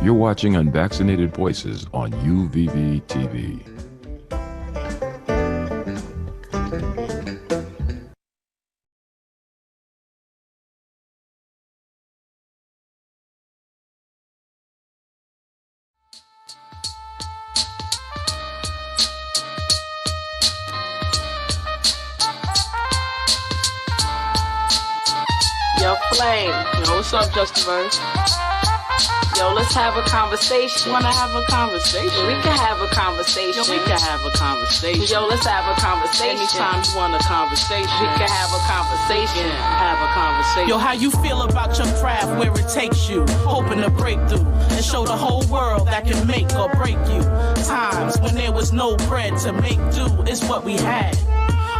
You're watching Unvaccinated Voices on UVV TV. Yo, Flame. Yo, what's up, Justa Verse? Yo, let's have a conversation. Wanna have a conversation? We can have a conversation. Yo, we can have a conversation. Yo, let's have a conversation. Anytime you want a conversation, We can have a conversation. have a conversation. Yo, how you feel about your craft, where it takes you? Hoping to break through and show the whole world that can make or break you. Times when there was no bread to make do is what we had.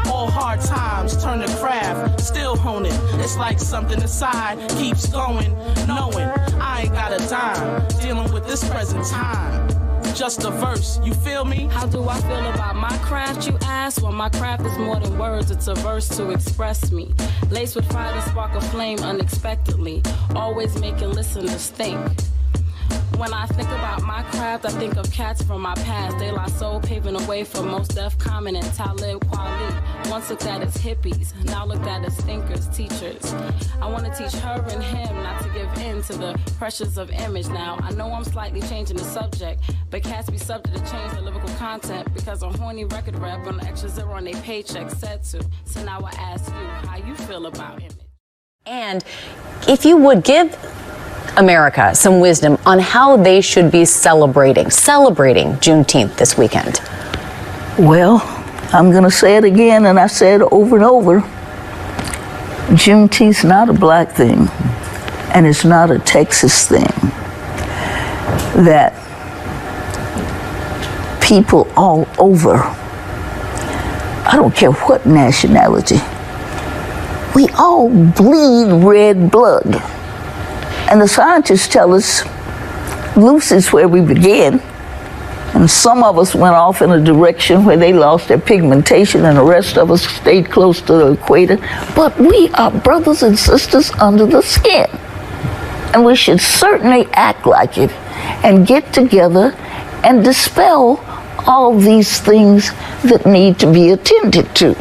All hard times turn to craft, still hone it. It's like something aside keeps going, knowing I ain't got a dime, dealing with this present time. Just a verse, you feel me? How do I feel about my craft, you ask? Well, my craft is more than words, it's a verse to express me. Laced with fire to spark a flame unexpectedly, always making listeners think. When I think about my craft, I think of cats from my past. De La Soul paving the way for Most Def, Common, and Talib Kweli. Once looked at as hippies, now looked at as thinkers, teachers. I want to teach her and him not to give in to the pressures of image. Now, I know I'm slightly changing the subject, but cats be subject to change the lyrical content because a horny record rep on the extra zero on their paycheck said to. So now I ask you how you feel about image. And if you would give America some wisdom on how they should be celebrating Juneteenth this weekend. Well, I'm going to say it again, and I said it over and over. Juneteenth's not a black thing, and it's not a Texas thing. That people all over, I don't care what nationality, we all bleed red blood. And the scientists tell us loose is where we began. And some of us went off in a direction where they lost their pigmentation and the rest of us stayed close to the equator. But we are brothers and sisters under the skin. And we should certainly act like it and get together and dispel all these things that need to be attended to.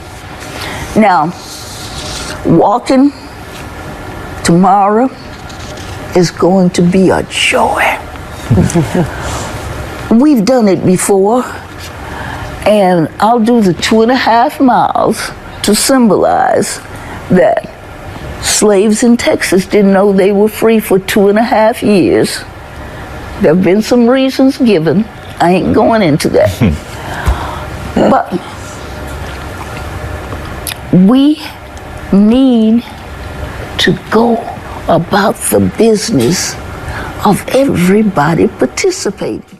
Now, walking tomorrow is going to be a joy. We've done it before, and I'll do the 2.5 miles to symbolize that slaves in Texas didn't know they were free for 2.5 years. There have been some reasons given. I ain't going into that. But we need to go about the business of everybody participating.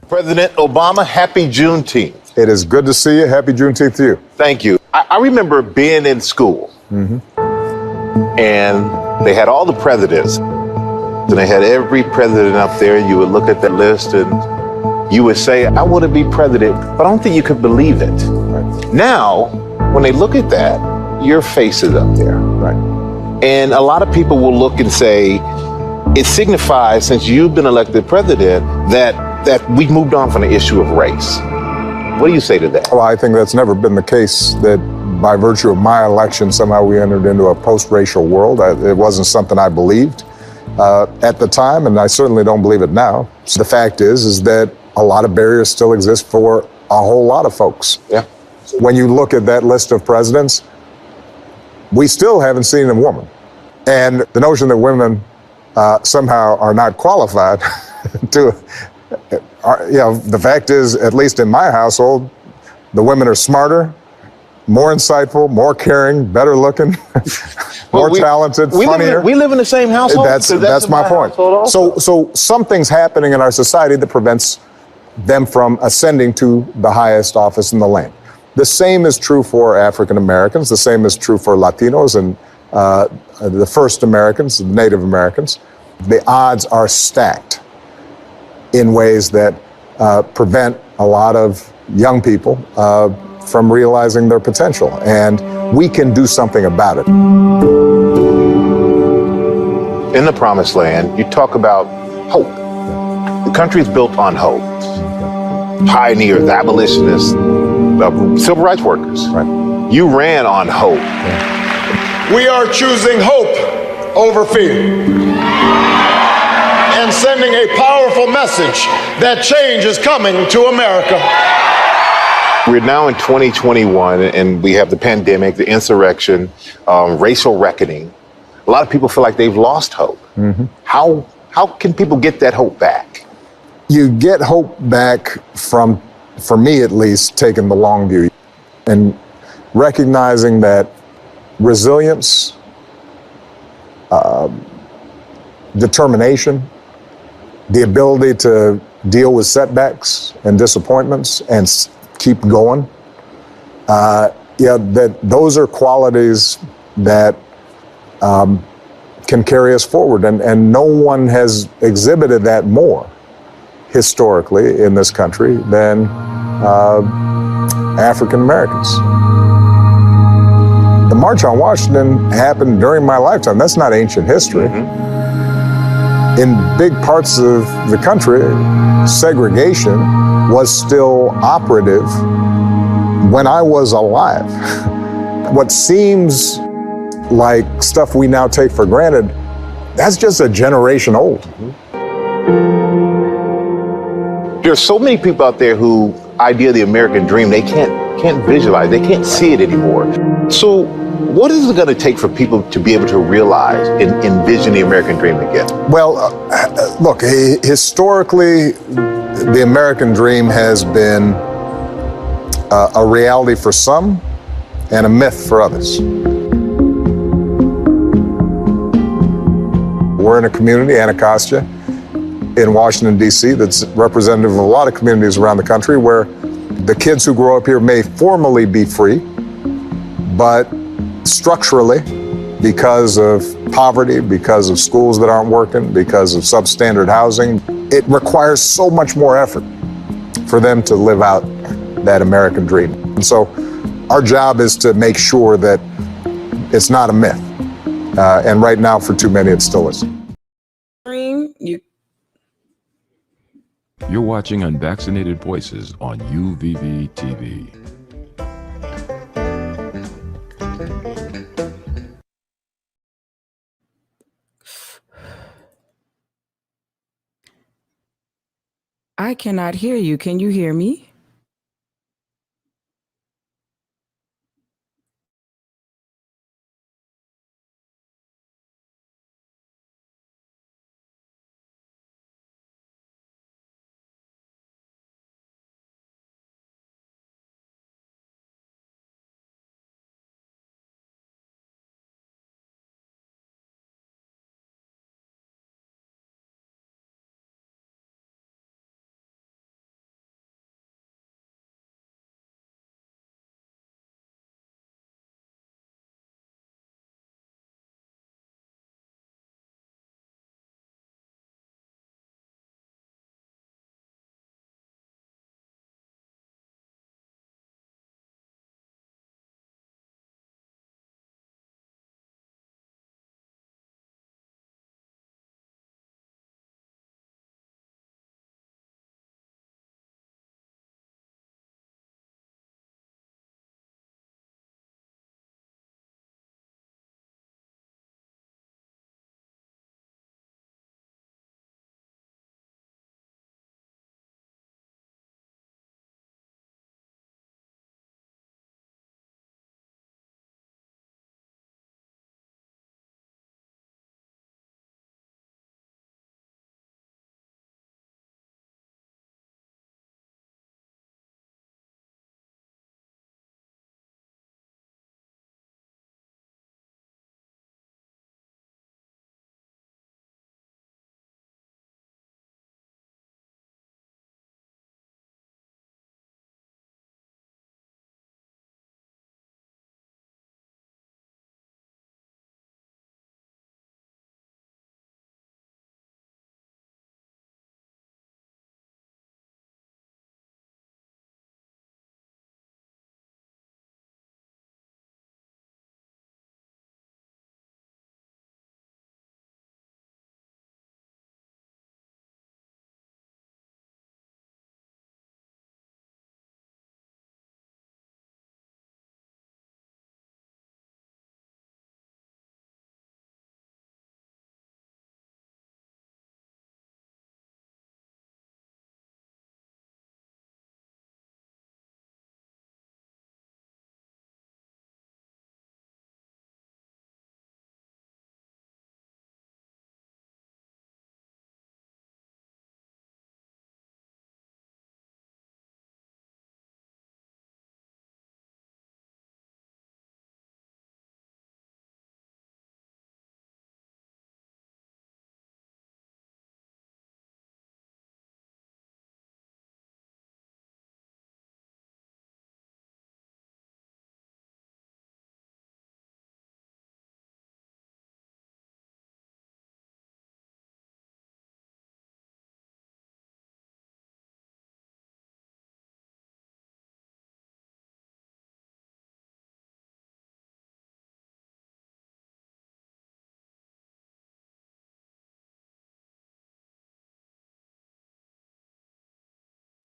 President Obama, happy Juneteenth. It is good to see you. Happy Juneteenth to you. Thank you. I remember being in school, and they had all the presidents, and they had every president up there, and you would look at that list, and you would say, I want to be president, but I don't think you could believe it. Right. Now, when they look at that, your face is up there. Right. And a lot of people will look and say, it signifies, since you've been elected president, that we've moved on from the issue of race. What do you say to that? Well, I think that's never been the case, that by virtue of my election, somehow we entered into a post-racial world. It wasn't something I believed at the time, and I certainly don't believe it now. So the fact is that a lot of barriers still exist for a whole lot of folks. Yeah. When you look at that list of presidents, we still haven't seen a woman. And the notion that women somehow are not qualified to, the fact is, at least in my household, the women are smarter, more insightful, more caring, better looking, more talented, funnier. We live in the same household. That's my point. So something's happening in our society that prevents them from ascending to the highest office in the land. The same is true for African Americans. The same is true for Latinos and the first Americans, the Native Americans. The odds are stacked in ways that prevent a lot of young people from realizing their potential. And we can do something about it. In the Promised Land, you talk about hope. The country is built on hope. Pioneers, abolitionists, civil rights workers. Right. You ran on hope. We are choosing hope over fear and sending a powerful message that change is coming to America. We're now in 2021, and we have the pandemic, the insurrection, racial reckoning. A lot of people feel like they've lost hope. How can people get that hope back? You get hope back from, for me at least, taking the long view and recognizing that resilience, determination, the ability to deal with setbacks and disappointments and keep going, that those are qualities that can carry us forward. And no one has exhibited that more historically in this country than African Americans. The March on Washington happened during my lifetime. That's not ancient history. In big parts of the country, segregation was still operative when I was alive. What seems like stuff we now take for granted, that's just a generation old. There's so many people out there who idea the American dream, they can't visualize, they can't see it anymore. So what is it going to take for people to be able to realize and envision the American dream again? Well, look, historically, the American dream has been a reality for some and a myth for others. We're in a community, Anacostia, in Washington, D.C., that's representative of a lot of communities around the country where the kids who grow up here may formally be free, but structurally, because of poverty, because of schools that aren't working, because of substandard housing, it requires so much more effort for them to live out that American dream. And so our job is to make sure that it's not a myth. And right now, for too many, it still is. You're watching Unvaccinated Voices on UVV TV. I cannot hear you. Can you hear me?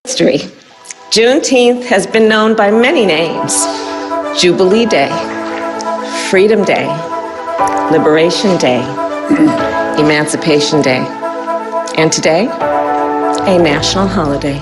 History. Juneteenth has been known by many names. Jubilee Day, Freedom Day, Liberation Day, Emancipation Day, and today, a national holiday.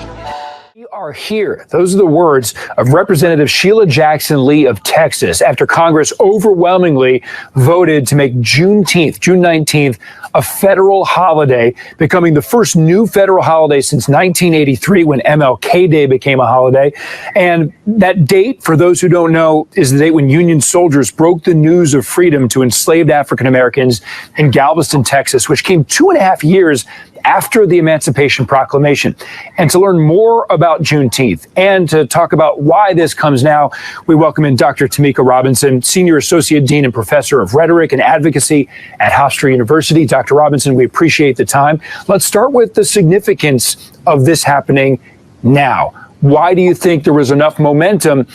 We are here. Those are the words of Representative Sheila Jackson Lee of Texas after Congress overwhelmingly voted to make Juneteenth, June 19th, a federal holiday, becoming the first new federal holiday since 1983 when MLK Day became a holiday. And that date, for those who don't know, is the date when Union soldiers broke the news of freedom to enslaved African Americans in Galveston, Texas, which came 2.5 years after the Emancipation Proclamation. And to learn more about Juneteenth and to talk about why this comes now, we welcome in Dr. Tamika Robinson, Senior Associate Dean and Professor of Rhetoric and Advocacy at Hofstra University. Dr. Robinson, we appreciate the time. Let's start with the significance of this happening now. Why do you think there was enough momentum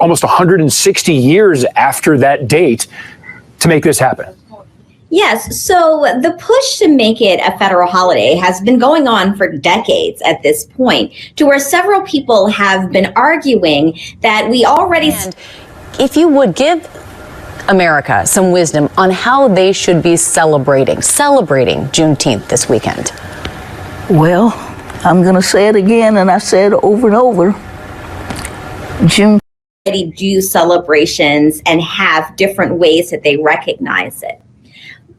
almost 160 years after that date to make this happen? Yes, so the push to make it a federal holiday has been going on for decades at this point, to where several people have been arguing that we already... And if you would give America some wisdom on how they should be celebrating Juneteenth this weekend. Well, I'm going to say it again, and I said it over and over. Do celebrations and have different ways that they recognize it.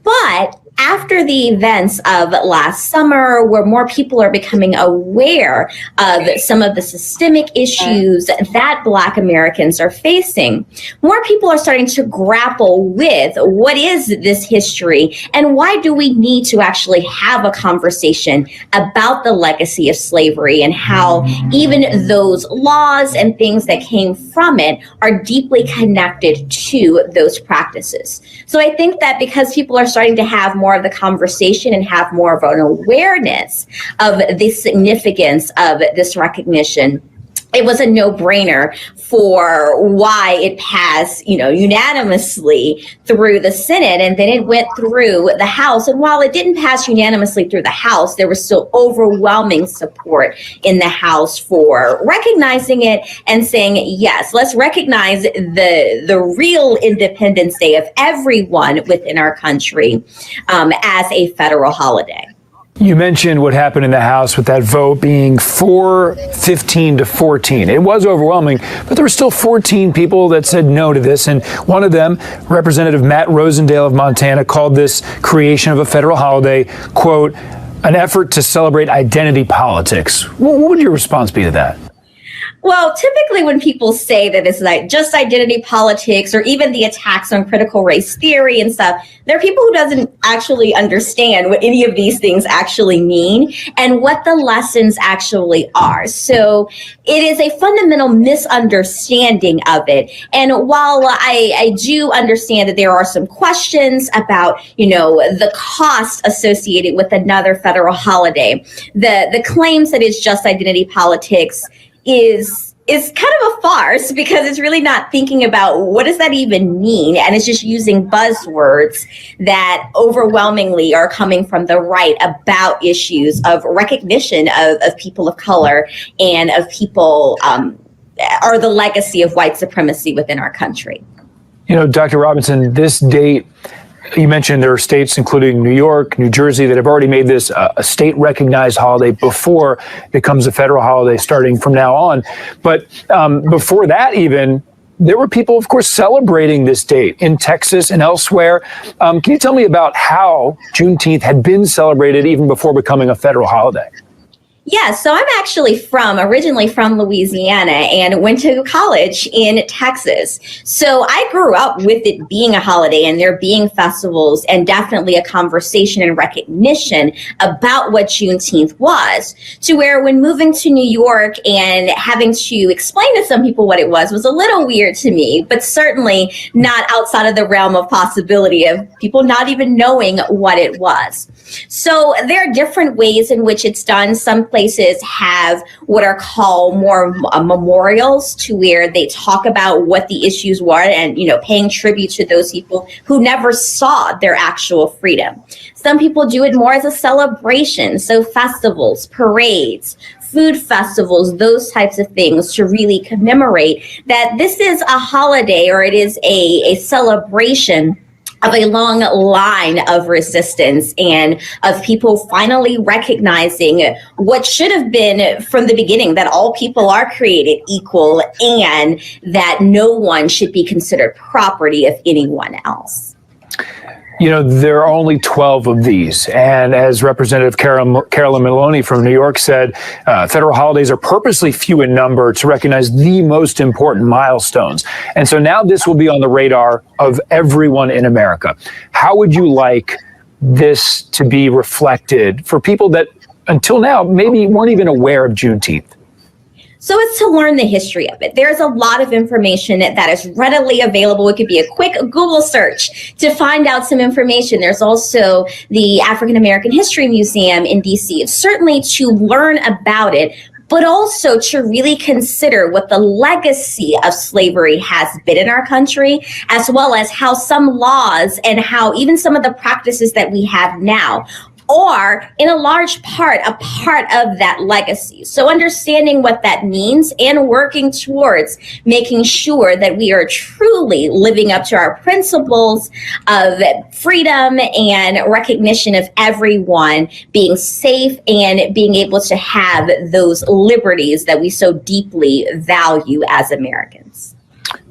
But after the events of last summer, where more people are becoming aware of some of the systemic issues that Black Americans are facing, more people are starting to grapple with what is this history and why do we need to actually have a conversation about the legacy of slavery and how even those laws and things that came from it are deeply connected to those practices. So I think that because people are starting to have more of the conversation and have more of an awareness of the significance of this recognition, it was a no-brainer for why it passed, unanimously through the Senate, and then it went through the House. And while it didn't pass unanimously through the House, there was still overwhelming support in the House for recognizing it and saying, yes, let's recognize the real Independence Day of everyone within our country as a federal holiday. You mentioned what happened in the House with that vote being 415 to 14. It was overwhelming, but there were still 14 people that said no to this. And one of them, Representative Matt Rosendale of Montana, called this creation of a federal holiday, quote, an effort to celebrate identity politics. What would your response be to that? Well, typically when people say that it's like just identity politics or even the attacks on critical race theory and stuff, there are people who doesn't actually understand what any of these things actually mean and what the lessons actually are. So it is a fundamental misunderstanding of it. And while I do understand that there are some questions about, the cost associated with another federal holiday, the claims that it's just identity politics is kind of a farce because it's really not thinking about what does that even mean, and it's just using buzzwords that overwhelmingly are coming from the right about issues of recognition of people of color and of people or the legacy of white supremacy within our country. Dr. Robinson, this date, you mentioned there are states, including New York, New Jersey, that have already made this a state-recognized holiday before it becomes a federal holiday starting from now on. But before that even, there were people, of course, celebrating this date in Texas and elsewhere. Can you tell me about how Juneteenth had been celebrated even before becoming a federal holiday? Yeah, so I'm actually originally from Louisiana and went to college in Texas. So I grew up with it being a holiday and there being festivals and definitely a conversation and recognition about what Juneteenth was, to where when moving to New York and having to explain to some people what it was a little weird to me, but certainly not outside of the realm of possibility of people not even knowing what it was. So there are different ways in which it's done. Some places have what are called more memorials, to where they talk about what the issues were and, paying tribute to those people who never saw their actual freedom. Some people do it more as a celebration. So festivals, parades, food festivals, those types of things, to really commemorate that this is a holiday, or it is a celebration of a long line of resistance and of people finally recognizing what should have been from the beginning, that all people are created equal and that no one should be considered property of anyone else. There are only 12 of these. And as Representative Carolyn Maloney from New York said, federal holidays are purposely few in number to recognize the most important milestones. And so now this will be on the radar of everyone in America. How would you like this to be reflected for people that until now maybe weren't even aware of Juneteenth? So it's to learn the history of it. There's a lot of information that is readily available. It could be a quick Google search to find out some information. There's also the African American History Museum in DC. Certainly to learn about it, but also to really consider what the legacy of slavery has been in our country, as well as how some laws and how even some of the practices that we have now are in a large part a part of that legacy. So understanding what that means and working towards making sure that we are truly living up to our principles of freedom and recognition of everyone being safe and being able to have those liberties that we so deeply value as Americans.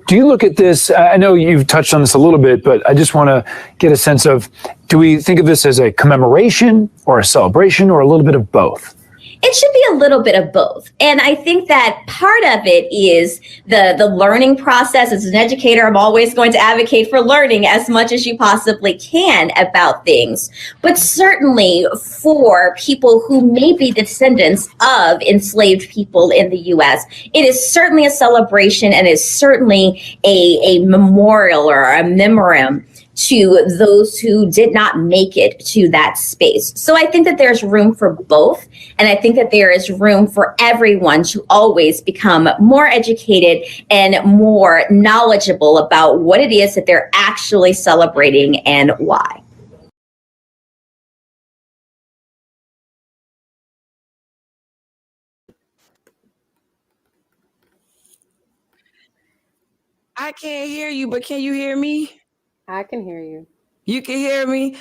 Do you look at this? I know you've touched on this a little bit, but I just want to get a sense of, do we think of this as a commemoration or a celebration or a little bit of both? It should be a little bit of both. And I think that part of it is the learning process. As an educator, I'm always going to advocate for learning as much as you possibly can about things. But certainly for people who may be descendants of enslaved people in the U.S., it is certainly a celebration and is certainly a memorial or a memoriam to those who did not make it to that space. So I think that there's room for both. And I think that there is room for everyone to always become more educated and more knowledgeable about what it is that they're actually celebrating and why. I can't hear you, but can you hear me? I can hear you. You can hear me?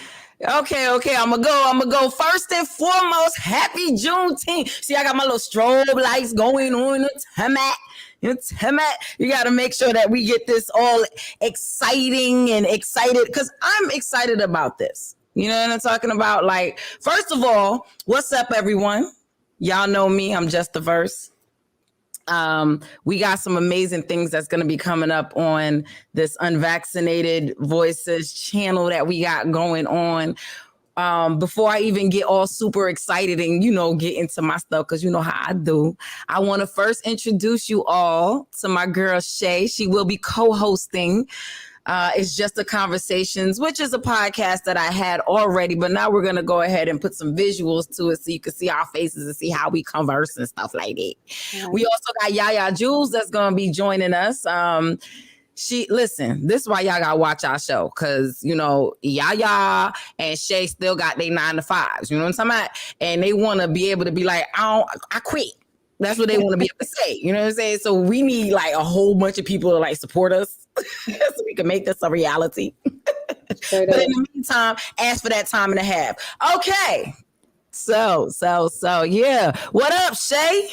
Okay. I'm gonna go. First and foremost, happy Juneteenth. See, I got my little strobe lights going on. You got to make sure that we get this all exciting and excited, because I'm excited about this. You know what I'm talking about? Like, first of all, what's up, everyone? Y'all know me. I'm Justa Verse. We got some amazing things that's going to be coming up on this Unvaccinated Voices channel that we got going on. Before I even get all super excited and, get into my stuff, because you know how I do, I want to first introduce you all to my girl, Shay. She will be co-hosting It's Justa Conversations, which is a podcast that I had already, but now we're going to go ahead and put some visuals to it so you can see our faces and see how we converse and stuff like that. Mm-hmm. We also got Yaya Jules that's going to be joining us. Listen, this is why y'all got to watch our show, because, Yaya and Shay still got their 9 to 5s, you know what I'm talking about? And they want to be able to be like, I quit. That's what they want to be able to say. You know what I'm saying? So we need like a whole bunch of people to support us so we can make this a reality. But in the meantime, ask for that time and a half. Okay. So yeah. What up, Shay?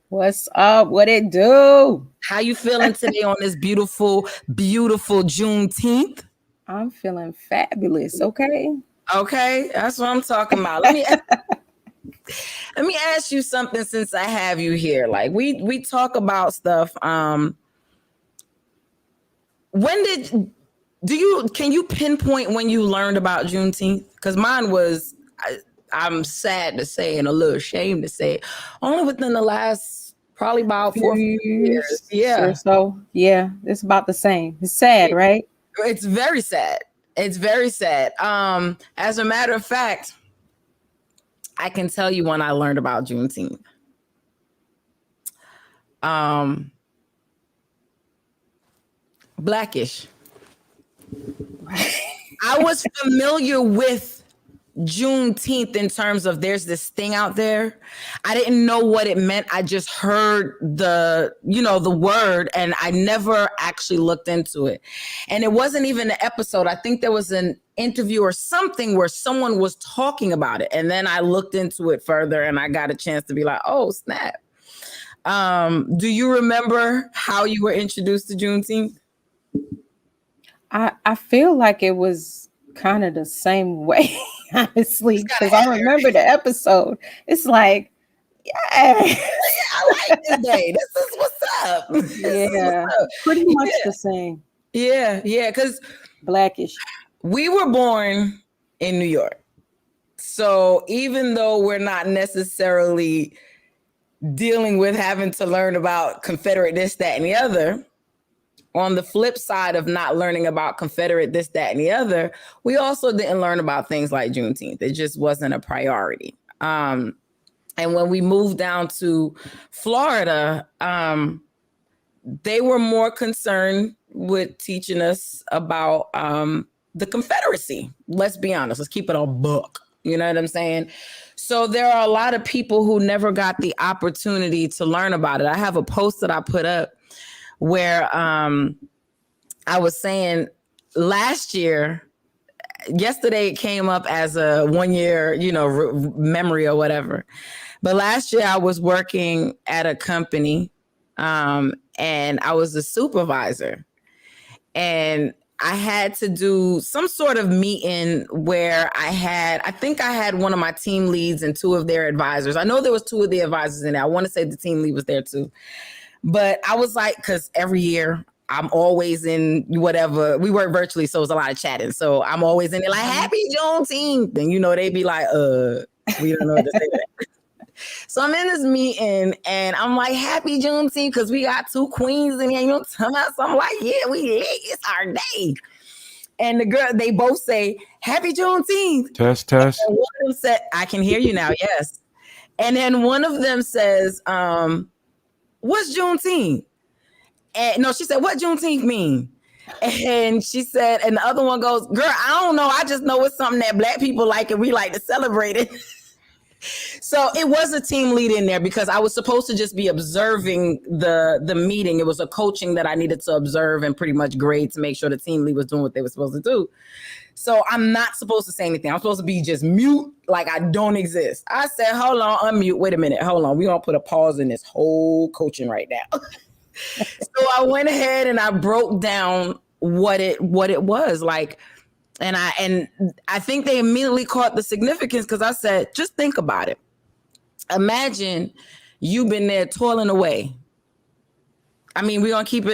What's up? What it do? How you feeling today on this beautiful, beautiful Juneteenth? I'm feeling fabulous. Okay. That's what I'm talking about. Let me ask you something since I have you here. Like we talk about stuff. Can you pinpoint when you learned about Juneteenth? Because mine was, I'm sad to say and a little ashamed to say, only within the last probably about 4 years. Yeah. Or so. Yeah, it's about the same. It's sad, right? It's very sad. As a matter of fact, I can tell you when I learned about Juneteenth. Blackish. I was familiar with Juneteenth in terms of there's this thing out there. I didn't know what it meant. I just heard the word, and I never actually looked into it. And it wasn't even an episode. I think there was an interview or something where someone was talking about it. And then I looked into it further and I got a chance to be like, oh, snap. Do you remember how you were introduced to Juneteenth? I feel like it was kind of the same way, honestly, because I remember the episode. It's like, yeah, I like this day. This is what's up. Yeah, pretty much the same. Yeah, because Blackish. We were born in New York. So even though we're not necessarily dealing with having to learn about Confederate this, that, and the other, on the flip side of not learning about Confederate this, that, and the other, we also didn't learn about things like Juneteenth. It just wasn't a priority. And when we moved down to Florida, they were more concerned with teaching us about the Confederacy. Let's be honest. Let's keep it a buck. You know what I'm saying? So there are a lot of people who never got the opportunity to learn about it. I have a post that I put up where I was saying yesterday it came up as a 1 year, memory or whatever. But last year I was working at a company and I was a supervisor, and I had to do some sort of meeting where I think I had one of my team leads and two of their advisors. I know there was two of the advisors in there. I want to say the team lead was there too. But I was like, because every year I'm always in whatever. We work virtually, so it's a lot of chatting. So I'm always in there like, happy Juneteenth. And, they be like, we don't know what to say to that. So I'm in this meeting and I'm like, happy Juneteenth, because we got two queens in here. So I'm like, yeah, we lit. It's our day. And they both say, happy Juneteenth. Test. And one of them said, I can hear you now, yes. And then one of them says, what's Juneteenth? And no, she said, what Juneteenth mean? And she said, and the other one goes, girl, I don't know. I just know it's something that Black people like and we like to celebrate it. So it was a team lead in there because I was supposed to just be observing the meeting. It was a coaching that I needed to observe and pretty much grade to make sure the team lead was doing what they were supposed to do. So I'm not supposed to say anything. I'm supposed to be just mute, like I don't exist. I said, hold on, unmute. Wait a minute. Hold on. We're going to put a pause in this whole coaching right now. So I went ahead and I broke down what it was like. And I think they immediately caught the significance because I said, just think about it. Imagine you've been there toiling away. I mean, we're gonna keep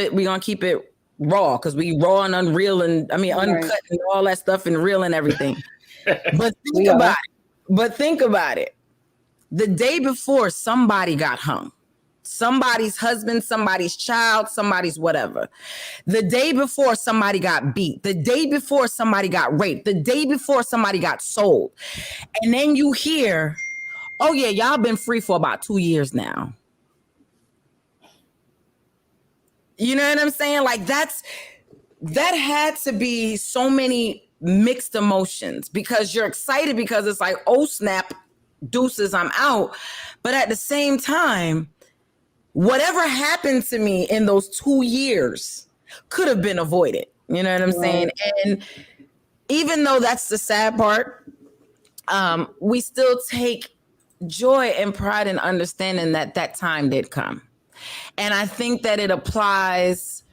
it raw because we raw and unreal and uncut and all that stuff and real and everything. But think about it. The day before, somebody got hung. Somebody's husband, somebody's child, somebody's whatever. The day before, somebody got beat. The day before, somebody got raped. The day before, somebody got sold. And then you hear, oh yeah, y'all been free for about 2 years now. You know what I'm saying? Like that had to be so many mixed emotions because you're excited because it's like, oh snap, deuces, I'm out. But at the same time, whatever happened to me in those 2 years could have been avoided. You know what I'm saying? And even though that's the sad part, we still take joy and pride in understanding that time did come. And I think that it applies,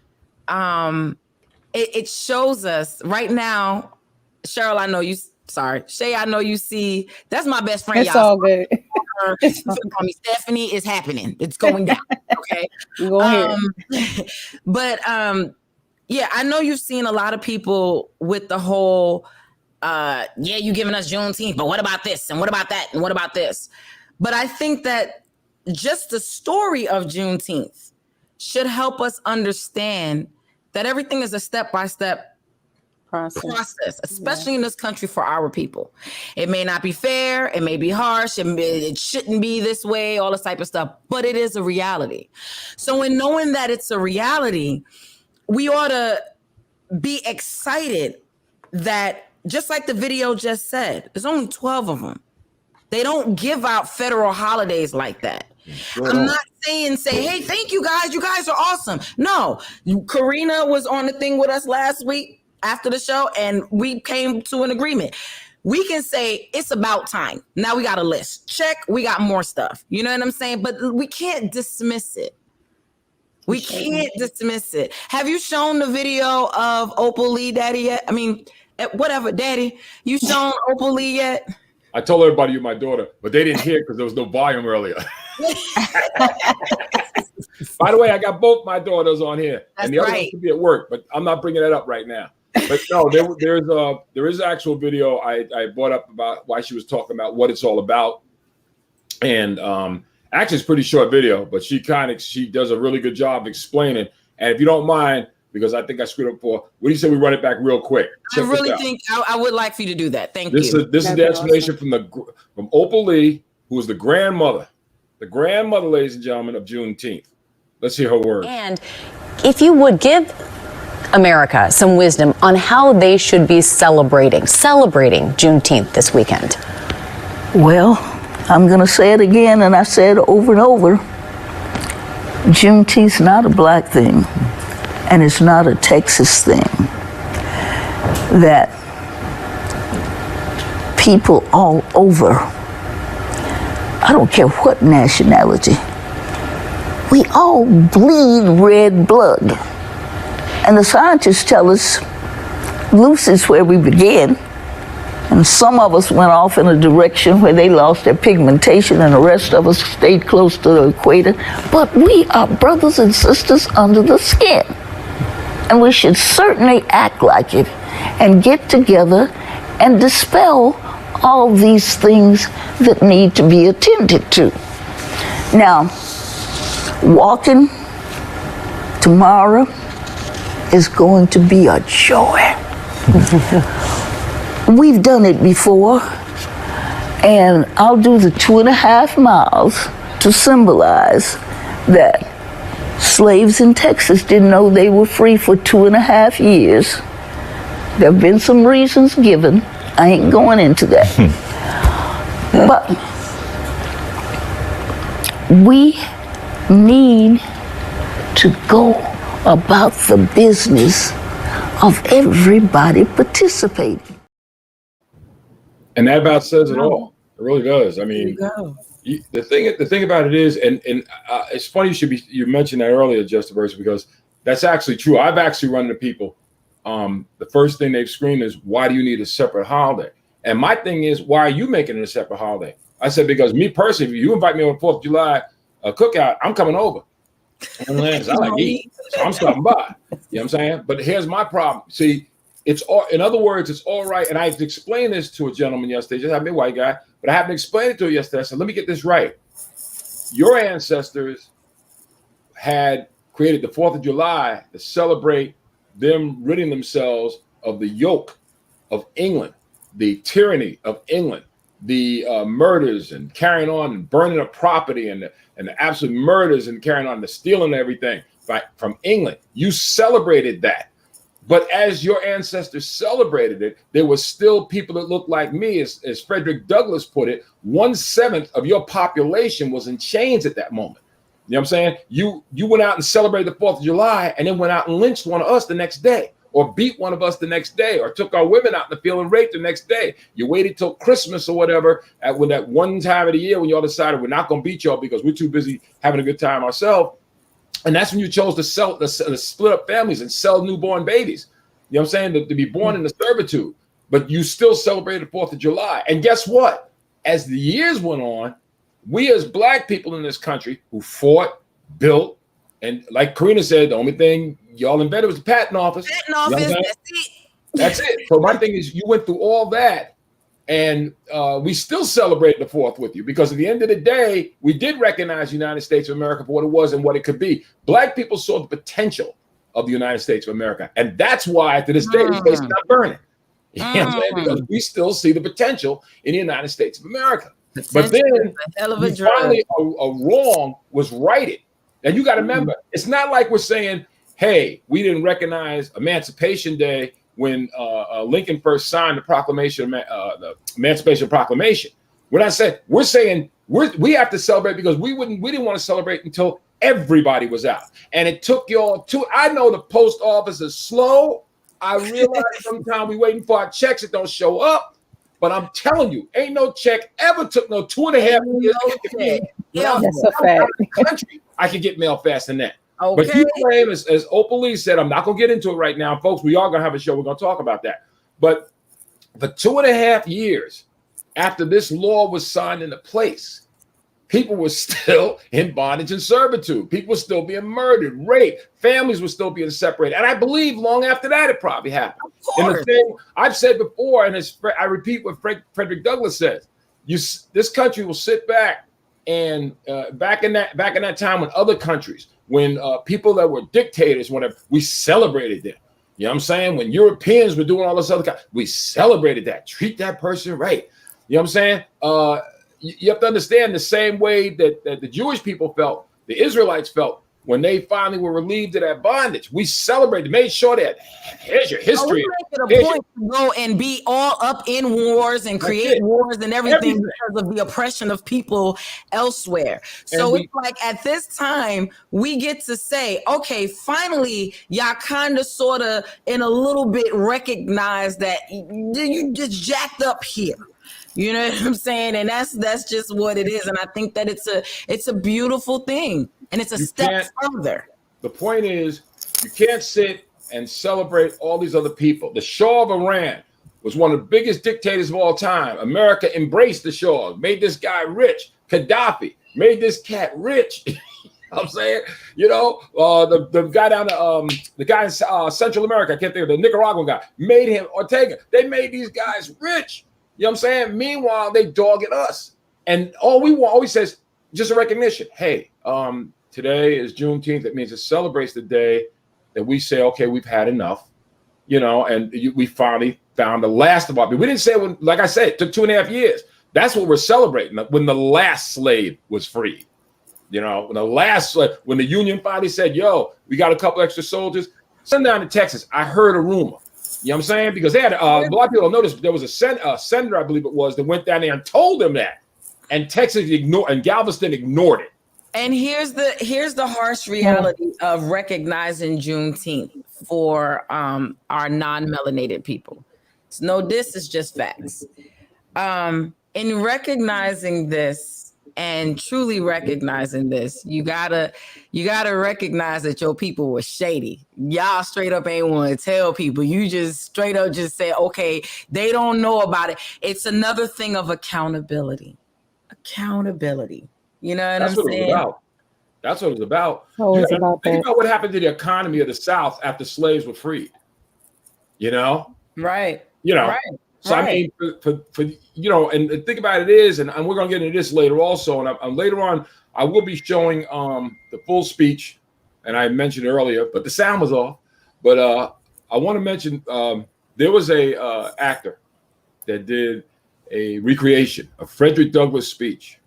it shows us right now, Cheryl, Shay, I know you see, that's my best friend. It's all good. You can call me Stephanie. It's happening. It's going down. Okay. But yeah, I know you've seen a lot of people with the whole, you giving us Juneteenth, but what about this? And what about that? And what about this? But I think that just the story of Juneteenth should help us understand that everything is a step-by-step process, especially in this country for our people. It may not be fair. It may be harsh. It shouldn't be this way, all this type of stuff, but it is a reality. So in knowing that it's a reality, we ought to be excited that, just like the video just said, there's only 12 of them. They don't give out federal holidays like that. I'm not saying say, hey, thank you guys. You guys are awesome. No, Karina was on the thing with us last week after the show, and we came to an agreement. We can say it's about time. Now we got a list. Check. We got more stuff. You know what I'm saying? But we can't dismiss it. We can't dismiss it. Have you shown the video of Opal Lee, Daddy, yet? I mean, whatever, Daddy. You shown Opal Lee yet? I told everybody you're my daughter, but they didn't hear because there was no volume earlier. By the way, I got both my daughters on here. That's and the other right. one could be at work, but I'm not bringing that up right now. But no, there is actual video I brought up about why she was talking about what it's all about. And actually, it's a pretty short video, but she does a really good job explaining. And if you don't mind, because I think I screwed up before, what do you say we run it back real quick? I really think I would like for you to do that. Thank you. This is the explanation from Opal Lee, who is the grandmother, ladies and gentlemen, of Juneteenth. Let's hear her words. And if you would give America some wisdom on how they should be celebrating Juneteenth this weekend. Well, I'm going to say it again, and I said it over and over. Juneteenth's not a black thing, and it's not a Texas thing. That people all over, I don't care what nationality, we all bleed red blood. And the scientists tell us loose is where we begin. And some of us went off in a direction where they lost their pigmentation, and the rest of us stayed close to the equator. But we are brothers and sisters under the skin. And we should certainly act like it and get together and dispel all these things that need to be attended to. Now, walking tomorrow is going to be a joy. We've done it before, and I'll do the 2.5 miles to symbolize that slaves in Texas didn't know they were free for 2.5 years. There have been some reasons given. I ain't going into that. But we need to go about the business of everybody participating. And that about says it all. It really does. I mean, the thing about it is, and it's funny you mentioned that earlier, Justa Verse, because that's actually true. I've actually run into people. The first thing they've screamed is, "Why do you need a separate holiday?" And my thing is, why are you making it a separate holiday? I said, because me personally, if you invite me on 4th of July cookout, I'm coming over. I like eat, so I'm stopping by. You know what I'm saying? But here's my problem. See, it's all, in other words, it's all right. And I explained this to a gentleman yesterday, just happened to be a white guy, but I haven't explained it to him yesterday. I said, let me get this right. Your ancestors had created the 4th of July to celebrate them ridding themselves of the yoke of England, the tyranny of England, the murders and carrying on and burning of property and the absolute murders and carrying on the stealing everything from England. You celebrated that. But as your ancestors celebrated it, there were still people that looked like me, as Frederick Douglass put it, 1/7 of your population was in chains at that moment. You know what I'm saying? You went out and celebrated the 4th of July and then went out and lynched one of us the next day, or beat one of us the next day, or took our women out in the field and raped the next day. You waited till Christmas or whatever, when that one time of the year when y'all decided we're not going to beat y'all because we're too busy having a good time ourselves. And that's when you chose to split up families and sell newborn babies. You know what I'm saying? To be born into servitude. But you still celebrated the 4th of July. And guess what? As the years went on, we as black people in this country who fought, built, and like Karina said, the only thing y'all invented was the patent office. Patent office, you know that's it. That's it. So my thing is, you went through all that, and we still celebrate the 4th with you, because at the end of the day, we did recognize the United States of America for what it was and what it could be. Black people saw the potential of the United States of America. And that's why to this day, it's not burning. You know what I'm saying? Because we still see the potential in the United States of America. But then finally a wrong was righted. And you got to remember, it's not like we're saying, hey, we didn't recognize Emancipation Day when Lincoln first signed the proclamation, the Emancipation Proclamation. We're not saying, we're saying we have to celebrate because we didn't want to celebrate until everybody was out. And it took y'all I know the post office is slow. I realize sometimes we waiting for our checks that don't show up, but I'm telling you, ain't no check ever took no 2.5 years to get me. That's a fact. Country, I can get mail faster than that. Okay. But you claim, as Opal Lee said, I'm not going to get into it right now, folks. We are going to have a show. We're going to talk about that. But for 2.5 years after this law was signed into place, people were still in bondage and servitude. People were still being murdered, raped. Families were still being separated. And I believe long after that, it probably happened. And the thing I've said before, and I repeat what Frederick Douglass says, this country will sit back and back in that time when other countries, when people that were dictators, whenever we celebrated them. You know what I'm saying? When Europeans were doing all this other we celebrated that. Treat that person right. You know what I'm saying? You have to understand the same way that the Jewish people felt, the Israelites felt when they finally were relieved of that bondage. We celebrated, made sure that here's your history. We make it a point to go and be all up in wars and create wars and everything because of the oppression of people elsewhere. So it's like at this time, we get to say, okay, finally, y'all kind of sort of in a little bit recognize that you just jacked up here. You know what I'm saying? And that's just what it is. And I think that it's a beautiful thing. And it's a step further. The point is, you can't sit and celebrate all these other people. The Shah of Iran was one of the biggest dictators of all time. America embraced the Shah, made this guy rich. Gaddafi made this cat rich. You know what I'm saying? You know, the guy down the guy in Central America, I can't think of the Nicaraguan guy, made him Ortega. They made these guys rich. You know what I'm saying? Meanwhile, they dog at us. And all we want always says, just a recognition. Hey, today is Juneteenth. It means it celebrates the day that we say, okay, we've had enough, you know, and we finally found the last of our people. We didn't say, when, like I said, it took 2.5 years. That's what we're celebrating, when the last slave was freed. You know, when the Union finally said, yo, we got a couple extra soldiers, send down to Texas. I heard a rumor. You know what I'm saying? Because they had a lot of people noticed there was a senator, I believe it was, that went down there and told them that. And Texas and Galveston ignored it. And here's the harsh reality of recognizing Juneteenth for our non-melanated people. It's no diss, it's just facts. In recognizing this and truly recognizing this, you gotta recognize that your people were shady. Y'all straight up ain't want to tell people. You just straight up just say, okay, they don't know about it. It's another thing of accountability. You know what I'm saying? That's what it was about. Think about what happened to the economy of the South after slaves were freed. You know? Right. You know. Right. So I mean, for you know, and think about it is, and we're gonna get into this later also. And later on, I will be showing the full speech, and I mentioned earlier, but the sound was off. But I want to mention there was a actor that did a recreation of Frederick Douglass' speech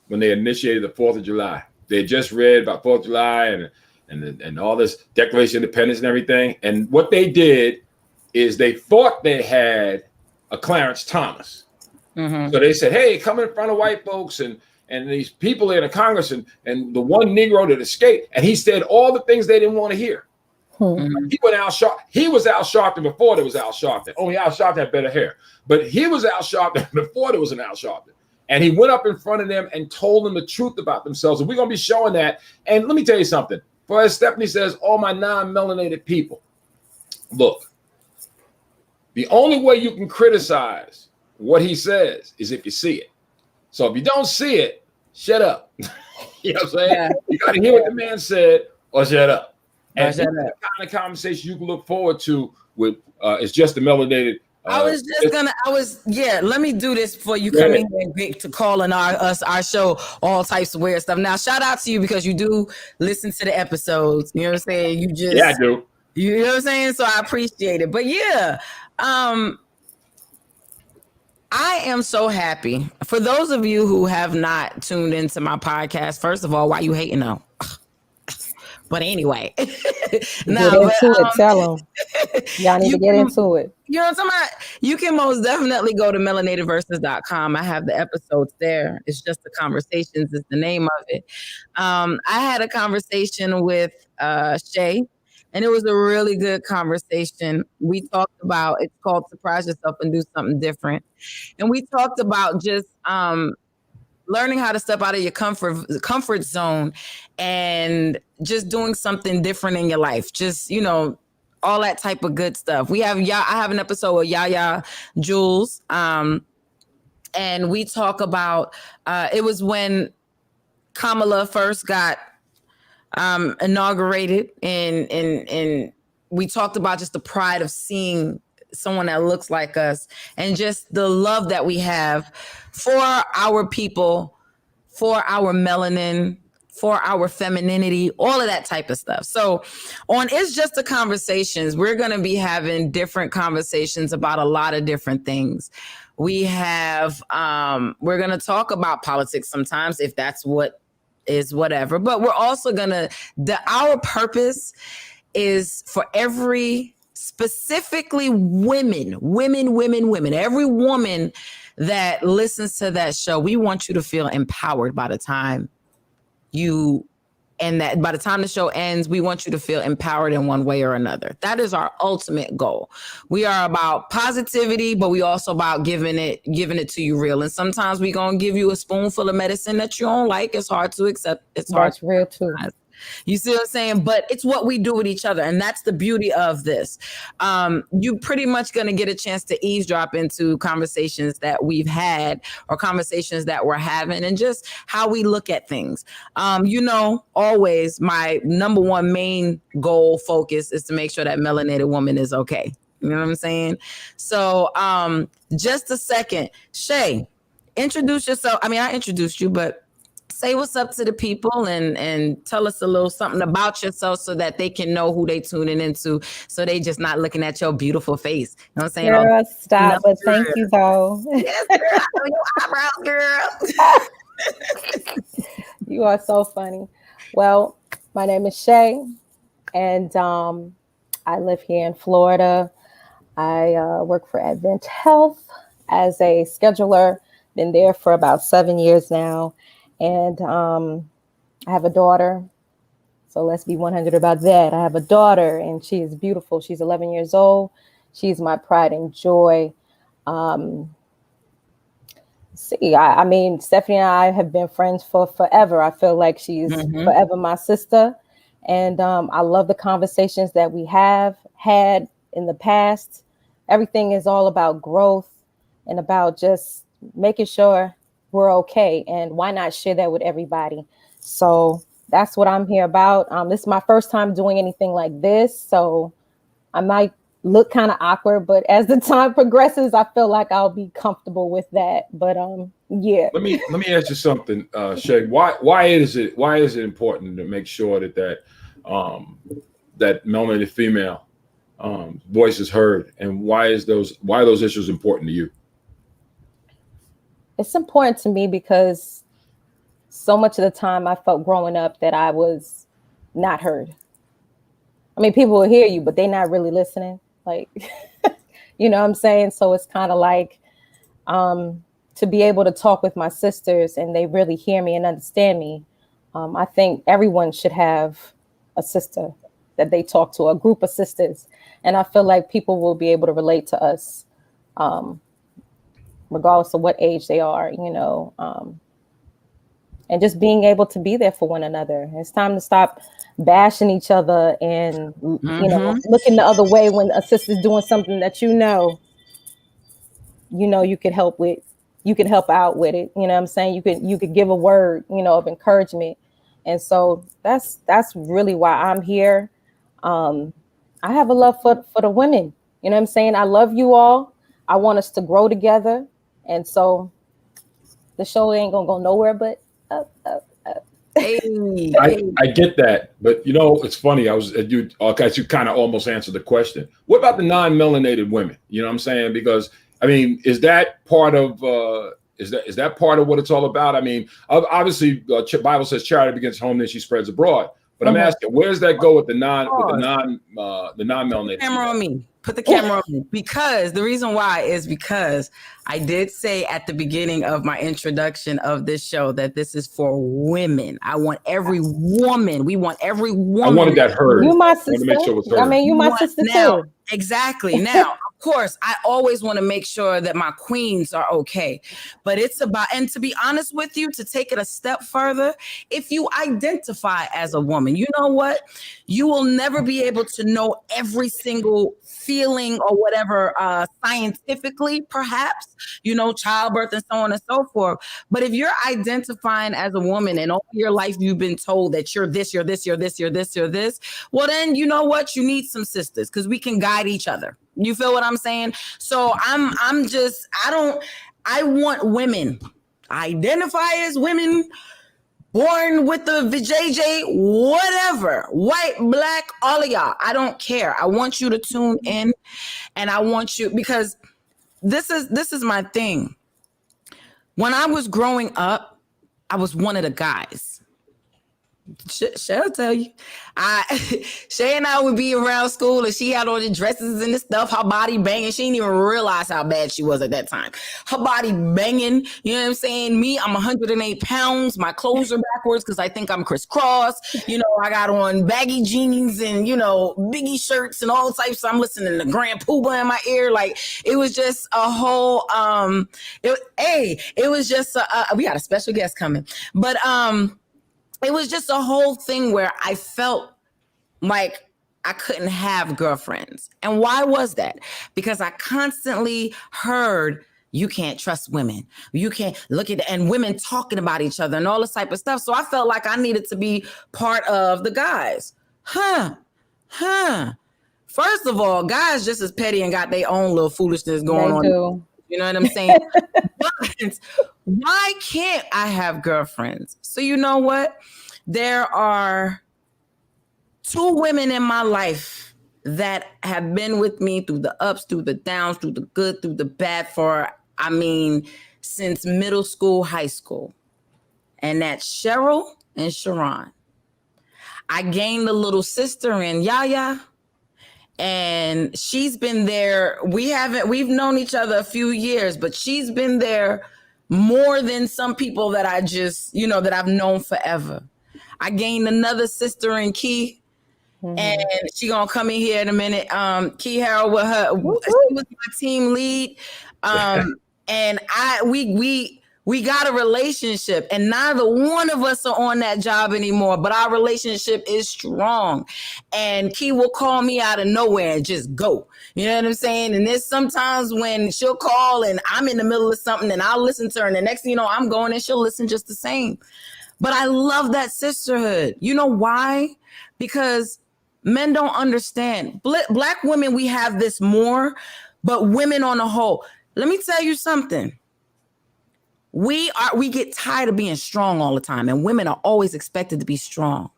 when they initiated the 4th of July. They had just read about 4th of July and all this Declaration of Independence and everything. And what they did is they thought they had a Clarence Thomas. Mm-hmm. So they said, hey, come in front of white folks and these people in the Congress and the one Negro that escaped. And he said all the things they didn't want to hear. Mm-hmm. He was Al Sharpton before there was Al Sharpton. Only Al Sharpton had better hair. But he was Al Sharpton before there was an Al Sharpton. And he went up in front of them and told them the truth about themselves. And we're going to be showing that. And let me tell you something. For as Stephanie says, all my non-melanated people, look, the only way you can criticize what he says is if you see it. So if you don't see it, shut up. You know what I'm saying? Yeah. You got to hear what the man said or shut up. And that's the kind of conversation you can look forward to with it's just the melanated Let me do this before you come in here and get to calling our show all types of weird stuff. Now, shout out to you because you do listen to the episodes. You know what I'm saying? I do. You know what I'm saying? So I appreciate it. But yeah, I am so happy. For those of you who have not tuned into my podcast, first of all, why you hating though? But anyway, tell them. Y'all need to get into it. You know what I'm talking about? You can most definitely go to melanatedverses.com. I have the episodes there. It's just the conversations is the name of it. I had a conversation with Shay, and it was a really good conversation. We talked about, it's called Surprise Yourself and Do Something Different. And we talked about just learning how to step out of your comfort zone and just doing something different in your life. Just, all that type of good stuff. I have an episode with Yaya Jules. And we talk about, it was when Kamala first got inaugurated and we talked about just the pride of seeing someone that looks like us and just the love that we have for our people, for our melanin, for our femininity, all of that type of stuff. So on It's Just the Conversations, we're going to be having different conversations about a lot of different things. We have, we're going to talk about politics sometimes, if that's what is whatever, but we're also going to, our purpose is for every, specifically women, every woman that listens to that show, we want you to feel empowered by the time by the time the show ends, we want you to feel empowered in one way or another. That is our ultimate goal. We are about positivity, but we also about giving it to you real. And sometimes we're going to give you a spoonful of medicine that you don't like. It's hard to accept. That's real too. You see what I'm saying? But it's what we do with each other. And that's the beauty of this. You pretty much going to get a chance to eavesdrop into conversations that we've had or conversations that we're having and just how we look at things. Always my number one main goal focus is to make sure that melanated woman is okay. You know what I'm saying? So just a second. Shay, introduce yourself. I mean, I introduced you, but say what's up to the people and tell us a little something about yourself so that they can know who they tuning into. So they just not looking at your beautiful face. You know what I'm saying? Girl, stop. But thank you though. Yes, girl. Your eyebrows, girl. You are so funny. Well, my name is Shay and I live here in Florida. I work for Advent Health as a scheduler. Been there for about 7 years now. And I have a daughter. So let's be 100 about that. I have a daughter and she is beautiful. She's 11 years old. She's my pride and joy. I mean, Stephanie and I have been friends for forever. I feel like she's forever my sister. And I love the conversations that we have had in the past. Everything is all about growth and about just making sure we're okay. And why not share that with everybody? So that's what I'm here about. This is my first time doing anything like this. So I might look kind of awkward, but as the time progresses, I feel like I'll be comfortable with that. But yeah. Let me ask you something, Shay. Why is it important to make sure that melanated female voice is heard, and why are those issues important to you? It's important to me because so much of the time I felt growing up that I was not heard. I mean, people will hear you, but they're not really listening. Like, you know what I'm saying? So it's kind of like to be able to talk with my sisters and they really hear me and understand me. I think everyone should have a sister that they talk to, a group of sisters. And I feel like people will be able to relate to us. Regardless of what age they are, and just being able to be there for one another. It's time to stop bashing each other and, looking the other way when a sister's doing something that you could help with, you can help out with it. You know what I'm saying? You could give a word, of encouragement. And so that's really why I'm here. I have a love for the women. You know what I'm saying? I love you all. I want us to grow together. And so the show ain't gonna go nowhere but up, up, up. Hey, I get that, but you know, it's funny. You kind of almost answered the question. What about the non-melanated women? You know what I'm saying? Because I mean, is that part of is that part of what it's all about? I mean, obviously, Bible says charity begins at home, then she spreads abroad. But I'm asking, where does that go with the non-melanated? Camera on me. Put the camera on me. Because the reason why is because I did say at the beginning of my introduction of this show that this is for women. I want every woman. We want every woman. I wanted that heard. You my sister. Make sure it was heard. I mean, you my sister now, too. Exactly. Now, of course, I always want to make sure that my queens are okay. But it's about, and to be honest with you, to take it a step further, if you identify as a woman, you know what? You will never be able to know every single feeling or whatever scientifically, perhaps, you know, childbirth and so on and so forth. But if you're identifying as a woman and all your life you've been told that you're this, you're this, you're this, you're this, you're this, well, then you know what? You need some sisters because we can guide each other. You feel what I'm saying? So I want women. I identify as women, born with the VJJ, whatever, white, black, all of y'all. I don't care. I want you to tune in, and I want you, because this is my thing. When I was growing up, I was one of the guys. She'll tell you. Shay and I would be around school and she had all the dresses and the stuff, her body banging. She didn't even realize how bad she was at that time. Her body banging, you know what I'm saying? Me, I'm 108 pounds. My clothes are backwards because I think I'm crisscross. You know, I got on baggy jeans and, you know, biggie shirts and all types. I'm listening to Grand Poobah in my ear. Like, it was just a whole, it was just, we got a special guest coming. But, it was just a whole thing where I felt like I couldn't have girlfriends. And why was that? Because I constantly heard, you can't trust women. You can't look at, and women talking about each other and all this type of stuff. So I felt like I needed to be part of the guys. First of all, guys just as petty and got their own little foolishness going on. Do. You know what I'm saying? But why can't I have girlfriends? So you know what? There are 2 women in my life that have been with me through the ups, through the downs, through the good, through the bad since middle school, high school. And that's Cheryl and Sharon. I gained a little sister in Yaya. And she's been there. We've known each other a few years, but she's been there more than some people that I just, you know, that I've known forever. I gained another sister in Key, and she gonna come in here in a minute. Key Harold with her, she was my team lead. And we got a relationship, and neither one of us are on that job anymore, but our relationship is strong. And Key will call me out of nowhere and just go. You know what I'm saying? And there's sometimes when she'll call and I'm in the middle of something and I'll listen to her, and the next thing you know, I'm going and she'll listen just the same. But I love that sisterhood. You know why? Because men don't understand. Black women, we have this more, but women on the whole. Let me tell you something. We get tired of being strong all the time, and women are always expected to be strong.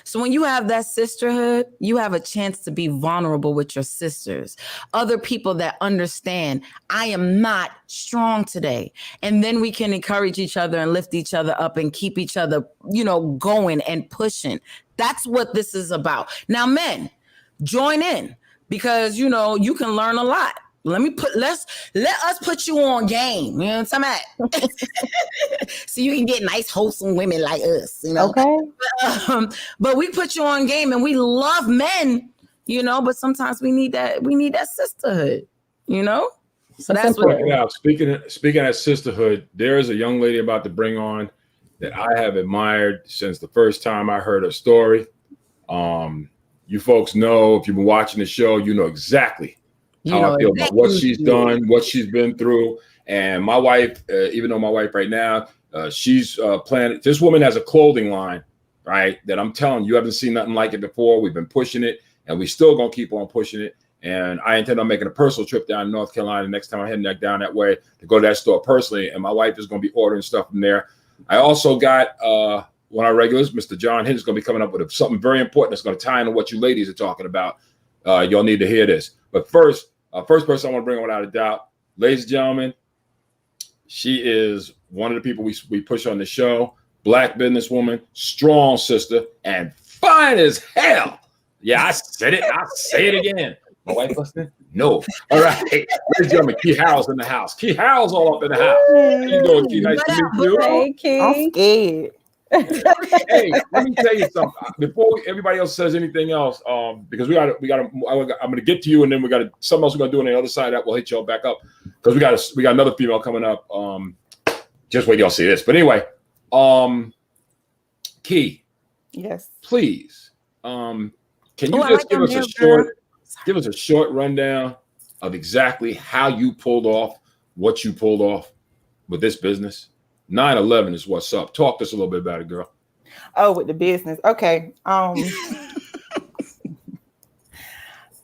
So when you have that sisterhood, you have a chance to be vulnerable with your sisters, other people that understand I am not strong today. And then we can encourage each other and lift each other up and keep each other, you know, going and pushing. That's what this is about. Now, men, join in, because, you know, you can learn a lot. Let us put you on game. You know what I'm talking about? So you can get nice, wholesome women like us, you know? Okay. But we put you on game, and we love men, you know, but sometimes we need that sisterhood, you know? So that's what. Now, speaking of sisterhood, there is a young lady I'm about to bring on that I have admired since the first time I heard her story. You folks know, if you've been watching the show, you know exactly how I feel about what she's done, what she's been through. And my wife, even though my wife right now, she's planning. This woman has a clothing line, right? That I'm telling you, haven't seen nothing like it before. We've been pushing it, and we still gonna keep on pushing it. And I intend on making a personal trip down to North Carolina next time I'm heading down that way to go to that store personally. And my wife is going to be ordering stuff from there. I also got one of our regulars, Mr. John Hinton, is going to be coming up with something very important that's going to tie into what you ladies are talking about. You'll need to hear this. But first person I want to bring on without a doubt, ladies and gentlemen, she is one of the people we push on the show. Black businesswoman, strong sister, and fine as hell. Yeah, I said it. I'll say it again. My wife listening? No. All right. Ladies and gentlemen, Key Harrell's in the house. Key Harrell's all up in the house. How you doing, Key? Nice to meet you. Hey, Key. I'm scared. Hey, let me tell you something. Before everybody else says anything else, because I'm gonna get to you, and then we got something else we're gonna do on the other side that will hit y'all back up. Because we got another female coming up. Just wait, y'all see this. But anyway, Key. Yes. Please. Can you just give us a short rundown of exactly how you pulled off what you pulled off with this business? 9/11 is what's up. Talk to us a little bit about it, girl. Oh, with the business. Okay.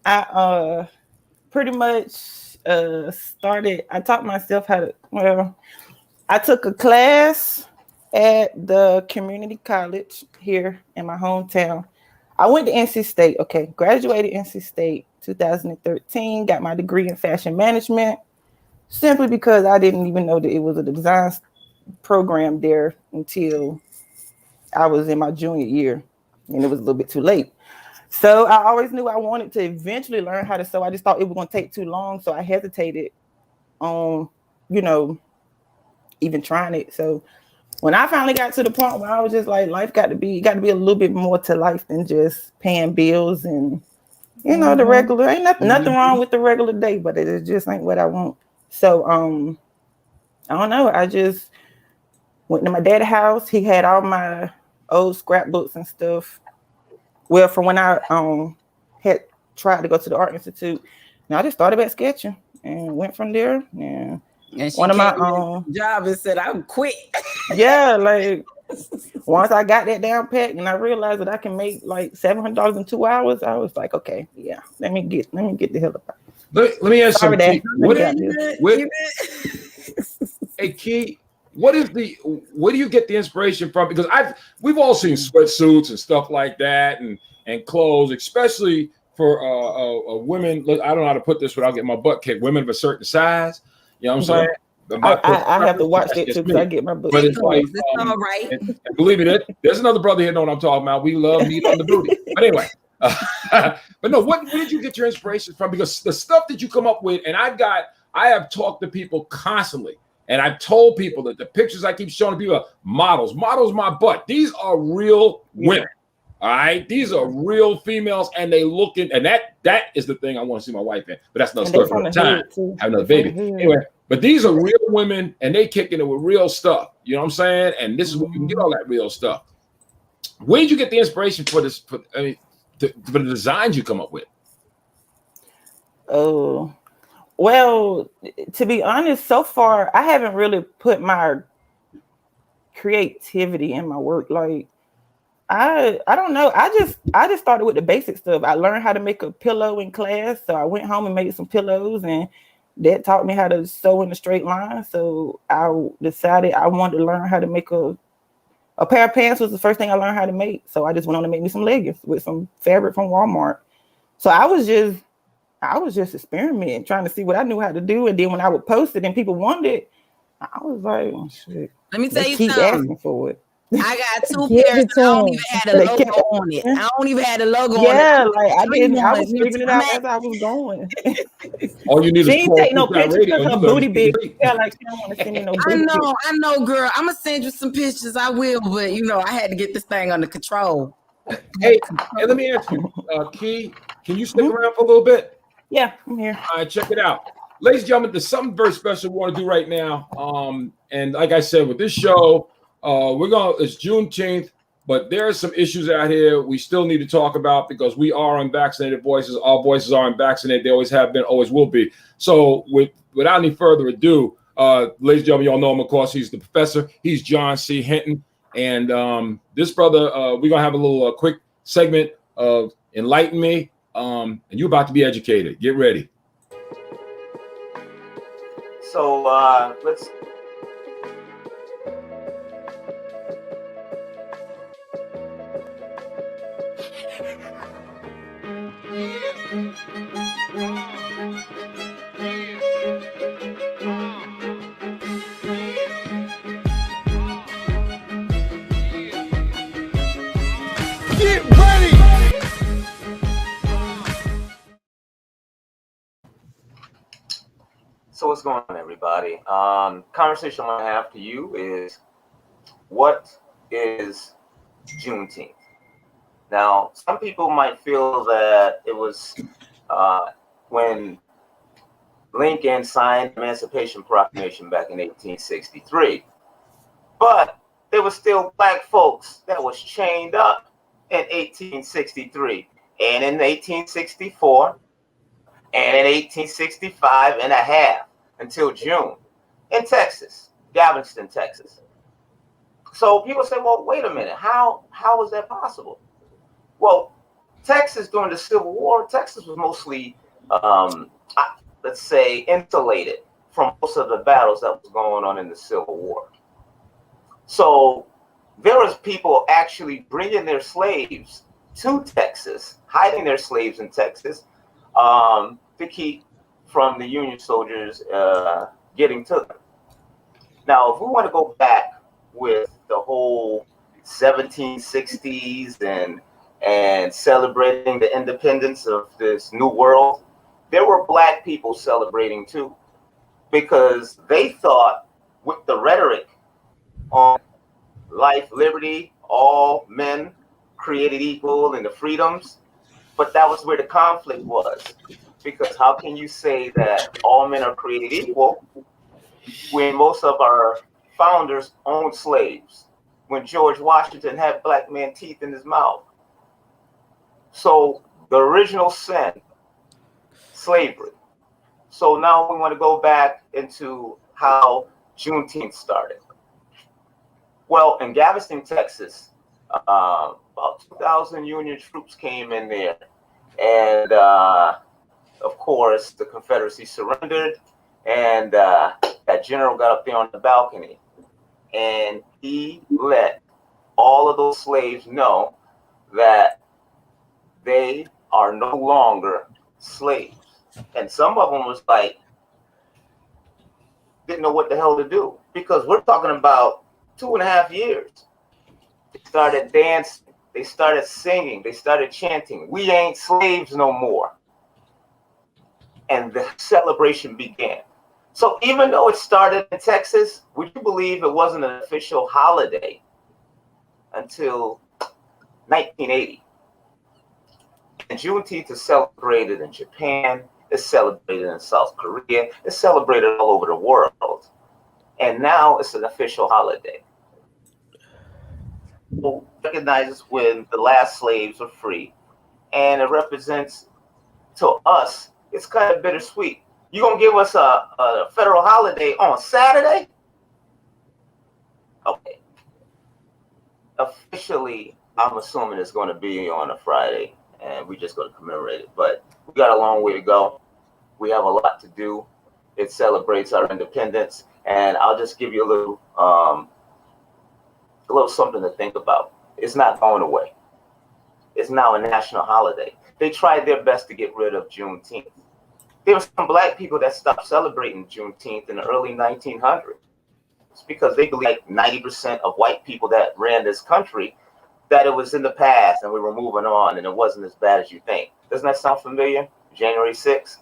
I pretty much started. I taught myself how to. Well, I took a class at the community college here in my hometown. I went to NC State. Okay, graduated NC State 2013. Got my degree in fashion management simply because I didn't even know that it was a design program there until I was in my junior year, and it was a little bit too late. So I always knew I wanted to eventually learn how to sew. I just thought it was going to take too long, so I hesitated on, even trying it. So when I finally got to the point where I was just like, life got to be a little bit more to life than just paying bills and the regular. Ain't nothing wrong with the regular day, but it just ain't what I want. So I don't know. I just went to my dad's house. He had all my old scrapbooks and stuff. Well, from when I had tried to go to the Art Institute, and I just started back sketching and went from there. Yeah. And one of my job and said, "I'm quit." Yeah, like once I got that down pat and I realized that I can make like $700 in 2 hours, I was like, okay, yeah, let me get the hell up. Let me ask you something. Hey, Key, where do you get the inspiration from? Because we've all seen sweatsuits and stuff like that, and clothes, especially for women. I don't know how to put this without getting my butt kicked. Women of a certain size. You know what I'm saying? I have to watch that too because I get my butt. But it's like, all right. And believe me, there's another brother here know what I'm talking about. We love meat on the booty. But anyway, but no, where did you get your inspiration from? Because the stuff that you come up with, and I have talked to people constantly. And I've told people that the pictures I keep showing people are models my butt. These are real women. All right. These are real females, and they looking, and that is the thing I want to see my wife in. But that's another story for the time. Have another baby. Anyway, but these are real women, and they kicking it with real stuff. You know what I'm saying? And this is where you can get all that real stuff. Where did you get the inspiration for this? For the designs you come up with? Oh. Well, to be honest, so far I haven't really put my creativity in my work. Like I don't know. I just started with the basic stuff. I learned how to make a pillow in class, so I went home and made some pillows, and that taught me how to sew in a straight line. So I decided I wanted to learn how to make a pair of pants. Was the first thing I learned how to make. So I just went on to make me some leggings with some fabric from Walmart. So I was just experimenting, trying to see what I knew how to do. And then when I would post it and people wanted it, I was like, oh, shit. Let me tell you keep something. Asking for it. I got two pairs and I don't even have the logo on it. I don't even have the logo on it. Yeah, like I was figuring it out as I was going. All you need she is ain't take no pictures because her booty big. Yeah, like she don't want to send me no booty. I know, girl. I'm gonna send you some pictures. I will, but I had to get this thing under control. Hey, let me ask you, Key, can you stick around for a little bit? Yeah, I'm here. All right, check it out. Ladies and gentlemen, there's something very special we want to do right now. And like I said, with this show, it's Juneteenth, but there are some issues out here we still need to talk about because we are unvaccinated voices. Our voices are unvaccinated. They always have been, always will be. So without any further ado, ladies and gentlemen, y'all know him, of course. He's the professor. He's John C. Hinton. And this brother, we're going to have a little quick segment of Enlighten Me. and you're about to be educated. Get ready. So let's. Get ready! So what's going on, everybody? Conversation I have to you is, what is Juneteenth? Now, some people might feel that it was when Lincoln signed the Emancipation Proclamation back in 1863, but there were still black folks that was chained up in 1863 and in 1864 and in 1865 and a half until June in Texas, Galveston, Texas. So people say, well, wait a minute, how is that possible? Well, Texas during the Civil War, Texas was mostly, let's say, insulated from most of the battles that was going on in the Civil War. So there was people actually bringing their slaves to Texas, hiding their slaves in Texas, to keep from the Union soldiers getting to them. Now, if we want to go back with the whole 1760s and celebrating the independence of this new world, there were black people celebrating too, because they thought with the rhetoric on life, liberty, all men created equal and the freedoms, but that was where the conflict was. Because how can you say that all men are created equal when most of our founders owned slaves, when George Washington had black man teeth in his mouth? So the original sin, slavery. So now we want to go back into how Juneteenth started. Well, in Galveston, Texas, about 2,000 Union troops came in there. And of course, the Confederacy surrendered. And that general got up there on the balcony. And he let all of those slaves know that they are no longer slaves. And some of them was like, didn't know what the hell to do, because we're talking about 2.5 years. They started dancing, they started singing, they started chanting, "We ain't slaves no more." And the celebration began. So even though it started in Texas, would you believe it wasn't an official holiday until 1980? And Juneteenth is celebrated in Japan, it's celebrated in South Korea, it's celebrated all over the world. And now it's an official holiday. It recognizes when the last slaves are free, and it represents, to us, it's kind of bittersweet. You gonna give us a federal holiday on Saturday? Okay. Officially, I'm assuming it's going to be on a Friday, and we're just going to commemorate it. But we got a long way to go. We have a lot to do. It celebrates our independence, and I'll just give you a little something to think about. It's not going away. It's now a national holiday. They tried their best to get rid of Juneteenth. There were some black people that stopped celebrating Juneteenth in the early 1900s. It's because they believe, like 90% of white people that ran this country, that it was in the past and we were moving on and it wasn't as bad as you think. Doesn't that sound familiar? January 6th.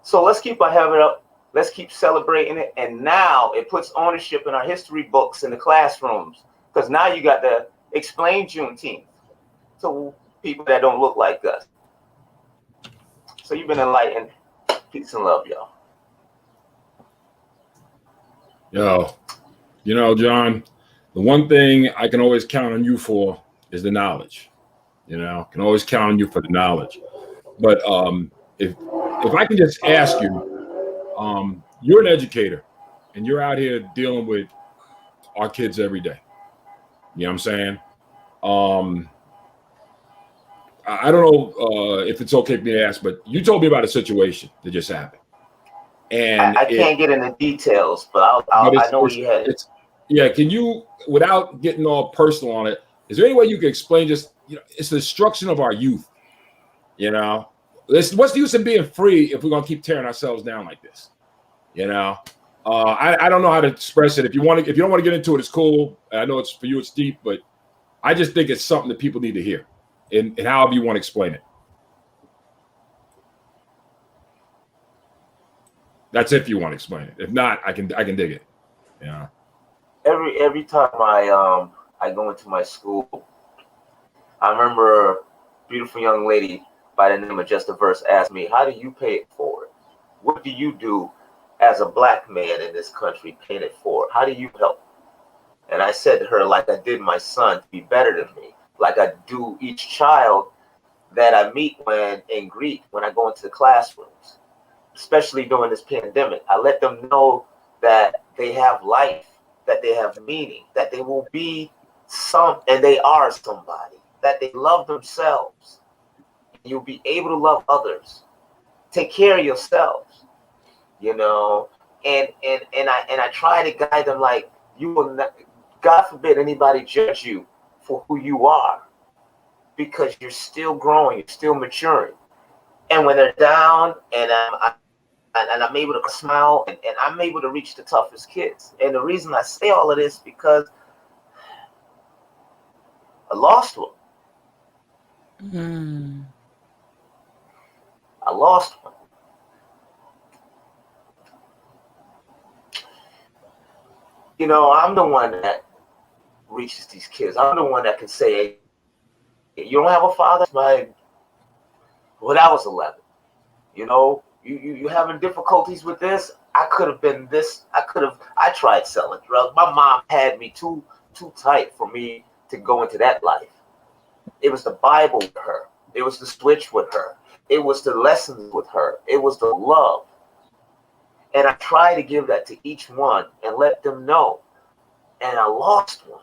So let's keep our head up. Let's keep celebrating it. And now it puts ownership in our history books in the classrooms, because now you got to explain Juneteenth to people that don't look like us. So you've been enlightened. Peace and love, y'all. Yo, you know, John, the one thing I can always count on you for is the knowledge. You know, I can always count on you for the knowledge. But if I can just ask you, you're an educator and you're out here dealing with our kids every day. You know what I'm saying? I don't know if it's okay for me to ask, but you told me about a situation that just happened. And I can't get into details, but I know where you headed. Yeah, can you, without getting all personal on it, is there any way you can explain just, it's the destruction of our youth, What's the use of being free if we're going to keep tearing ourselves down like this, I don't know how to express it. If you don't want to get into it, it's cool. I know it's for you, it's deep, but I just think it's something that people need to hear, and however you want to explain it. That's if you want to explain it. If not, I can dig it. Yeah. Every time I go into my school, I remember a beautiful young lady by the name of Justa Verse asked me, "How do you pay it forward? What do you do as a black man in this country paying it forward? How do you help?" And I said to her, like I did my son, to be better than me, like I do each child that I meet and greet when I go into the classrooms, especially during this pandemic. I let them know that they have life, that they have meaning, that they will be and they are somebody, that they love themselves. You'll be able to love others. Take care of yourselves, and I try to guide them like, you will not, God forbid anybody judge you for who you are, because you're still growing, you're still maturing. And when they're down and I'm able to smile and I'm able to reach the toughest kids. And the reason I say all of this because I lost one. I lost one. I'm the one that reaches these kids. I'm the one that can say, hey, you don't have a father? Well, that was 11. You having difficulties with this? I could have been this. I tried selling drugs. My mom had me too tight for me to go into that life. It was the Bible with her. It was the switch with her. It was the lessons with her. It was the love. And I try to give that to each one and let them know. And I lost one.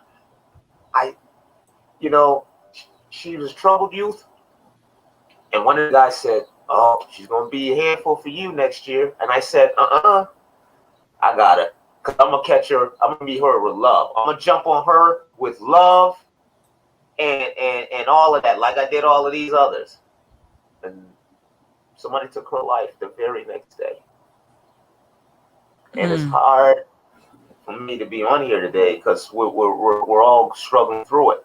She was troubled youth. And one of the guys said, "Oh, she's going to be a handful for you next year." And I said, I got it. Because I'm going to catch her. I'm going to meet her with love. I'm going to jump on her with love and all of that, like I did all of these others. And somebody took her life the very next day. And it's hard for me to be on here today because we're all struggling through it.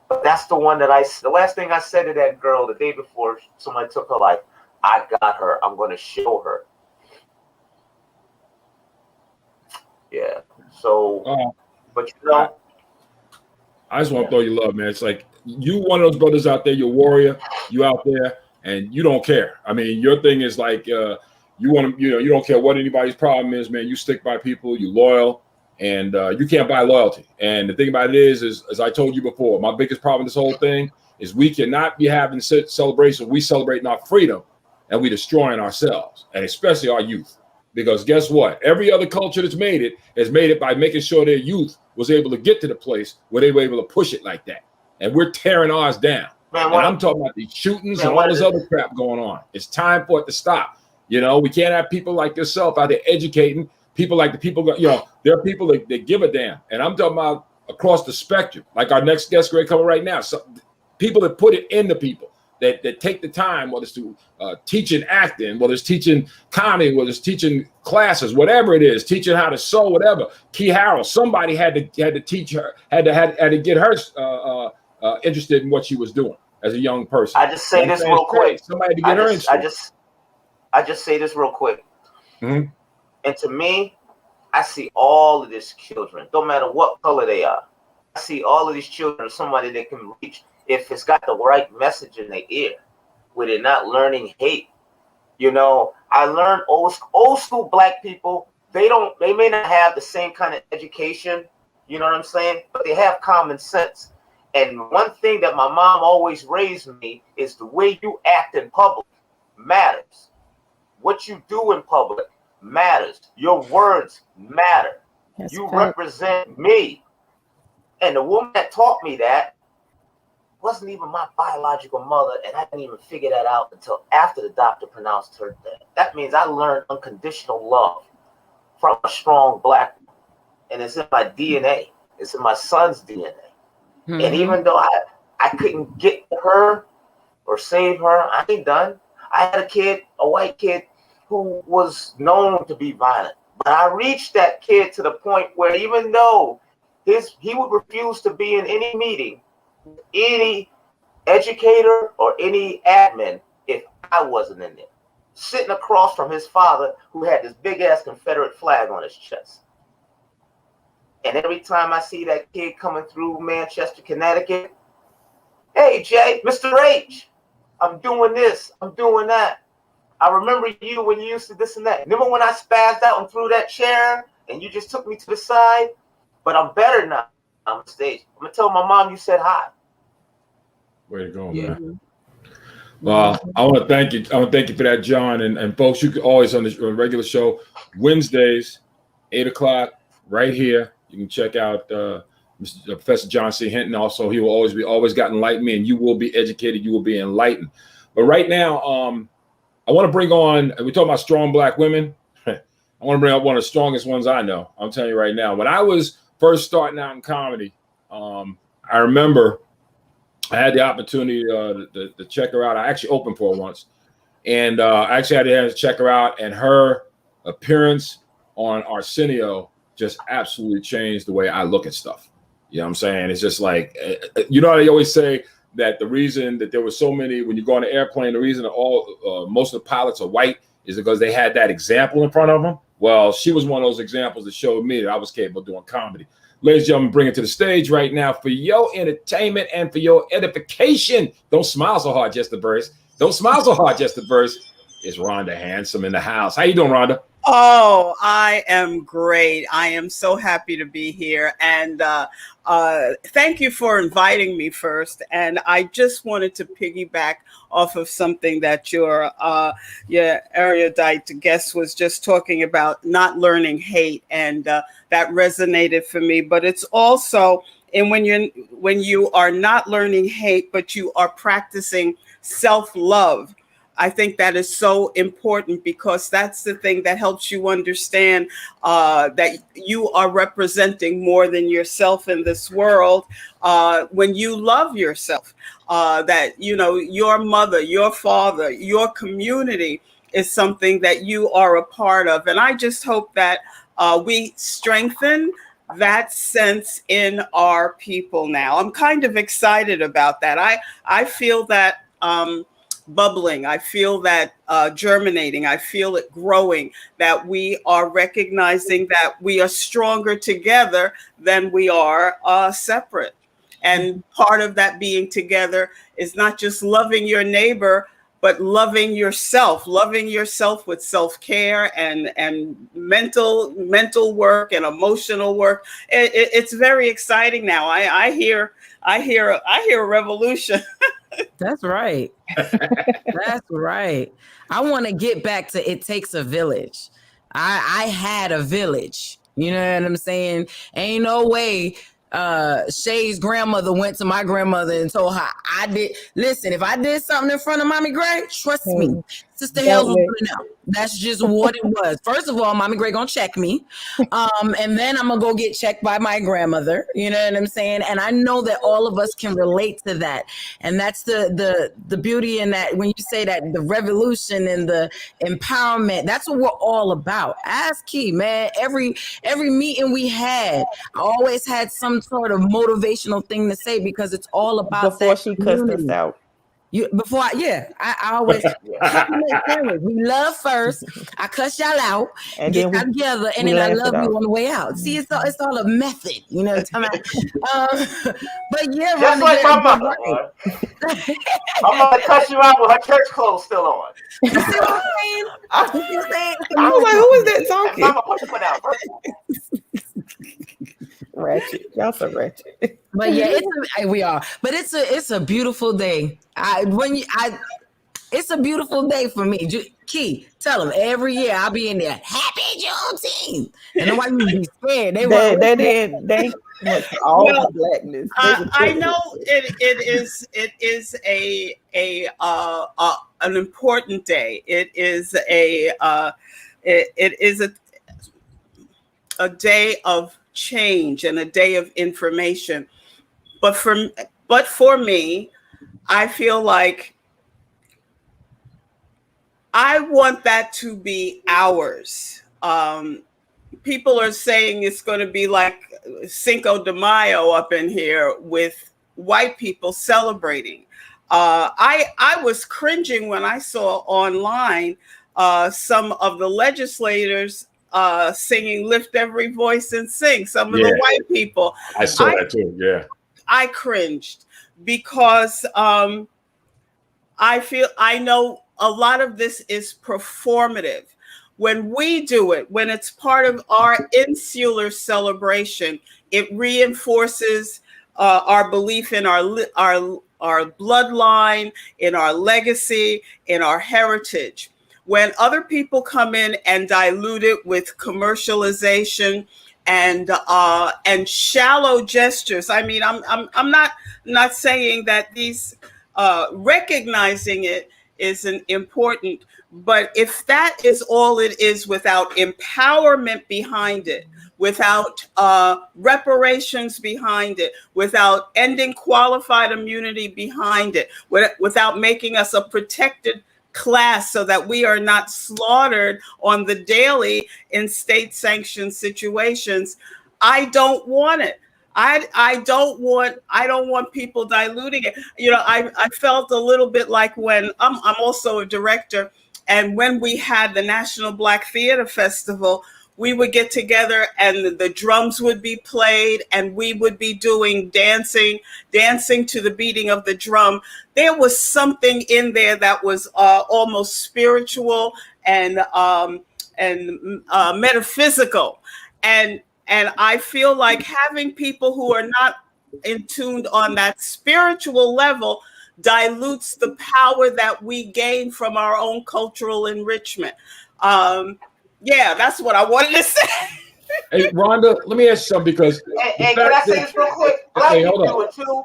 But that's the one that the last thing I said to that girl the day before somebody took her life, I got her. I'm going to show her. Yeah. So, but I just want to throw you love, man. It's like you one of those brothers out there, you're a warrior, you out there, and you don't care. I mean, your thing is like you want to, you don't care what anybody's problem is, man. You stick by people, you loyal. And you can't buy loyalty. And the thing about it is, as I told you before, my biggest problem with this whole thing is we cannot be having celebrations. We celebrating our freedom and we destroying ourselves, and especially our youth. Because guess what? Every other culture that's made it has made it by making sure their youth was able to get to the place where they were able to push it like that. And we're tearing ours down. And I'm talking about these shootings and all this other crap going on. It's time for it to stop. We can't have people like yourself out there educating. People like the people, there are people that give a damn. And I'm talking about across the spectrum, like our next guest grade coming right now. So people that put it into people, that take the time, whether it's to teaching acting, whether it's teaching comedy, whether it's teaching classes, whatever it is, teaching how to sew, whatever. Key Harrell, somebody had to teach her, had to get her interested in what she was doing as a young person. I just say this real quick. Somebody to get her interested. I just say this real quick. Mm-hmm. And to me, I see all of these children, no matter what color they are. I see all of these children as somebody that can reach if it's got the right message in their ear, where they're not learning hate. I learned old school black people, they may not have the same kind of education, you know what I'm saying? But they have common sense. And one thing that my mom always raised me is the way you act in public matters. What you do in public matters. Your words matter. You represent me. And the woman that taught me that wasn't even my biological mother, and I didn't even figure that out until after the doctor pronounced her dead. That means I learned unconditional love from a strong Black woman, and it's in my DNA. It's in my son's DNA. Mm-hmm. And even though I couldn't get her or save her, I ain't done. I had a kid, a white kid, who was known to be violent. But I reached that kid to the point where even though he would refuse to be in any meeting, any educator or any admin, if I wasn't in there, sitting across from his father who had this big ass Confederate flag on his chest. And every time I see that kid coming through Manchester, Connecticut, hey Jay, Mr. H, I'm doing this, I'm doing that. I remember you when you used to this and that. Remember when I spazzed out and threw that chair and you just took me to the side? But I'm better now. I'm on stage. I'm gonna tell my mom you said hi. Way to go, man. Well, I want to thank you. I want to thank you for that, John. And folks, you can always on the regular show Wednesdays, 8:00 right here. You can check out Professor John C. Hinton. Also, he will always got enlightenment, and you will be educated. You will be enlightened. But right now, I want to bring on. We talk about strong Black women. I want to bring up one of the strongest ones I know. I'm telling you right now. When I was first starting out in comedy, I remember I had the opportunity to check her out. I actually opened for her once, and I actually had to check her out. And her appearance on Arsenio just absolutely changed the way I look at stuff. You know what I'm saying? It's just like, you know how they always say that the reason that there were so many, when you go on an airplane, the reason that most of the pilots are white is because they had that example in front of them. Well, she was one of those examples that showed me that I was capable of doing comedy. Ladies and gentlemen, bring it to the stage right now for your entertainment and for your edification. Don't smile so hard, Justa Verse. Don't smile so hard, Justa Verse. It's Rhonda Hansome in the house. How you doing, Rhonda? Oh, I am great. I am so happy to be here. And thank you for inviting me first. And I just wanted to piggyback off of something that your erudite guest was just talking about, not learning hate. And that resonated for me. But it's also, and when you are not learning hate, but you are practicing self-love, I think that is so important, because that's the thing that helps you understand that you are representing more than yourself in this world. When you love yourself, that, you know, your mother, your father, your community is something that you are a part of. And I just hope that we strengthen that sense in our people now. I'm kind of excited about that. I feel that bubbling. I feel that germinating. I feel it growing, that we are recognizing that we are stronger together than we are separate. And part of that being together is not just loving your neighbor, but loving yourself with self-care and mental work and emotional work. It's very exciting now. I hear a revolution. That's right. That's right. I want to get back to it takes a village. I had a village. You know what I'm saying? Ain't no way Shay's grandmother went to my grandmother and told her I did. Listen, if I did something in front of Mommy Gray, trust me, Sister Hales was gonna know. That's just what it was. First of all, Mommy Gray gonna check me, and then I'm gonna go get checked by my grandmother. You know what I'm saying? And I know that all of us can relate to that, and that's the beauty in that. When you say that the revolution and the empowerment, that's what we're all about. Ask Key, man. Every meeting we had, I always had some sort of motivational thing to say, because it's all about before she cussed us out. I always we love first. I cuss y'all out, and get out together, and then I love you on the way out. See, it's all a method, you know. But yeah, just like my mother. I'm gonna cuss you out with her church clothes still on. You see what I'm saying? I was like, who is that talking? I'm gonna put your foot out. Ratchet, y'all so ratchet. But yeah, we are. But it's a beautiful day. It's a beautiful day for me. Key, tell them every year I'll be in there. Happy Juneteenth. And nobody will be scared. All Well, the blackness. I know it is an important day. It is a day of change and a day of information. But for me, I feel like I want that to be ours. People are saying it's going to be like Cinco de Mayo up in here with white people celebrating. I was cringing when I saw online some of the legislators singing "Lift Every Voice and Sing." Some of the white people. I saw that too. Yeah, I cringed because I know a lot of this is performative. When we do it, when it's part of our insular celebration, it reinforces our belief in our bloodline, in our legacy, in our heritage. When other people come in and dilute it with commercialization and shallow gestures, I mean, I'm not saying that these recognizing it isn't important. But if that is all it is, without empowerment behind it, without reparations behind it, without ending qualified immunity behind it, without making us a protected class so that we are not slaughtered on the daily in state-sanctioned situations, I don't want it. I don't want people diluting it. You know, I felt a little bit like when I'm also a director. And when we had the National Black Theater Festival, we would get together and the drums would be played and we would be doing dancing to the beating of the drum. There was something in there that was almost spiritual and metaphysical. And I feel like having people who are not in tuned on that spiritual level dilutes the power that we gain from our own cultural enrichment. Yeah, that's what I wanted to say. Hey, Rhonda, let me ask you something because. And can I say this real quick? Black people do it too.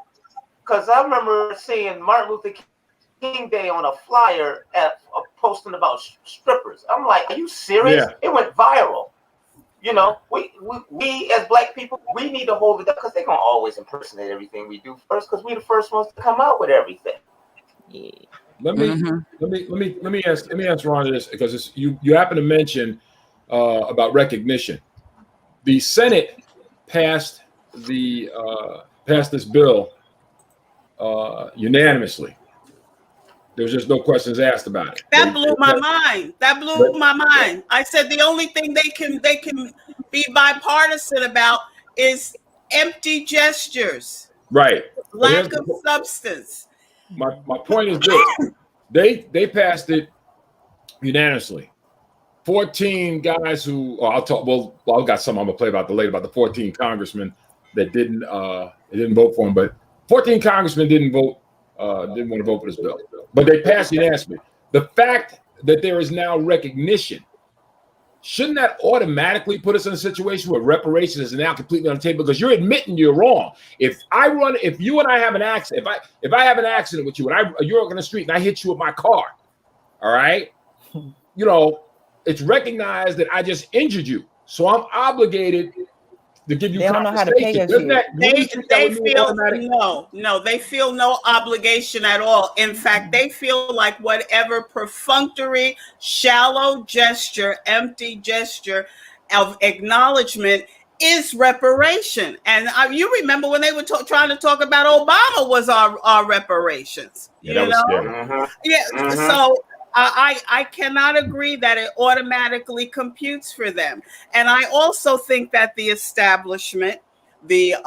Because I remember seeing Martin Luther King Day on a flyer posting about strippers. I'm like, are you serious? Yeah. It went viral. You know, we as black people, we need to hold it up because they're gonna always impersonate everything we do first because we're the first ones to come out with everything. Yeah. Let me ask Rhonda this because you happen to mention about recognition. The Senate passed this bill unanimously. There was just no questions asked about it. That blew my mind. I said the only thing they can be bipartisan about is empty gestures. Right. Lack of substance. My point is this. They passed it unanimously. 14 guys who I've got some I'm gonna play about later about the 14 congressmen that didn't vote for him, but 14 congressmen didn't want to vote for this bill. But they passed it unanimously. The fact that there is now recognition, shouldn't that automatically put us in a situation where reparations is now completely on the table? Because you're admitting you're wrong. If you and I have an accident, if I have an accident with you and you're on the street and I hit you with my car, all right, you know, it's recognized that I just injured you. So I'm obligated to give you compensation. They feel no obligation at all. In fact, they feel like whatever perfunctory, shallow gesture, empty gesture of acknowledgement is reparation. And you remember when they were trying to talk about Obama was our reparations. Yeah, you know? Yeah. Mm-hmm. So I cannot agree that it automatically computes for them. And I also think that the establishment, the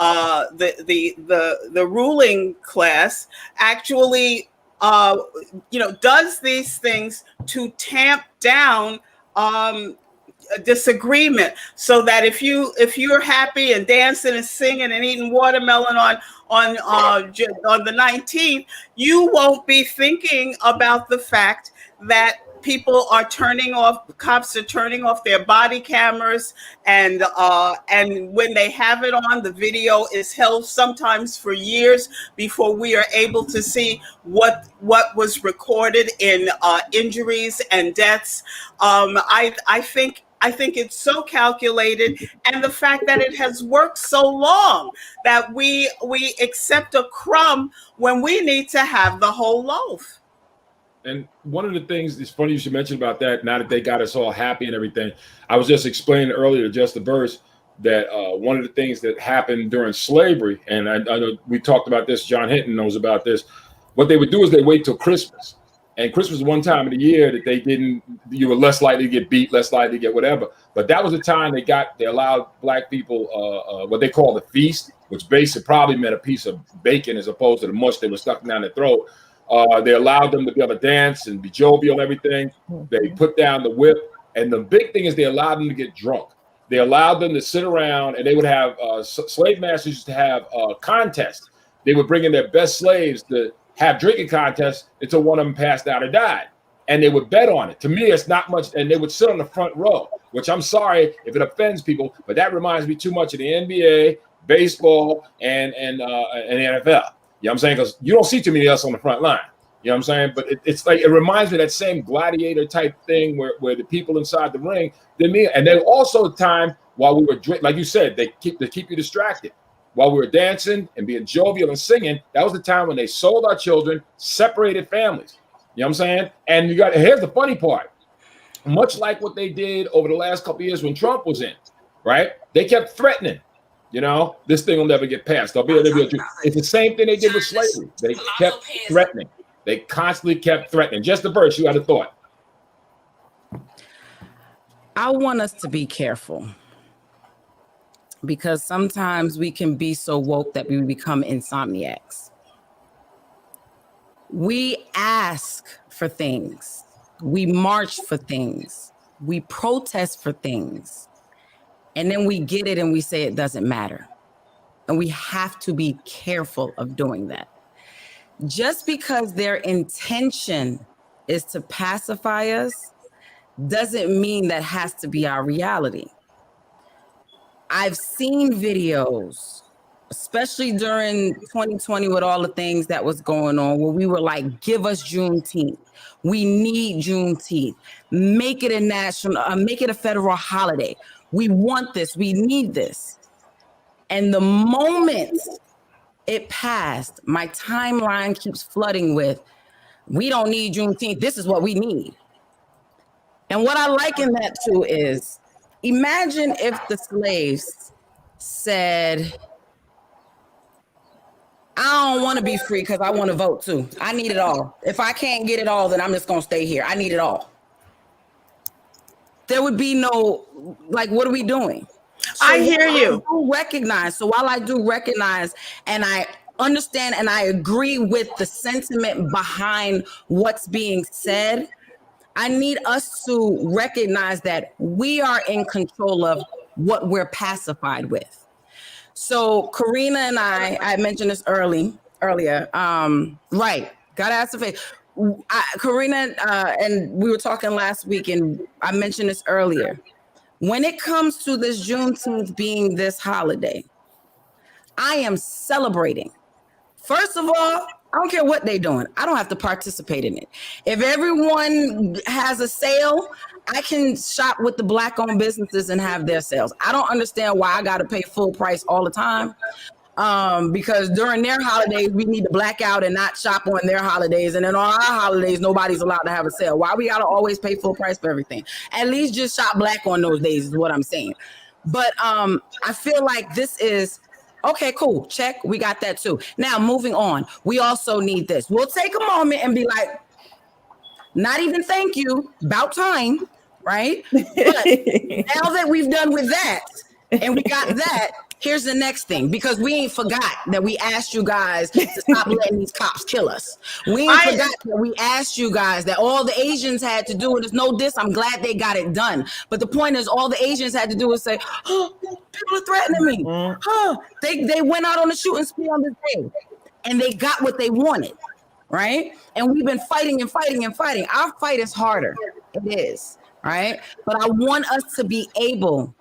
ruling class actually does these things to tamp down disagreement, so that if you're happy and dancing and singing and eating watermelon on the 19th, you won't be thinking about the fact that cops are turning off their body cameras, and when they have it on, the video is held sometimes for years before we are able to see what was recorded in injuries and deaths. I think it's so calculated, and the fact that it has worked so long that we accept a crumb when we need to have the whole loaf. And one of the things, it's funny you should mention about that, now that they got us all happy and everything. I was just explaining earlier to Justa Verse that one of the things that happened during slavery, and I know we talked about this, John Hinton knows about this, what they would do is they wait till Christmas. And Christmas was one time of the year that you were less likely to get beat, less likely to get whatever. But that was the time they allowed black people what they call the feast, which basically probably meant a piece of bacon as opposed to the mush they were stuck down their throat. They allowed them to be able to dance and be jovial and everything. They put down the whip. And the big thing is they allowed them to get drunk. They allowed them to sit around, and they would have slave masters used to have contests. They would bring in their best slaves to have drinking contests until one of them passed out or died. And they would bet on it. To me, it's not much. And they would sit on the front row, which I'm sorry if it offends people, but that reminds me too much of the NBA, baseball, and the NFL. You know what I'm saying? Because you don't see too many else on the front line. You know what I'm saying? But it's like, it reminds me of that same gladiator type thing where the people inside the ring, and then also the time while we were like you said, they keep you distracted. While we were dancing and being jovial and singing, that was the time when they sold our children, separated families. You know what I'm saying? And here's the funny part. Much like what they did over the last couple of years when Trump was in, right? They kept threatening, this thing will never get passed. It's the same thing they did with slavery. They kept threatening. They constantly kept threatening. Justa Verse, you had a thought. I want us to be careful, because sometimes we can be so woke that we become insomniacs. We ask for things. We march for things. We protest for things. And then we get it and we say it doesn't matter. And we have to be careful of doing that. Just because their intention is to pacify us doesn't mean that has to be our reality. I've seen videos, especially during 2020 with all the things that was going on, where we were like, give us Juneteenth. We need Juneteenth. Make it make it a federal holiday. We want this. We need this. And the moment it passed, my timeline keeps flooding with, we don't need Juneteenth. This is what we need. And what I like in that too is, imagine if the slaves said, I don't want to be free because I want to vote too. I need it all. If I can't get it all, then I'm just going to stay here. I need it all. There would be no, what are we doing? So I hear you. So while I do recognize and I understand and I agree with the sentiment behind what's being said, I need us to recognize that we are in control of what we're pacified with. So Karina and I mentioned this earlier. Right. Gotta ask the face. Karina and we were talking last week, and I mentioned this earlier. When it comes to this Juneteenth being this holiday, I am celebrating. First of all, I don't care what they're doing. I don't have to participate in it. If everyone has a sale, I can shop with the Black-owned businesses and have their sales. I don't understand why I got to pay full price all the time. Because during their holidays, we need to black out and not shop on their holidays. And then on our holidays, nobody's allowed to have a sale. Why we got to always pay full price for everything? At least just shop black on those days is what I'm saying. But I feel like this is, okay, cool. Check. We got that too. Now, moving on. We also need this. We'll take a moment and be like, not even thank you. About time, right? But now that we've done with that and we got that, here's the next thing, because we ain't forgot that we asked you guys to stop letting these cops kill us. We ain't forgot that we asked you guys that all the Asians had to do, and there's no diss, I'm glad they got it done. But the point is, all the Asians had to do was say, oh, people are threatening me. Oh, they went out on a shooting spree on this day, and they got what they wanted. right? And we've been fighting and fighting and fighting. Our fight is harder. It is, right? But I want us to be able,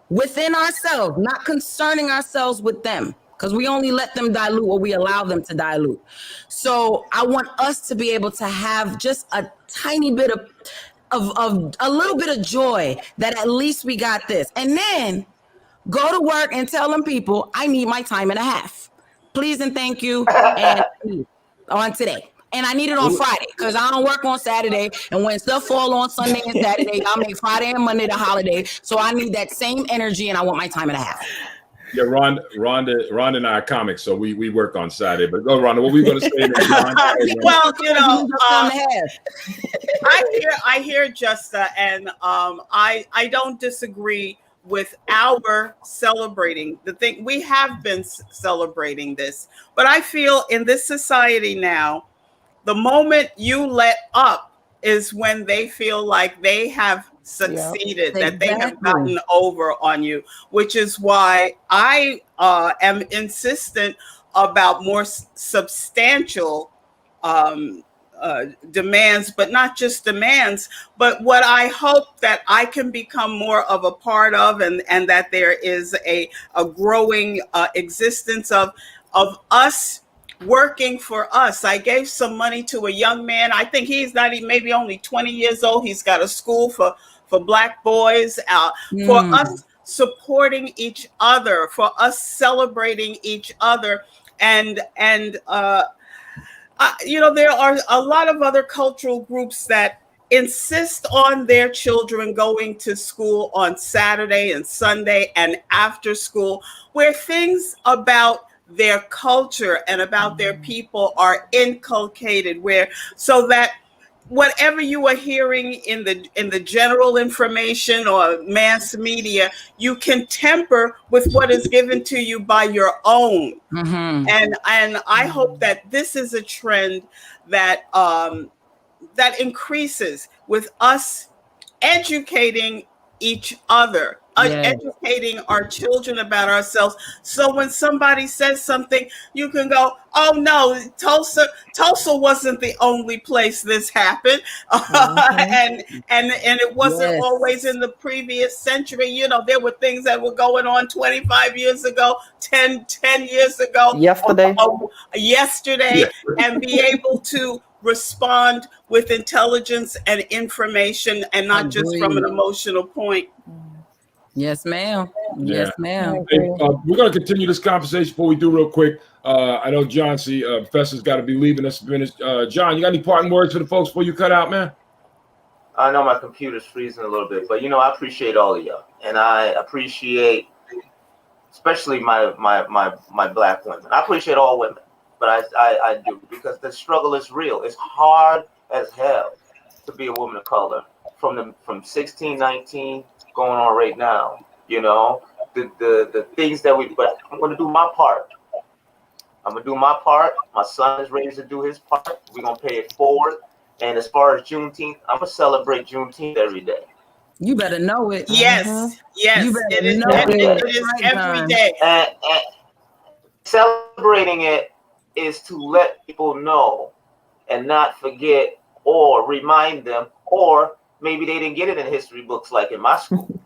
within ourselves, not concerning ourselves with them, because we only let them dilute what we allow them to dilute. So I want us to be able to have just a tiny bit of a little bit of joy that at least we got this. And then go to work and tell them people, I need my time and a half. Please and thank you. And on today. And I need it on Friday because I don't work on Saturday. And when stuff fall on Sunday and Saturday, I'll make Friday and Monday the holiday. So I need that same energy and I want my time and a half. Yeah, Rhonda and I are comics, so we work on Saturday. But go, Rhonda, what were you going to say? Well, you know, I hear Justa, and I don't disagree with our celebrating the thing. We have been celebrating this, but I feel in this society now, the moment you let up is when they feel like they have succeeded, that they have gotten over on you, which is why I am insistent about more substantial demands, but not just demands, but what I hope that I can become more of a part of, and that there is a growing existence of us working for us. I gave some money to a young man. I think he's not even, maybe only 20 years old. He's got a school for Black boys, for us supporting each other, for us celebrating each other. And you know, there are a lot of other cultural groups that insist on their children going to school on Saturday and Sunday and after school, where things about their culture and about their people are inculcated, where so that whatever you are hearing in the general information or mass media, you can temper with what is given to you by your own. And I hope that this is a trend that that increases with us educating each other, educating our children about ourselves. So when somebody says something, you can go, oh no, Tulsa wasn't the only place this happened. And it wasn't always in the previous century. You know, there were things that were going on 25 years ago, 10 years ago, yesterday, and be able to respond with intelligence and information and not just from an emotional point. Yes, ma'am. Yes, ma'am. Hey, we're going to continue this conversation before we do real quick. I know John, Professor's got to be leaving us. John, you got any parting words for the folks before you cut out, man? I know my computer's freezing a little bit, but you know, I appreciate all of y'all, and I appreciate especially my Black women. I appreciate all women, but I do, because the struggle is real. It's hard as hell to be a woman of color from 16, 19 going on right now. You know, the things that but I'm going to do my part. My son is ready to do his part. We're going to pay it forward. And as far as Juneteenth, I'm going to celebrate Juneteenth every day. You better know it. Yes, yes. You better it is, know it is every day. And celebrating it is to let people know and not forget or remind them, or maybe they didn't get it in history books like in my school.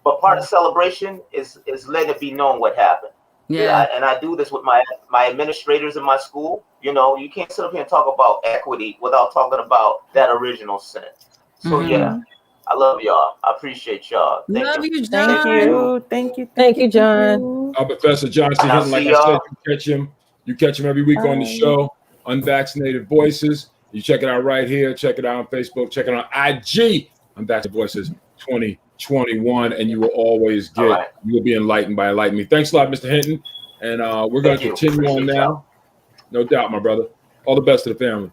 But part of celebration is letting it be known what happened. And I do this with my administrators in my school. You know, you can't sit up here and talk about equity without talking about that original sin. So yeah, I love y'all. I appreciate y'all. Love you, John. Thank you, John. Professor John C. Hinton, like I said, you catch him every week on the show, Unvaccinated Voices. You check it out right here. Check it out on Facebook. Check it out on IG, Unvaccinated Voices 2021, and you will always get, you will be enlightened by enlightening me. Thanks a lot, Mr. Hinton. And we're going to continue on now. No doubt, my brother. All the best to the family.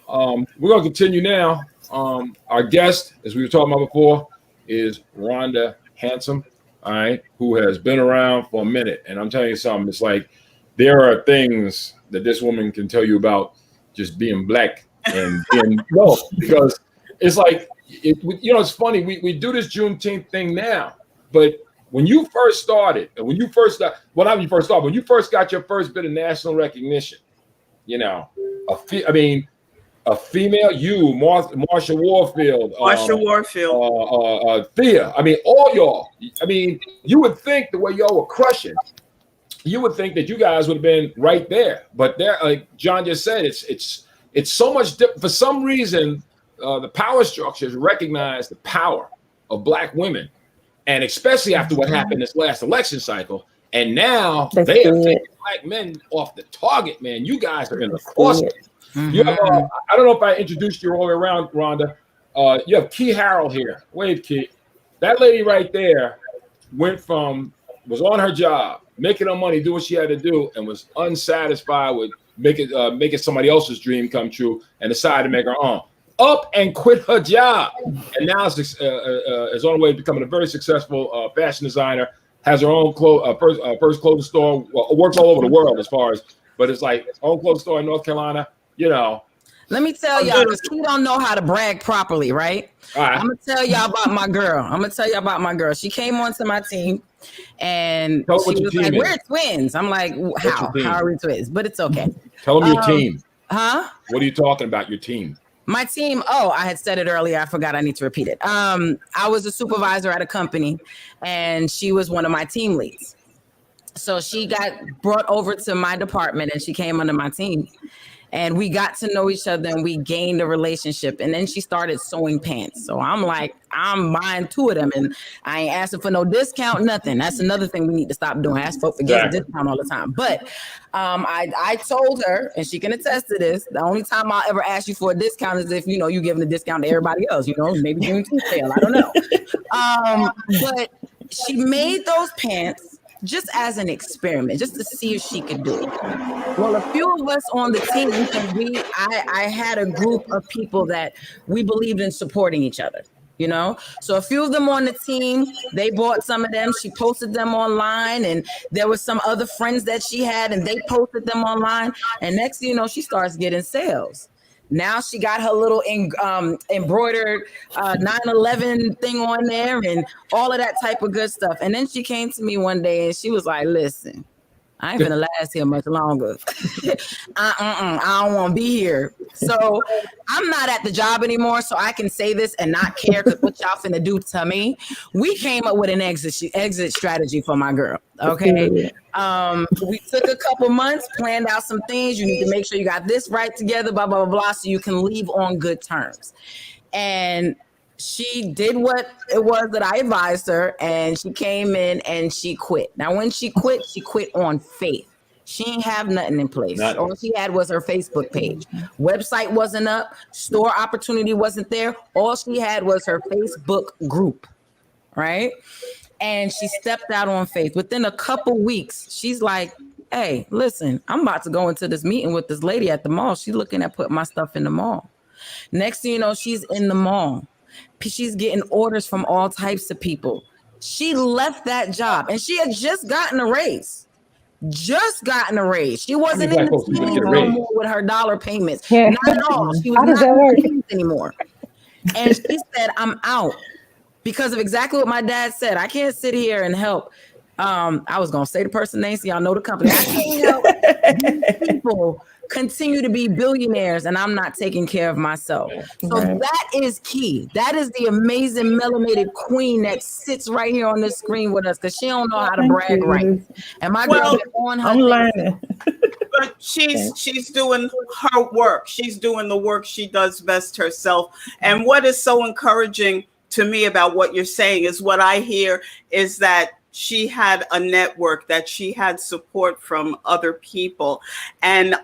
We're going to continue now. Our guest, as we were talking about before, is Rhonda Hansome, all right, who has been around for a minute. And I'm telling you something, it's like there are things that this woman can tell you about just being Black and being, because it's like, you know, it's funny. We do this Juneteenth thing now, but when you first started, and when you first got your first bit of national recognition, you know, a female, Marsha Warfield, Thea. I mean, all y'all. I mean, you would think the way y'all were crushing, you would think that you guys would have been right there. But there, like John just said, it's so much different. For some reason, the power structures recognize the power of Black women, and especially after what happened this last election cycle. And now they have taken Black men off the target, man. You guys are in the closet. You have, I don't know if I introduced you all the way around, Rhonda. You have Key Harrell here. Wave, Key. That lady right there was on her job, making her money, do what she had to do, and was unsatisfied with making somebody else's dream come true, and decided to make her own. Up and quit her job, and now is on her way to becoming a very successful fashion designer. Has her own first clothing store. Well, works all over the world but it's like own clothing store in North Carolina. You know. Let me tell y'all, because we don't know how to brag properly, right? All right. I'm gonna tell y'all about my girl. She came onto my team, and she was like, "We're twins." I'm like, "How? How are we twins?" But it's okay. Tell them your team. Huh? What are you talking about? Your team? My team. Oh, I had said it earlier. I forgot. I need to repeat it. I was a supervisor at a company, and she was one of my team leads. So she got brought over to my department, and she came under my team. And we got to know each other, and we gained a relationship. And then she started sewing pants. So I'm like, I'm buying 2 of them, and I ain't asking for no discount, nothing. That's another thing we need to stop doing. Ask folks for getting a discount all the time. But I told her, and she can attest to this, the only time I'll ever ask you for a discount is if, you giving a discount to everybody else, maybe Juneteenth sale. I don't know. But she made those pants just as an experiment, just to see if she could do it. Well, a few of us on the team, I had a group of people that we believed in supporting each other, So a few of them on the team, they bought some of them. She posted them online, and there were some other friends that she had, and they posted them online. And next thing you know, she starts getting sales. Now she got her little embroidered 9/11 thing on there and all of that type of good stuff. And then she came to me one day and she was like, "Listen, I ain't gonna last here much longer. I don't want to be here." So I'm not at the job anymore, so I can say this and not care because what y'all finna do to me. We came up with an exit strategy for my girl. Okay. We took a couple months, planned out some things. You need to make sure you got this right together, blah, blah, blah, blah, so you can leave on good terms. And she did what it was that I advised her, and she came in and she quit. Now, when she quit on faith. She didn't have nothing in place. All she had was her Facebook page. Website wasn't up. Store opportunity wasn't there. All she had was her Facebook group, right? And she stepped out on faith. Within a couple weeks, she's like, "Hey, listen, I'm about to go into this meeting with this lady at the mall. She's looking at putting my stuff in the mall." Next thing you know, she's in the mall. She's getting orders from all types of people. She left that job, and she had just gotten a raise. She wasn't in the team no more with her dollar payments. Yeah. Not at all. She was not in the team anymore. And she said, "I'm out." Because of exactly what my dad said. I can't sit here and help. I was going to say the person name, so y'all know the company. I can't help these people continue to be billionaires, and I'm not taking care of myself. So that is key. That is the amazing melanated queen that sits right here on this screen with us, because she don't know how to brag right. And my girl is on her. I'm learning. But she's doing her work. She's doing the work she does best herself. And what is so encouraging to me about what you're saying is what I hear is that she had a network, that she had support from other people. And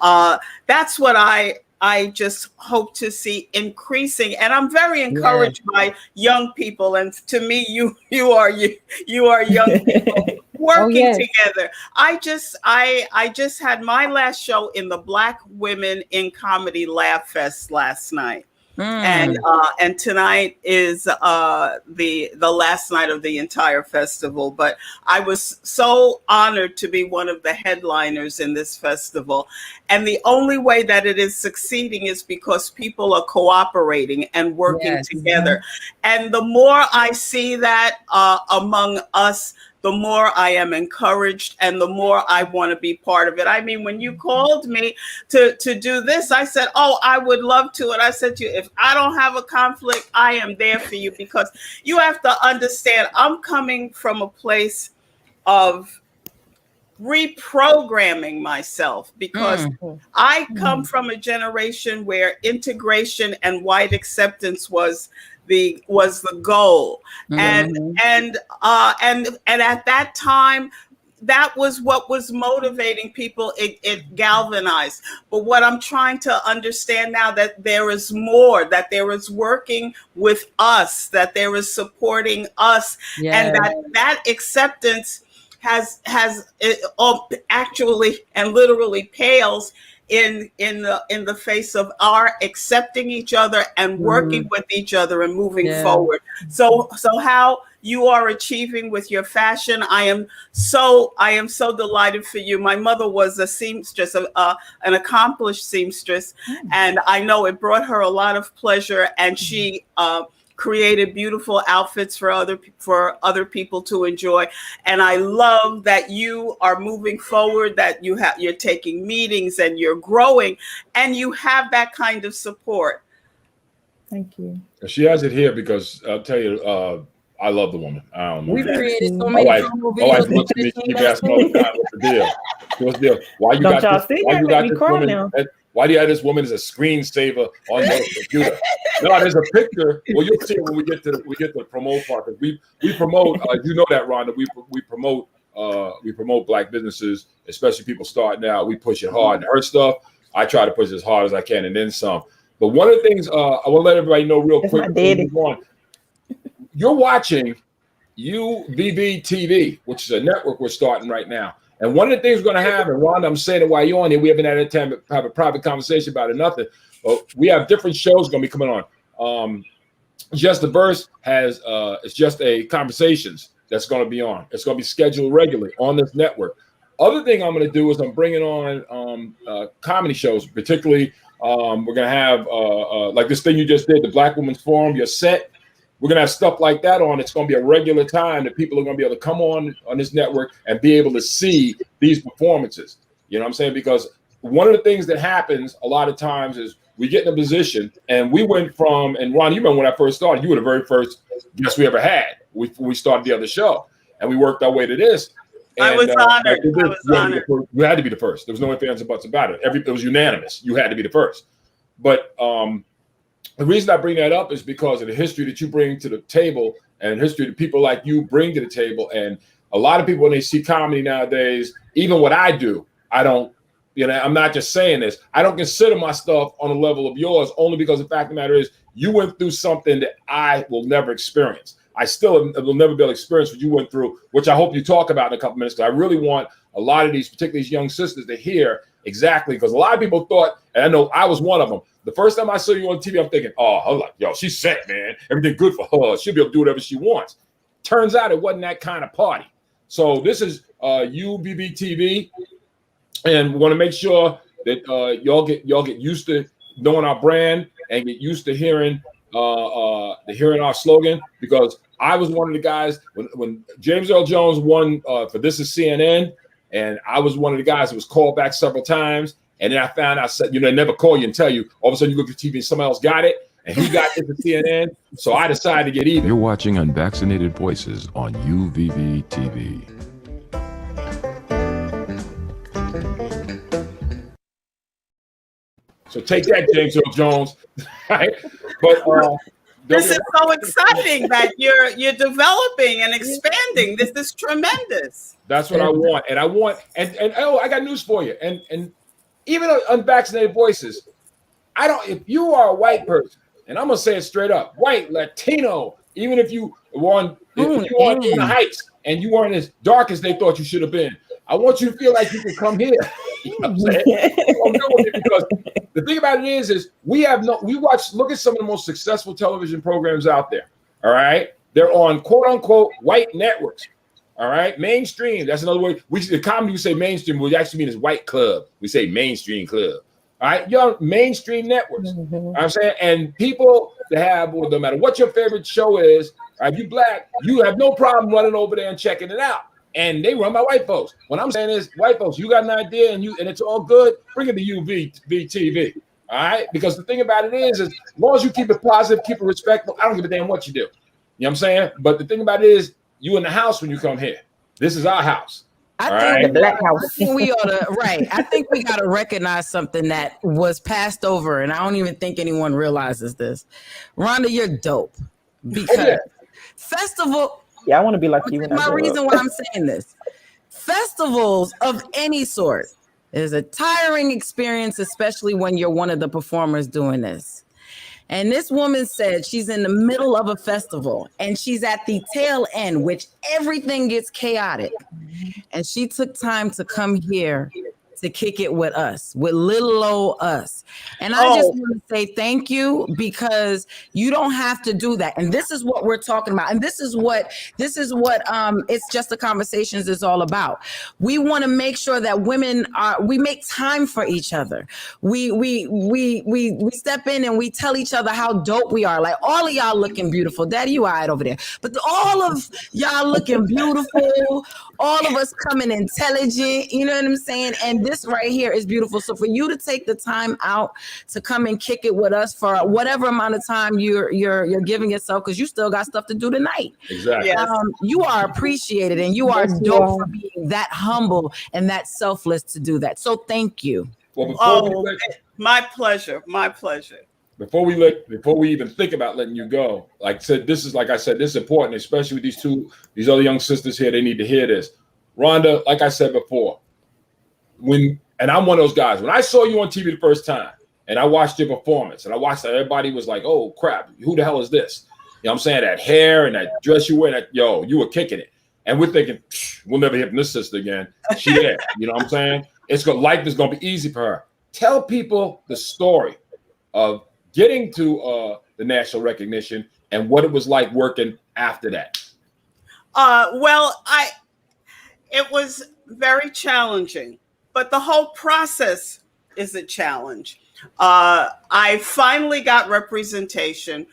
that's what I just hope to see increasing. And I'm very encouraged by young people. And to me, you are young people working together. I just had my last show in the Black Women in Comedy Laugh Fest last night. And tonight is the last night of the entire festival. But I was so honored to be one of the headliners in this festival. And the only way that it is succeeding is because people are cooperating and working together. And the more I see that among us, the more I am encouraged and the more I want to be part of it. I mean, when you called me to do this, I said, oh, I would love to. And I said to you, if I don't have a conflict, I am there for you, because you have to understand, I'm coming from a place of reprogramming myself, because I come from a generation where integration and white acceptance was the goal. And at that time, that was what was motivating people. It galvanized. But what I'm trying to understand now, that there is more, that there is working with us, that there is supporting us, and that acceptance has actually and literally pales in the face of our accepting each other and working with each other and moving forward. So how you are achieving with your fashion, I am so delighted for you. My mother was a seamstress, an accomplished seamstress, and I know it brought her a lot of pleasure, and she created beautiful outfits for other people to enjoy. And I love that you are moving forward, that you're taking meetings and you're growing, and you have that kind of support. Thank you. She has it here because I'll tell you, I love the woman. We've created so my many wife looks at me, she keeps asking all the time, what's the deal? What's the deal? Why you got this woman? Why do you have this woman as a screensaver on your computer? No, there's a picture. Well, you'll see it when we get to the promote part. We promote. You know that, Rhonda. We promote Black businesses, especially people starting out. We push it hard. Her stuff, I try to push it as hard as I can, and then some. But one of the things I want to let everybody know real quick. You're watching UVV TV, which is a network we're starting right now. And one of the things we're going to have, and Rhonda, I'm saying it while you're on here, we haven't had a time to have a private conversation about it, nothing. But we have different shows going to be coming on. Justa Verse has, it's just a conversations that's going to be on. It's going to be scheduled regularly on this network. Other thing I'm going to do is I'm bringing on comedy shows, particularly we're going to have like this thing you just did, the Black Women's Forum, your set. We're going to have stuff like that on. It's going to be a regular time that people are going to be able to come on this network and be able to see these performances. You know what I'm saying? Because one of the things that happens a lot of times is we get in a position, and we went from, and Ron, you remember when I first started, you were the very first guest we ever had. We started the other show, and we worked our way to this. And, I was honored. You had to be the first. There was no ifs, ands, or buts about it. It was unanimous. You had to be the first. But the reason I bring that up is because of the history that you bring to the table, and history that people like you bring to the table. And a lot of people, when they see comedy nowadays, even what I do, I don't, I'm not just saying this. I don't consider my stuff on the level of yours, only because the fact of the matter is you went through something that I will never experience. I still will never be able to experience what you went through, which I hope you talk about in a couple minutes, because I really want a lot of these, particularly these young sisters, to hear exactly, because a lot of people thought, and I know I was one of them, the first time I saw you on TV, I'm thinking, oh, I'm like, yo, she's set, man. Everything good for her. She'll be able to do whatever she wants. Turns out it wasn't that kind of party. So this is UVV TV, and we want to make sure that y'all get used to knowing our brand and get used to hearing our slogan, because I was one of the guys when James Earl Jones won for This Is CNN, and I was one of the guys that was called back several times. And then I found out, they never call you and tell you. All of a sudden, you look at TV and somebody else got it, and he got it to CNN. So I decided to get even. You're watching Unvaccinated Voices on UVV TV. So take that, James Earl Jones. Right? But this is so exciting that you're developing and expanding. This is tremendous. That's what I want, and I got news for you, and even Unvaccinated Voices, if you are a white person, and I'm gonna say it straight up, white, Latino, even if you were in the heights and you weren't as dark as they thought you should have been, I want you to feel like you can come here. You know what I'm saying? Because the thing about it is look at some of the most successful television programs out there. All right. They're on quote unquote white networks. All right. Mainstream. That's another word. The comedy we say mainstream, we actually mean is white club. We say mainstream club. All right. You're on mainstream networks. You know what I'm saying? And people that have, no matter what your favorite show is, Right? If you black, you have no problem running over there and checking it out. And they run by white folks. What I'm saying is, white folks, you got an idea and it's all good, bring it to UVTV. All right? Because the thing about it is as long as you keep it positive, keep it respectful, I don't give a damn what you do. You know what I'm saying? But the thing about it is, you in the house when you come here. This is our house. I think we ought to, right. I think we got to recognize something that was passed over, and I don't even think anyone realizes this. Rhonda, you're dope. Because festival. Yeah, I want to be like you. My reason why I'm saying this. Festivals of any sort is a tiring experience, especially when you're one of the performers doing this. And this woman said she's in the middle of a festival and she's at the tail end, which everything gets chaotic. And she took time to come here to kick it with us, with little old us. And I just want to say thank you, because you don't have to do that. And this is what we're talking about. And this is what It's Just the Conversations is all about. We want to make sure that we make time for each other. We step in and we tell each other how dope we are. Like, all of y'all looking beautiful. Daddy, you all right over there. But all of y'all looking beautiful. All of us coming intelligent. You know what I'm saying? And this right here is beautiful. So for you to take the time out to come and kick it with us for whatever amount of time you're giving yourself, because you still got stuff to do tonight. Exactly. You are appreciated, and you are dope for being that humble and that selfless to do that. So thank you. Well, my pleasure. My pleasure. Before we even think about letting you go, like I said, this is important, especially with these other young sisters here. They need to hear this. Rhonda, like I said before, and I'm one of those guys, when I saw you on TV the first time and I watched your performance and I watched that, everybody was like, oh crap, who the hell is this? You know what I'm saying? That hair and that dress you wear, you were kicking it. And we're thinking, we'll never hear from this sister again. She there. You know what I'm saying? Life is going to be easy for her. Tell people the story of getting to the national recognition and what it was like working after that. It was very challenging, but the whole process is a challenge. I finally got representation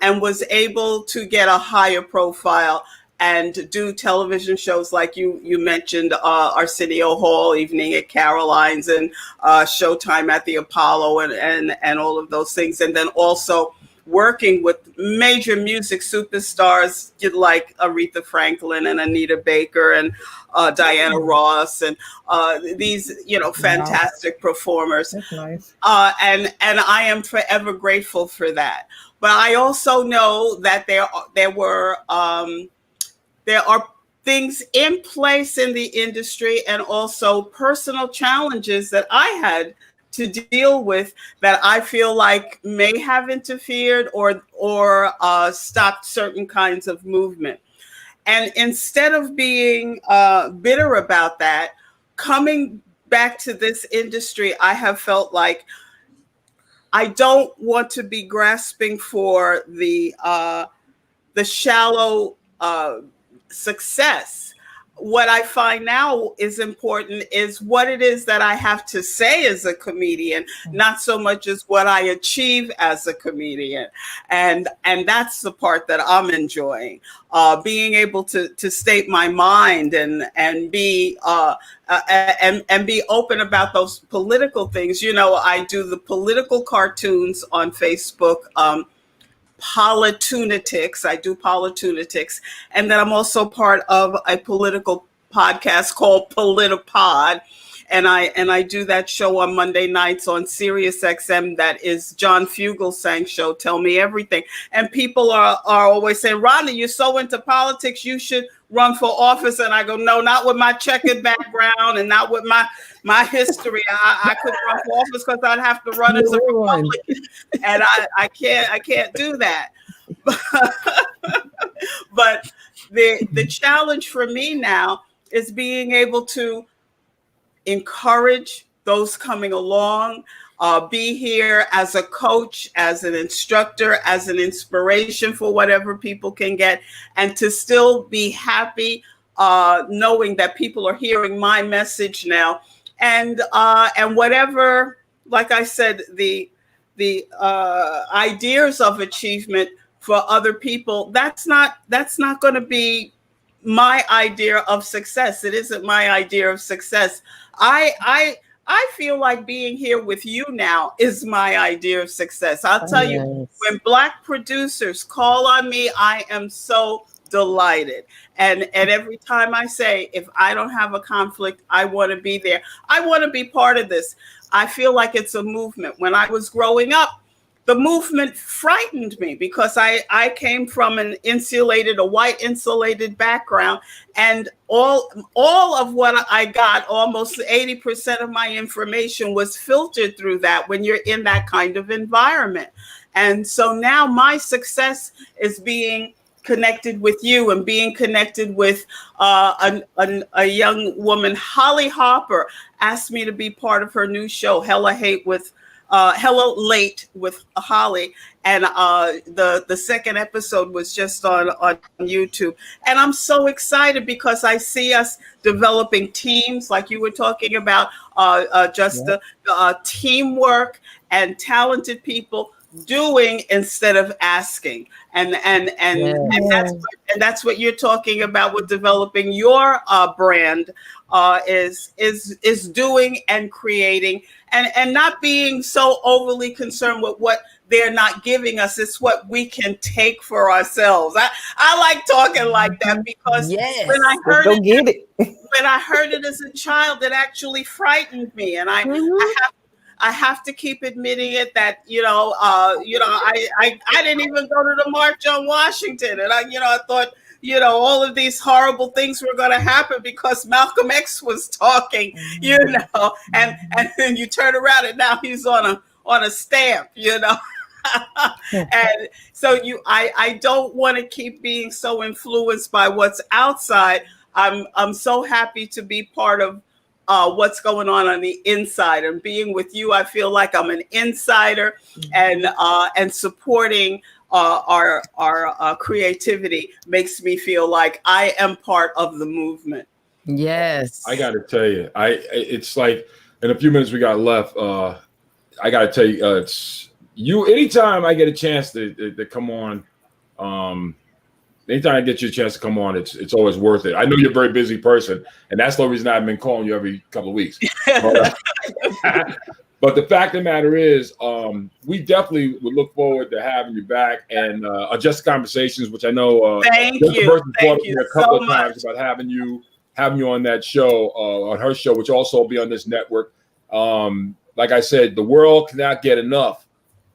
and was able to get a higher profile and do television shows like you mentioned, Arsenio Hall, Evening at Caroline's, and Showtime at the Apollo, and all of those things. And then also working with major music superstars like Aretha Franklin and Anita Baker and Diana Ross and these fantastic performers. That's nice. And I am forever grateful for that. But I also know that there are things in place in the industry and also personal challenges that I had to deal with that I feel like may have interfered or stopped certain kinds of movement. And instead of being bitter about that, coming back to this industry, I have felt like I don't want to be grasping for the shallow success. What I find now is important is what it is that I have to say as a comedian, not so much as what I achieve as a comedian. And that's the part that I'm enjoying, being able to state my mind and be open about those political things. I do the political cartoons on Facebook, Politunatics. I do Politunatics. And then I'm also part of a political podcast called Politipod. And I do that show on Monday nights on Sirius XM. That is John Fugelsang's show, Tell Me Everything. And people are always saying, Rhonda, you're so into politics, you should run for office. And I go, no, not with my checkered background and not with my history. I couldn't run for office because I'd have to run as a Republican. And I can't do that. But the challenge for me now is being able to encourage those coming along, be here as a coach, as an instructor, as an inspiration for whatever people can get, and to still be happy knowing that people are hearing my message now. And whatever, like I said, the ideas of achievement for other people, that's not going to be my idea of success. It isn't my idea of success. I feel like being here with you now is my idea of success. I'll tell you, when Black producers call on me, I am so delighted. And every time I say, if I don't have a conflict, I want to be there. I want to be part of this. I feel like it's a movement. When I was growing up, the movement frightened me because I came from a white insulated background, and all of what I got, almost 80% of my information was filtered through that when you're in that kind of environment. And so now my success is being connected with you and being connected with a young woman. Holly Harper asked me to be part of her new show, Hello Late with Holly, and the second episode was just on YouTube, and I'm so excited because I see us developing teams like you were talking about, Justa, teamwork and talented people doing instead of asking, and that's what you're talking about with developing your brand, is doing and creating, and not being so overly concerned with what they're not giving us. It's what we can take for ourselves. I like talking like that because when I heard when I heard it as a child, it actually frightened me, and I have to keep admitting it that I didn't even go to the March on Washington, and I thought all of these horrible things were going to happen because Malcolm X was talking, and then you turn around and now he's on a stamp, and so I don't want to keep being so influenced by what's outside. I'm so happy to be part of what's going on the inside, and being with you, I feel like I'm an insider, and supporting our creativity makes me feel like I am part of the movement. Yes, I got to tell you, it's like in a few minutes we got left. I got to tell you, it's you. Anytime I get a chance to come on, anytime I get you a chance to come on, it's always worth it. I know you're a very busy person, and that's the reason I've been calling you every couple of weeks. But the fact of the matter is, we definitely would look forward to having you back and Just Conversations, which I know thank you a couple of times about having you on that show, on her show, which also will be on this network. Like I said, the world cannot get enough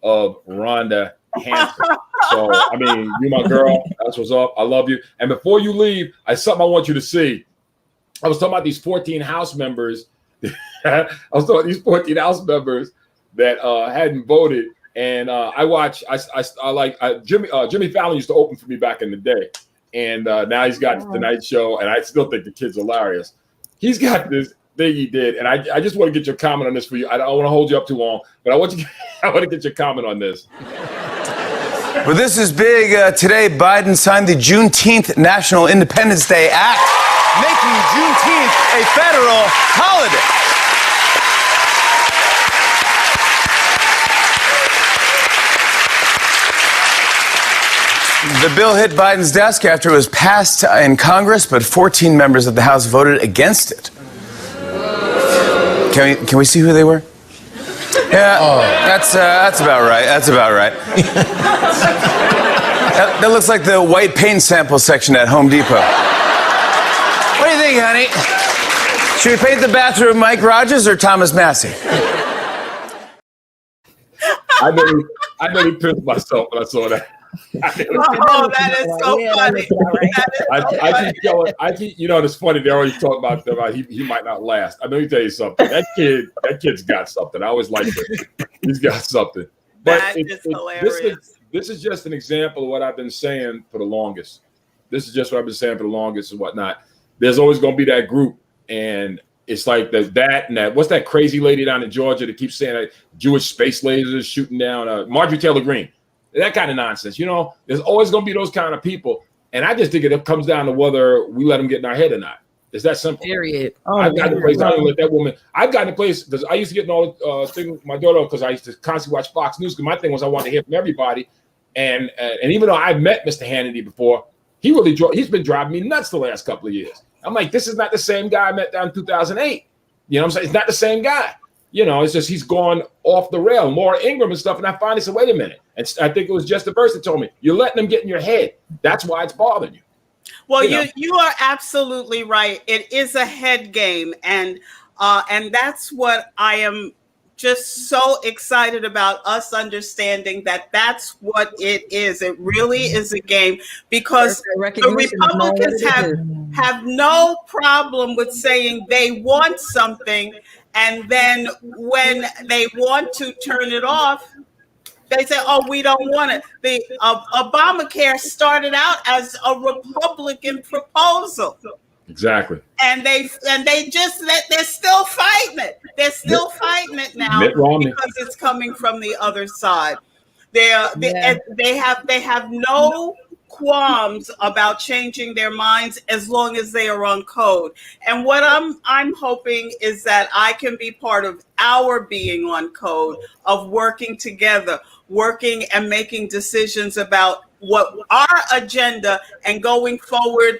of Rhonda Hansome. So, I mean, you're my girl. That's what's up. I love you. And before you leave, something I want you to see. I was talking about these 14 House members. I was talking about these 14 House members that hadn't voted. And I like Jimmy Fallon used to open for me back in the day. And now he's got the Tonight Show. And I still think the kid's hilarious. He's got this thing he did. And I just want to get your comment on this for you. I don't want to hold you up too long, but I want to get your comment on this. Well, this is big. Today, Biden signed the Juneteenth National Independence Day Act, making Juneteenth a federal holiday. The bill hit Biden's desk after it was passed in Congress, but 14 members of the House voted against it. Can we see who they were? Yeah, that's about right. That's about right. That looks like the white paint sample section at Home Depot. What do you think, honey? Should we paint the bathroom Mike Rogers or Thomas Massey? I nearly pissed myself when I saw that. That is so funny. I keep, it's funny. They always talk about he might not last. I know you tell you something. That kid's got something. I always like it. He's got something. But That is hilarious. This is just an example of what I've been saying for the longest. This is just what I've been saying for the longest and whatnot. There's always going to be that group, and it's like that. What's that crazy lady down in Georgia that keeps saying that Jewish space lasers shooting down? Marjorie Taylor Greene. That kind of nonsense. There's always going to be those kind of people. And I just think it comes down to whether we let them get in our head or not. It's that simple. Period. I've gotten to place. I don't let that woman. I've gotten to place because I used to get in all thing with my daughter because I used to constantly watch Fox News. Because my thing was I wanted to hear from everybody. And even though I've met Mr. Hannity before, he's been driving me nuts the last couple of years. I'm like, this is not the same guy I met down in 2008. You know what I'm saying? It's not the same guy. You know, it's just he's gone off the rail. Laura Ingraham and stuff. And I finally said, wait a minute. And I think it was Justa Verse that told me, you're letting them get in your head. That's why it's bothering you. Well, you are absolutely right. It is a head game. And that's what I am just so excited about, us understanding that that's what it is. It really is a game, because the Republicans have no problem with saying they want something, and then when they want to turn it off, they say, oh, we don't want it. The Obamacare started out as a Republican proposal. Exactly. And they're still fighting it. They're still fighting it now because it's coming from the other side. They have no qualms about changing their minds as long as they are on code. And what I'm hoping is that I can be part of our being on code, of working together, working and making decisions about what our agenda, and going forward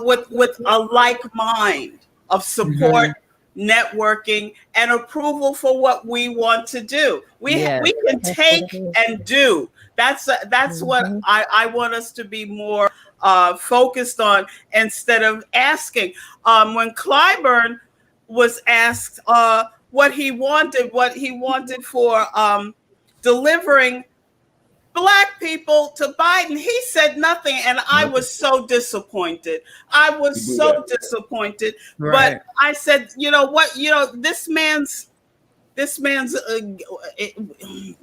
with a like mind of support, networking, and approval for what we want to do. We can take and do. That's what I want us to be more focused on, instead of asking. When Clyburn was asked what he wanted for delivering Black people to Biden, he said nothing, and I was so disappointed. Disappointed. Right. But I said, you know what? You know, this man's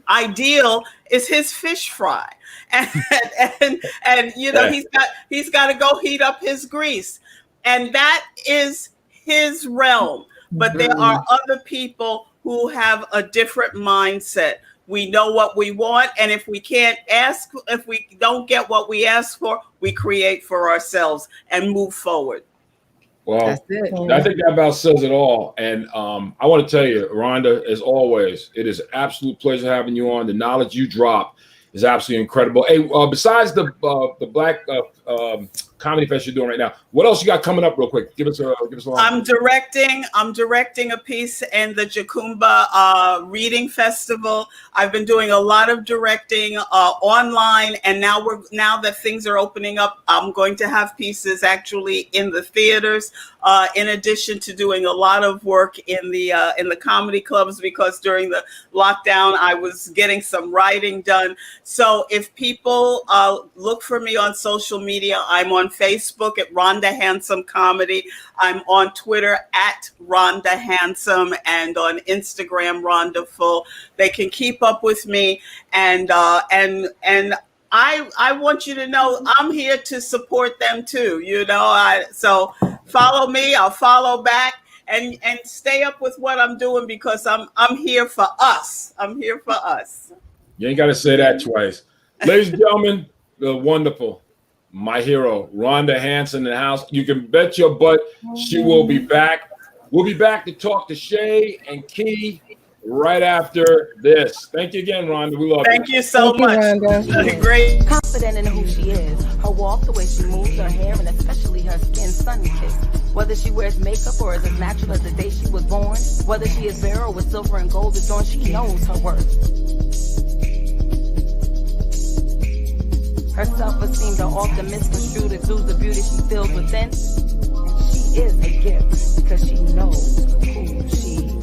ideal is his fish fry, and you know, he's got to go heat up his grease, and that is his realm. But there are other people who have a different mindset. We know what we want, and if we don't get what we ask for, we create for ourselves and move forward. Well, I think that about says it all. And I want to tell you, Rhonda, as always, it is an absolute pleasure having you on. The knowledge you drop is absolutely incredible. Hey, besides the Black Comedy Fest you're doing right now, what else you got coming up real quick? Give us a line. I'm directing a piece in the Jacumba Reading Festival. I've been doing a lot of directing online, and now that things are opening up, I'm going to have pieces actually in the theaters, in addition to doing a lot of work in the comedy clubs, because during the lockdown I was getting some writing done. So if people look for me on social media, I'm on Facebook at Rhonda Hansome Comedy. I'm on Twitter at Rhonda Hansome, and on Instagram, Rhonda Full. They can keep up with me, and I want you to know I'm here to support them too. You know, so follow me. I'll follow back, and stay up with what I'm doing, because I'm here for us. I'm here for us. You ain't got to say that twice. Ladies and gentlemen, the wonderful, my hero, Rhonda Hansome in the house. You can bet your butt she will be back. We'll be back to talk to Shay and Key right after this. Thank you again, Rhonda. We love you. Thank you so much. Rhonda. Great. Confident in who she is. Her walk, the way she moves, her hair, and especially her skin sun-kissed. Whether she wears makeup or is as natural as the day she was born, whether she is bare or with silver and gold adorned, she knows her worth. Her self-esteem, though often misconstrued, exudes the beauty she feels within. She is a gift because she knows who she is.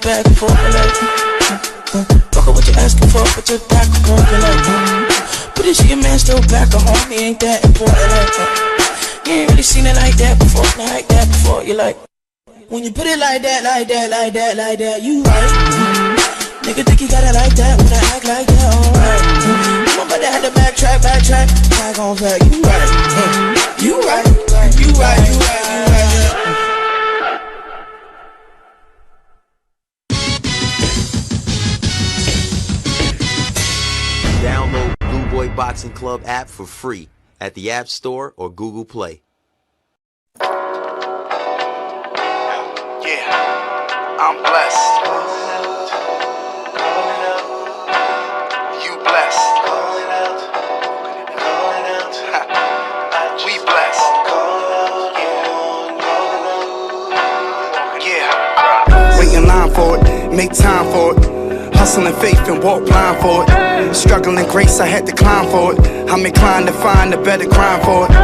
Back and forth, fuck what you're asking for, but you're back and forth, but is she a man still back at home? He ain't that important, You ain't really seen it like that before, You like, when you put it like that, you right. Nigga think you got it like that, when I act like that, alright. My brother had to backtrack, back on fact, you right. You right. Download Blue Boy Boxing Club app for free at the App Store or Google Play. Yeah, I'm blessed. You blessed. We blessed. Yeah. Wait in line for it, make time for it. Hustling faith and walk blind for it. Struggling grace, I had to climb for it. I'm inclined to find a better grind for it.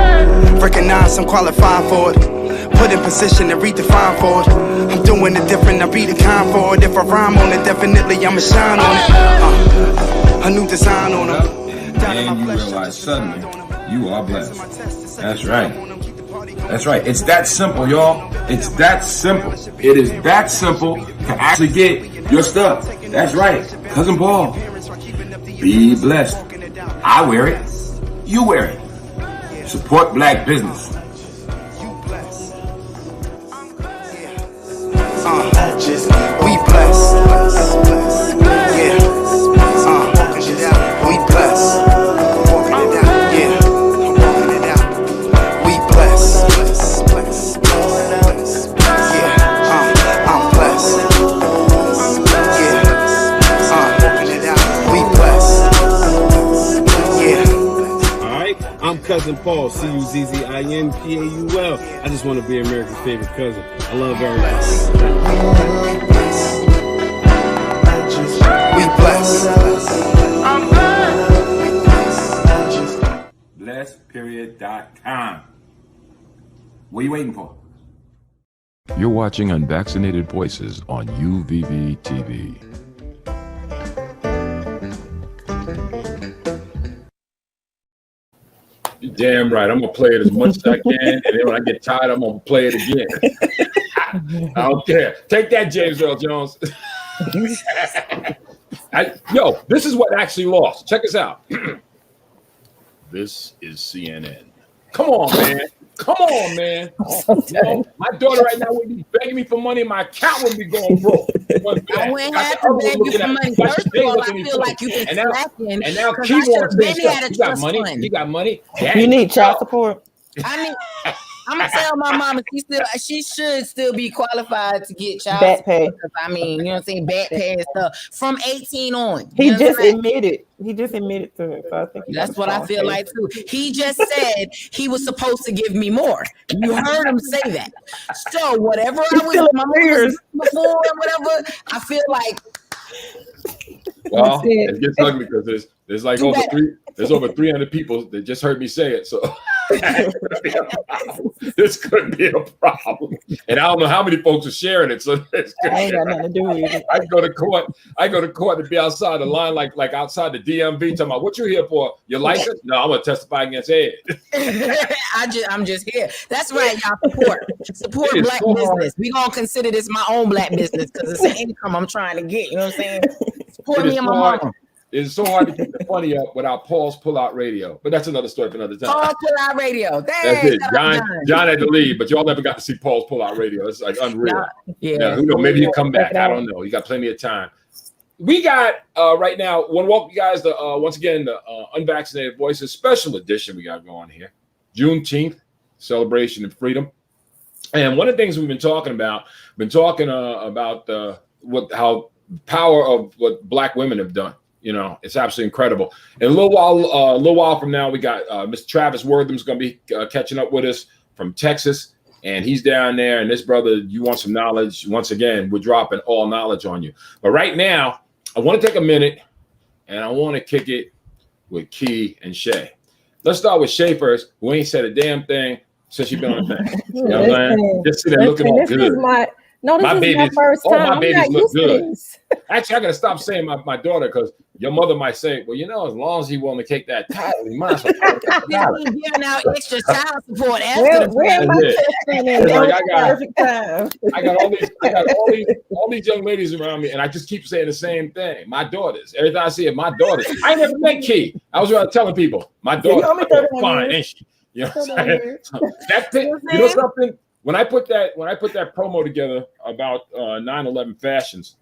Recognize I'm qualified for it. Put in position and redefine for it. I'm doing it different, I be the kind for it. If I rhyme on it, definitely I'ma shine on it. A new design on it. And you realize suddenly you are blessed. That's right. That's right. It's that simple, y'all. It's that simple. It is that simple to actually get your stuff. That's right. Cousin Paul. Be blessed. I wear it. You wear it. Support black business. We blessed. Yeah. We blessed. Cousin Paul, C-U-Z-Z-I-N-P-A-U-L. I just want to be America's favorite cousin. I love everybody. We blessed. Blessperiod.com. What are you waiting for? You're watching Unvaccinated Voices on UVV TV. You're damn right. I'm gonna play it as much as I can, and then when I get tired, I'm gonna play it again. I don't care. Take that, James Earl Jones. Yo, this is what actually lost. Check us out. This is CNN. Come on, man. Come on, man. You know, my daughter right now would be begging me for money. My account would be going broke. I wouldn't have to beg you for money. First of all, I feel like you've been slacking. And now because I should have been had a you got trust money. fund. You got money. You need child support. I'm gonna tell my mama she should still be qualified to get child Back support. pay. Because, I mean, you know what I'm saying, back pay and stuff from 18 on. He You know just what I'm saying? admitted. He just admitted to it. So I think That's what I feel like too. He just said he was supposed to give me more. You heard him say that. So whatever I was, my mom was before and whatever, I feel like. Well, it gets ugly because there's like over 300 people that just heard me say it. So this could be a problem. And I don't know how many folks are sharing it. So I ain't got nothing to do with it. I go to court and be outside the line, like outside the DMV, talking about what you here for? Your license? No, I'm gonna testify against Ed. I'm just here. That's right, y'all. Support black business. We gonna consider this my own black business because it's an income I'm trying to get. You know what I'm saying? Support me and my mama. It's so hard to keep the funny up without Paul's pull-out radio. But that's another story for another time. Paul's pull-out radio. That's it. John had to leave, but y'all never got to see Paul's pull-out radio. It's like unreal. Yeah. Who knows? Maybe he'll come back. I don't know. You got plenty of time. We got right now. Want to welcome you guys to once again the Unvaccinated Voices special edition we got going here. Juneteenth celebration of freedom. And one of the things we've been talking about, how power of what black women have done. You know, it's absolutely incredible. In a little while from now, we got Mr. Travis Wortham's going to be catching up with us from Texas, and he's down there. And this brother, you want some knowledge? Once again, we're dropping all knowledge on you. But right now, I want to take a minute, and I want to kick it with Key and Shay. Let's start with Shay first, who ain't said a damn thing since she's been on the thing. You know what I'm saying? Just sitting there looking all good. No, this my is babies, my first all time. my I'm babies not look used to good. this. Actually, I gotta stop saying my daughter, because your mother might say, well, as long as he willing to take that title, he might as well take that title. Giving out extra child support Where am I It's like I got all these young ladies around me, and I just keep saying the same thing. My daughters. Every time I see it, my daughters. I ain't never met Key. I was telling people, my daughter fine, ain't she? You know what I'm saying? That thing, you know something? When I put that promo together about 9/11 fashions,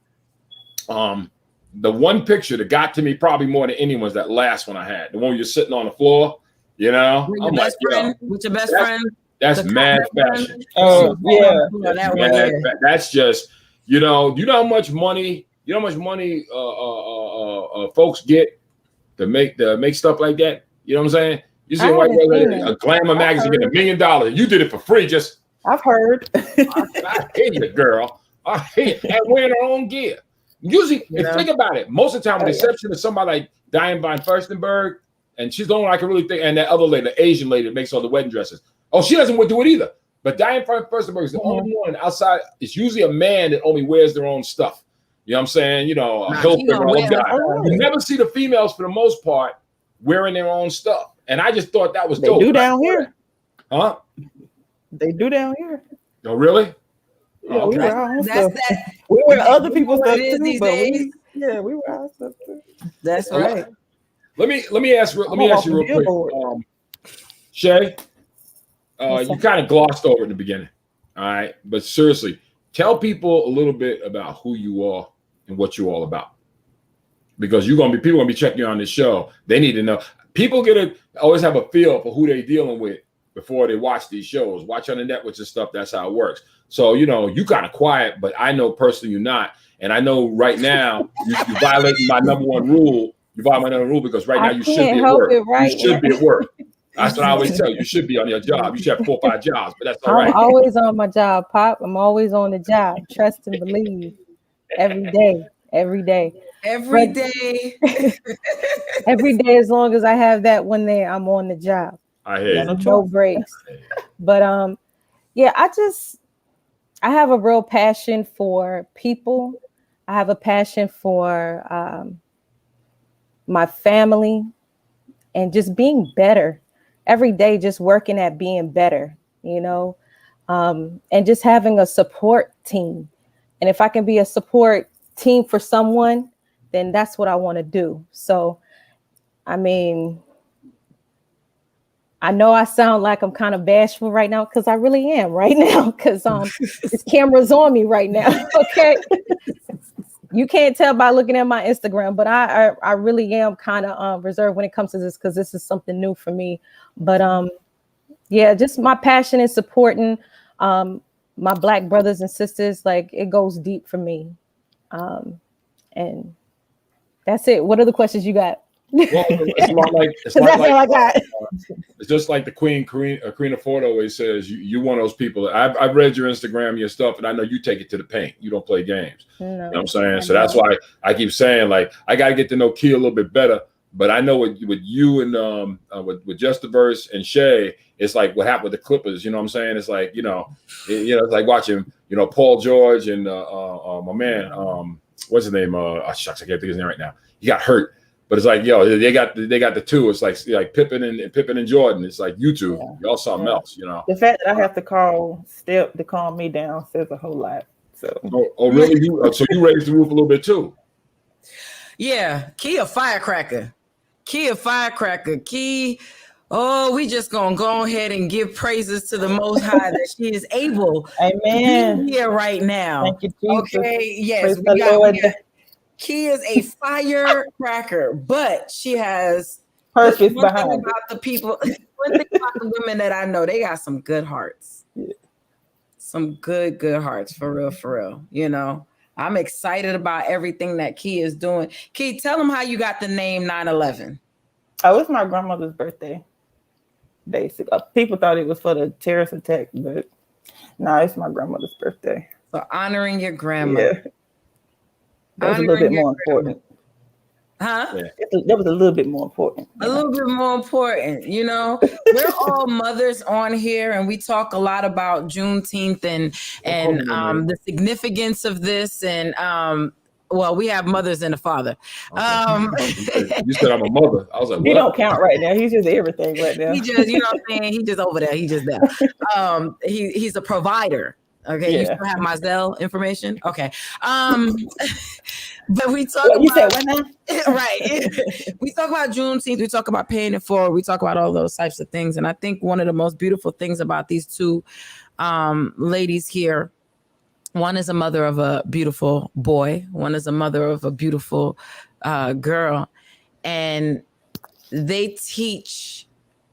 the one picture that got to me probably more than anyone's that last one I had, the one where you're sitting on the floor, With your best friend? With your best friend? That's mad fashion. Oh, yeah. That's just, you know how much money, folks get to make stuff like that. You know what I'm saying? You see a white girl, a Glamour magazine get $1 million. You did it for free. Just I've heard. I hate it, girl. I hate it. And wearing her own gear. Usually, think about it. Most of the time, with the exception of somebody like Diane von Furstenberg, and she's the only one I can really think, and that other lady, the Asian lady that makes all the wedding dresses. Oh, she doesn't do it either. But Diane von Furstenberg is the only one outside. It's usually a man that only wears their own stuff. You know what I'm saying? A Hilfiger, all them guys. You never see the females, for the most part, wearing their own stuff. And I just thought that was dope. They do down here. Huh? They do down here. Oh, really? Yeah, we wear our own stuff. We wear other people's stuff too, but we wear our stuff too. That's right. Let me ask you real quick, Shay. You kind of glossed over in the beginning, all right? But seriously, tell people a little bit about who you are and what you're all about, because people gonna be checking you on this show. They need to know. People always have a feel for who they're dealing with before they watch these shows. Watch on the networks and stuff. That's how it works. So you kind of quiet, but I know personally you're not, and I know right now you're violating my number one rule. You violate my number one rule because right now you should be at work. You should be at work. That's what I always tell you. You should be on your job. You should have 4 or 5 jobs, but that's all right. I'm always on my job, Pop. I'm always on the job. Trust and believe. Every day. Every day. Every day. Every day, as long as I have that one there, I'm on the job. I hear you. No breaks. But I have a real passion for people. I have a passion for my family and just being better every day, just working at being better, and just having a support team. And if I can be a support team for someone, then that's what I want to do. So, I mean, I know I sound like I'm kind of bashful right now, because I really am right now, because this camera's on me right now. Okay. You can't tell by looking at my Instagram, but I really am kind of reserved when it comes to this, because this is something new for me. But just my passion in supporting my Black brothers and sisters, like, it goes deep for me. And that's it. What other questions you got? Well, it's just like the Queen Karina Ford always says. You're one of those people. I've read your Instagram, your stuff, and I know you take it to the paint. You don't play games. No, you know what I'm saying? So that's why I keep saying, like, I got to get to know Key a little bit better. But I know with you and with Justa Verse and Shay, it's like what happened with the Clippers. You know what I'm saying? It's like it's like watching Paul George and my man what's his name? Shucks, I can't think of his name right now. He got hurt. But it's like, they got the two. It's like Pippen and Jordan. It's like you two, y'all something else, The fact that I have to call Step to calm me down says a whole lot. So. Oh really? So you raised the roof a little bit too? Yeah, Key a firecracker. Key. Oh, we just gonna go ahead and give praises to the Most High that she is able. Amen. To be here right now. Thank you, Jesus. Okay. Yes, Praise we the got. Lord. Key is a firecracker, but she has purpose behind it. About the people, one thing about the women that I know, they got some good hearts. Yeah. Some good hearts, for real. I'm excited about everything that Key is doing. Key, tell them how you got the name 9/11. Oh, it's my grandmother's birthday. Basically, people thought it was for the terrorist attack, but no, it's my grandmother's birthday. So honoring your grandmother. Yeah. That's a little bit more important. Huh? Yeah. That was a little bit more important. A little bit more important, you know. We're all mothers on here, and we talk a lot about Juneteenth and the significance of this, and well, we have mothers and a father. You said I'm a mother. I was like, what? He don't count right now. He's just everything right now. He just, you know what I'm saying? He just over there. He just there. He's a provider. Okay, you still have my Zelle information. Okay, but we talk about, you said what now? Right. We talk about Juneteenth. We talk about paying it forward. We talk about all those types of things. And I think one of the most beautiful things about these two ladies here, one is a mother of a beautiful boy. One is a mother of a beautiful girl, and they teach.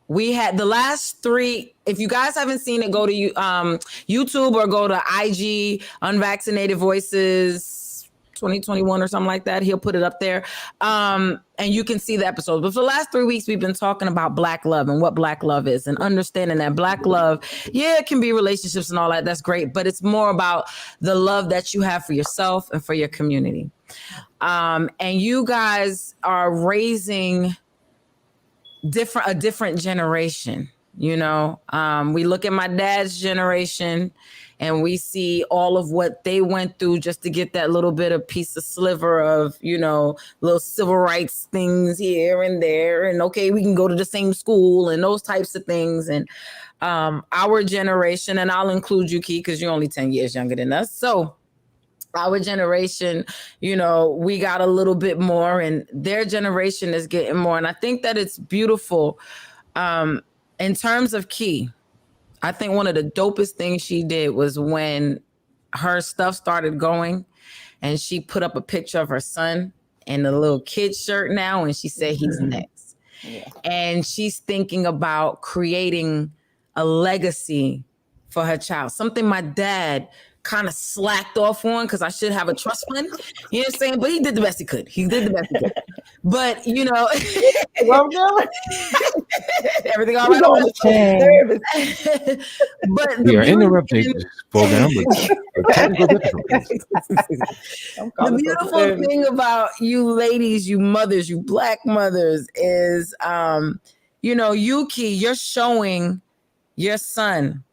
We had the last 3. If you guys haven't seen it, go to YouTube or go to IG, Unvaccinated Voices 2021 or something like that. He'll put it up there. And you can see the episodes. But for the last 3 weeks, we've been talking about Black love and what Black love is, and understanding that Black love, it can be relationships and all that. That's great. But it's more about the love that you have for yourself and for your community. And you guys are raising a different generation. You know, we look at my dad's generation and we see all of what they went through just to get that little bit of piece of sliver of, you know, little civil rights things here and there. And okay, we can go to the same school and those types of things. And our generation, and I'll include you, Key, because you're only 10 years younger than us. So our generation, you know, we got a little bit more, and their generation is getting more. And I think that it's beautiful. In terms of Key, I think one of the dopest things she did was when her stuff started going and she put up a picture of her son in a little kid shirt now, and she said he's next. Yeah. And she's thinking about creating a legacy for her child, something my dad kind of slacked off on because I should have a trust fund. You know what I'm saying? But he did the best he could. But, you know, everything all right. But we are interrupting this program with technical difficulties. The beautiful thing about you ladies, you mothers, you Black mothers is, you know, Yuki, you're showing your son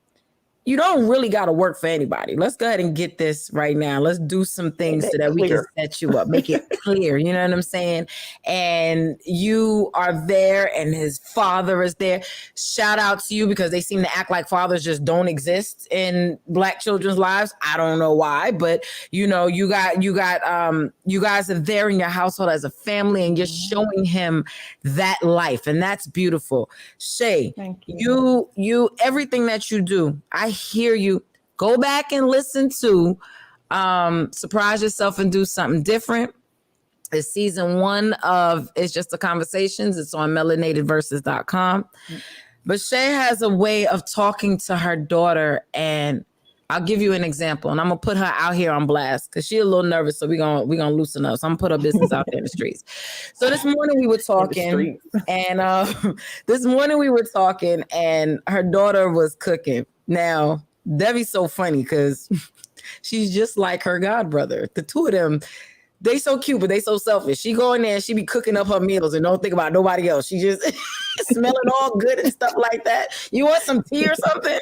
you don't really got to work for anybody. Let's go ahead and get this right now. Let's do some things so that we can set you up, make it clear. You know what I'm saying? And you are there and his father is there. Shout out to you, because they seem to act like fathers just don't exist in Black children's lives. I don't know why, but you know, you guys are there in your household as a family, and you're showing him that life. And that's beautiful. Shay, you everything that you do, I hear you. Go back and listen to Surprise Yourself and Do Something Different. It's season 1 of It's Just the Conversations. It's on melanatedverses.com. But Shay has a way of talking to her daughter, and I'll give you an example, and I'm gonna put her out here on blast because she's a little nervous, so we're gonna loosen up. So I'm gonna put her business out there in the streets. So this morning we were talking, and her daughter was cooking. Now, Debbie's so funny because she's just like her god brother. The two of them, they so cute, but they so selfish. She go in there and she be cooking up her meals and don't think about nobody else. She just smelling all good and stuff like that. You want some tea or something?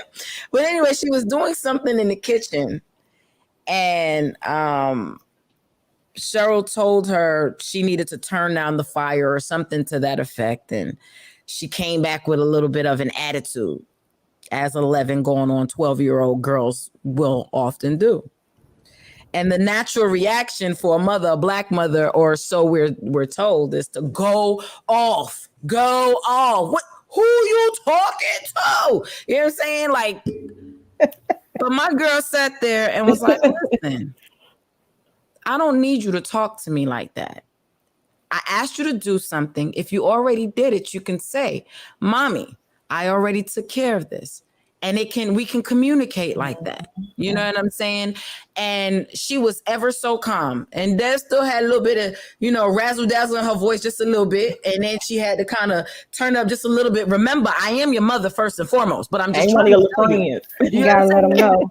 But anyway, she was doing something in the kitchen, and Cheryl told her she needed to turn down the fire or something to that effect. And she came back with a little bit of an attitude, as 11 going on 12-year-old girls will often do. And the natural reaction for a mother, a Black mother, or so we're told, is to go off. What? Who you talking to? You know what I'm saying? Like, but my girl sat there and was like, listen, I don't need you to talk to me like that. I asked you to do something. If you already did it, you can say, Mommy, I already took care of this. And we can communicate like that. You know what I'm saying? And she was ever so calm. And Deb still had a little bit of, razzle dazzle in her voice, just a little bit. And then she had to kind of turn up just a little bit. Remember, I am your mother first and foremost, but I'm just trying to tell you. You gotta let them know.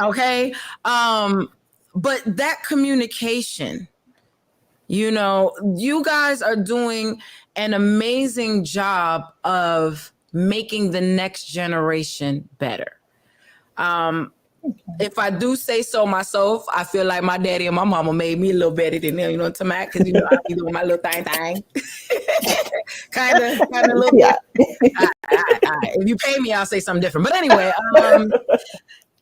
Okay. But that communication, You know, you guys are doing an amazing job of making the next generation better. If I do say so myself, I feel like my daddy and my mama made me a little better than them, you know, to Mac, because you know I be doing my little thing. kind of a little bit. If you pay me, I'll say something different. But anyway, for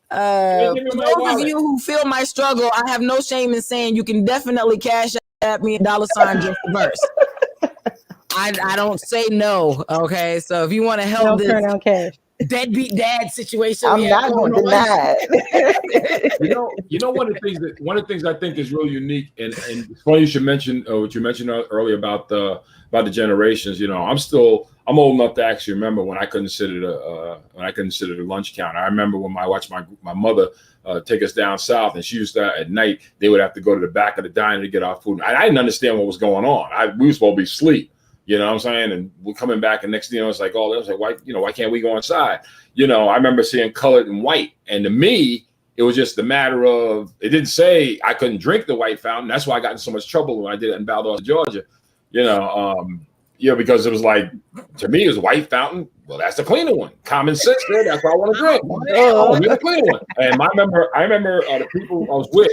those of you who feel my struggle, I have no shame in saying you can definitely cash at me $$ Justa Verse. I don't say no. Okay, so if you want to help this deadbeat dad situation, I'm not going to deny it. You know, one of the things I think is really unique, and it's funny you should mention what you mentioned earlier about the generations. You know, I'm old enough to actually remember when I couldn't sit at a lunch counter. I remember when I watched my mother take us down south, and she used to, at night, they would have to go to the back of the diner to get our food. I didn't understand what was going on. We were supposed to be asleep. You know what I'm saying? And we're coming back, and next thing you know, it's like, oh, I was like, why can't we go inside? You know, I remember seeing colored and white. And to me, it was just a matter of, it didn't say I couldn't drink the white fountain. That's why I got in so much trouble when I did it in Valdosta, Georgia. You know, because it was like, to me, it was white fountain. Well, that's the cleaner one. Common sense there. That's what I want to drink. Oh, the cleaner one. And I remember the people I was with,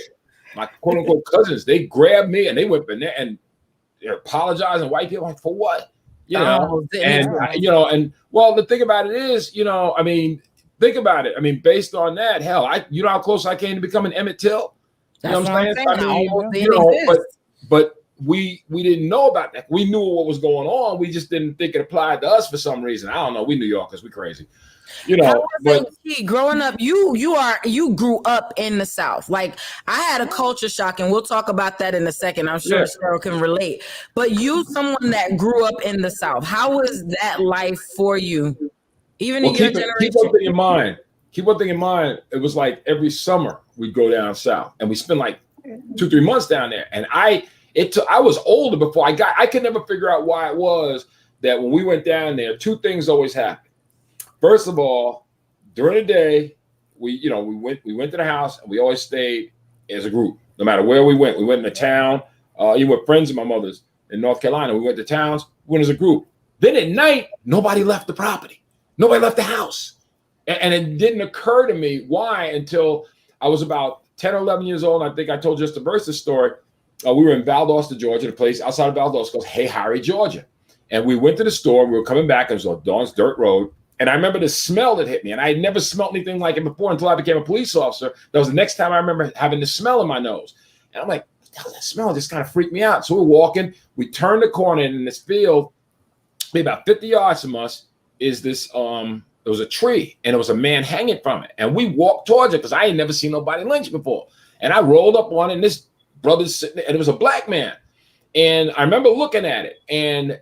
my quote unquote cousins, they grabbed me and they went in there and apologizing. White people, like, for what? You know, well, the thing about it is, you know, I mean, think about it. I mean, based on that, hell, you know how close I came to becoming Emmett Till. You know what I'm saying? I mean, you know, but we didn't know about that. We knew what was going on. We just didn't think it applied to us for some reason. I don't know. We New Yorkers, we crazy. You know, but growing up, you grew up in the South. Like, I had a culture shock, and we'll talk about that in a second. I'm sure Cheryl can relate. But you, someone that grew up in the South, how was that life for you? Even in your generation. Keep one thing in mind. It was like every summer we'd go down south, and we spend like 2-3 months down there. And I was older before I could never figure out why it was that when we went down there, two things always happened. First of all, during the day, we went to the house, and we always stayed as a group. No matter where we went in the town. Even with friends of my mother's in North Carolina, we went to towns. We went as a group. Then at night, nobody left the property. Nobody left the house. And it didn't occur to me why until I was about 10 or 11 years old. And I think I told Justa Verse this story. We were in Valdosta, Georgia, the place outside of Valdosta called Hey Harry, Georgia. And we went to the store. We were coming back. It was on Dawn's Dirt Road. And I remember the smell that hit me. And I had never smelled anything like it before until I became a police officer. That was the next time I remember having the smell in my nose. And I'm like, what the hell is that smell? It just kind of freaked me out. So we're walking. We turned the corner, and in this field, maybe about 50 yards from us, is this, there was a tree, and there was a man hanging from it. And we walked towards it because I had never seen nobody lynched before. And I rolled up on it, and this brother's sitting there, and it was a black man. And I remember looking at it, and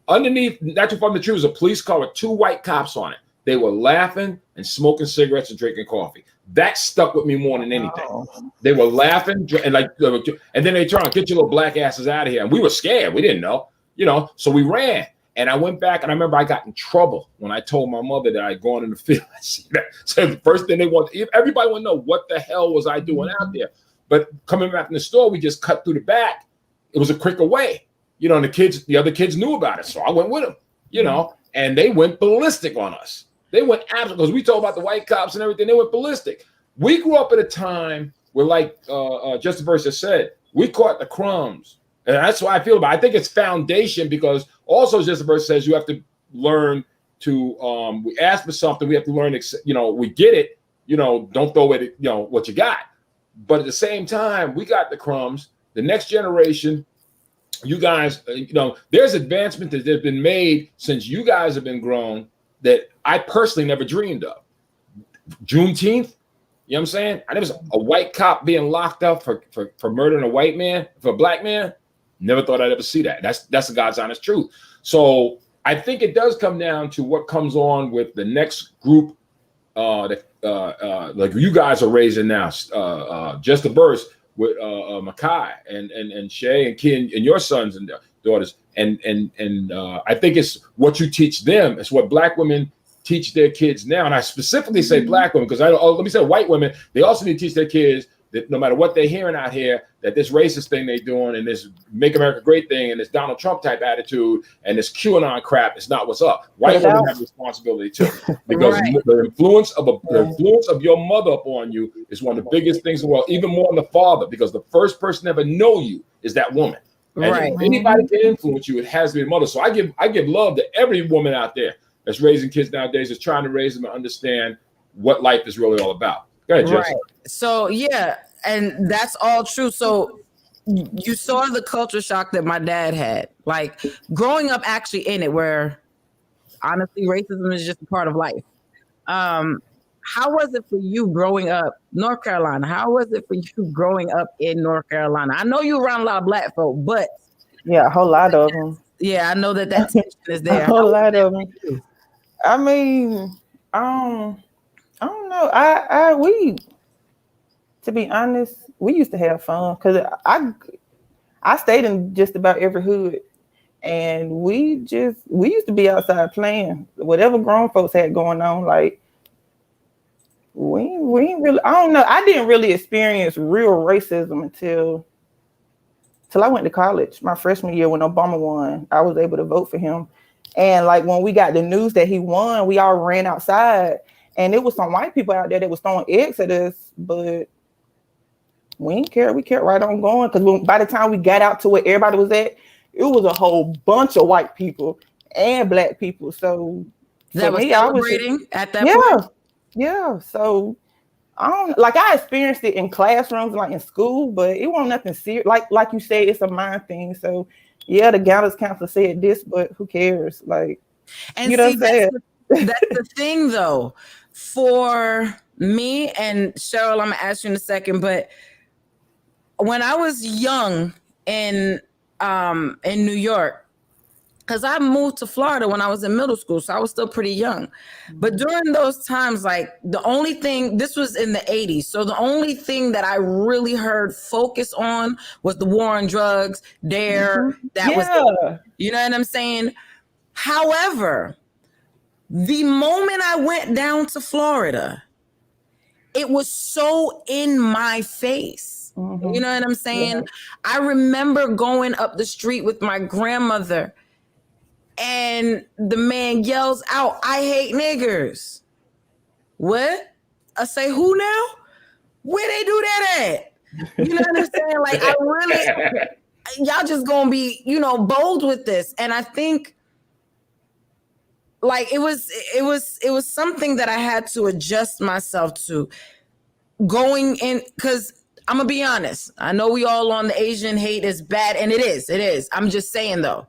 underneath, not too far from the tree, was a police car with 2 white cops on it. They were laughing and smoking cigarettes and drinking coffee. That stuck with me more than anything. Oh. They were laughing and then they turned, get your little black asses out of here. And we were scared. We didn't know, so we ran. And I went back, and I remember I got in trouble when I told my mother that I had gone in the field. So the first thing everybody would know what the hell was I doing out there. But coming back in the store, we just cut through the back. It was a quicker way. And the other kids knew about it. So I went with them, and they went ballistic on us. They went absolutely, because we told about the white cops and everything. They went ballistic. We grew up at a time where, like Justa Verse has said, we caught the crumbs. And that's why I feel about it. I think it's foundation, because also Justa Verse says you have to learn to, we ask for something, we have to learn, we get it, don't throw it, what you got. But at the same time, we got the crumbs. The next generation, you guys, there's advancement that have been made since you guys have been grown that I personally never dreamed of. Juneteenth, you know what I'm saying? I never saw a white cop being locked up for murdering a white man, for a black man. Never thought I'd ever see that. That's the God's honest truth. So I think it does come down to what comes on with the next group, like you guys are raising now, Justa Verse, with Makai and Shay and Ken and your sons and daughters. And I think it's what you teach them. It's what black women teach their kids now. And I specifically say black women, because let me say white women, they also need to teach their kids that no matter what they're hearing out here, that this racist thing they doing and this Make America Great thing and this Donald Trump type attitude and this QAnon crap is not what's up. White women have responsibility too, because the influence of your mother upon you is one of the biggest things in the world, even more than the father, because the first person to ever know you is that woman. And if anybody can influence you, it has to be the mother. So I give love to every woman out there that's raising kids nowadays, that's trying to raise them and understand what life is really all about. Go ahead, Jess. Right. So yeah, and that's all true. So you saw the culture shock that my dad had, like growing up actually in it, where honestly racism is just a part of life. How was it for you growing up North Carolina? How was it for you growing up in North Carolina? I know you around a lot of black folk, but yeah, a whole lot of them. Yeah, I know that tension is there. A whole lot of them. I mean, I don't know. We, to be honest, we used to have fun because I stayed in just about every hood, and we used to be outside playing whatever grown folks had going on. Like we ain't really. I don't know. I didn't really experience real racism until I went to college. My freshman year when Obama won, I was able to vote for him. And like when we got the news that he won, we all ran outside, and it was some white people out there that was throwing eggs at us, but we didn't care. We kept right on going because by the time we got out to where everybody was at, it was a whole bunch of white people and black people. So that was celebrating at that point. Yeah. So I experienced it in classrooms, like in school, but it wasn't nothing serious. Like you said, it's a mind thing. So yeah, the Guidance Council said this, but who cares? Like, and you know what I'm saying? That's the thing, though. For me and Cheryl, I'm gonna ask you in a second, but when I was young in New York, because I moved to Florida when I was in middle school, so I was still pretty young. But during those times, like the only thing, this was in the 80s, so the only thing that I really heard focus on was the war on drugs, DARE, that was, you know what I'm saying? However, the moment I went down to Florida, it was so in my face. You know what I'm saying? I remember going up the street with my grandmother, and the man yells out, "I hate niggers." What? I say, who now? Where they do that at? You know what I'm saying? Like, I really, y'all just gonna be, bold with this. And I think like it was something that I had to adjust myself to going in, because I'm gonna be honest. I know we all on the Asian hate is bad, and it is. I'm just saying though,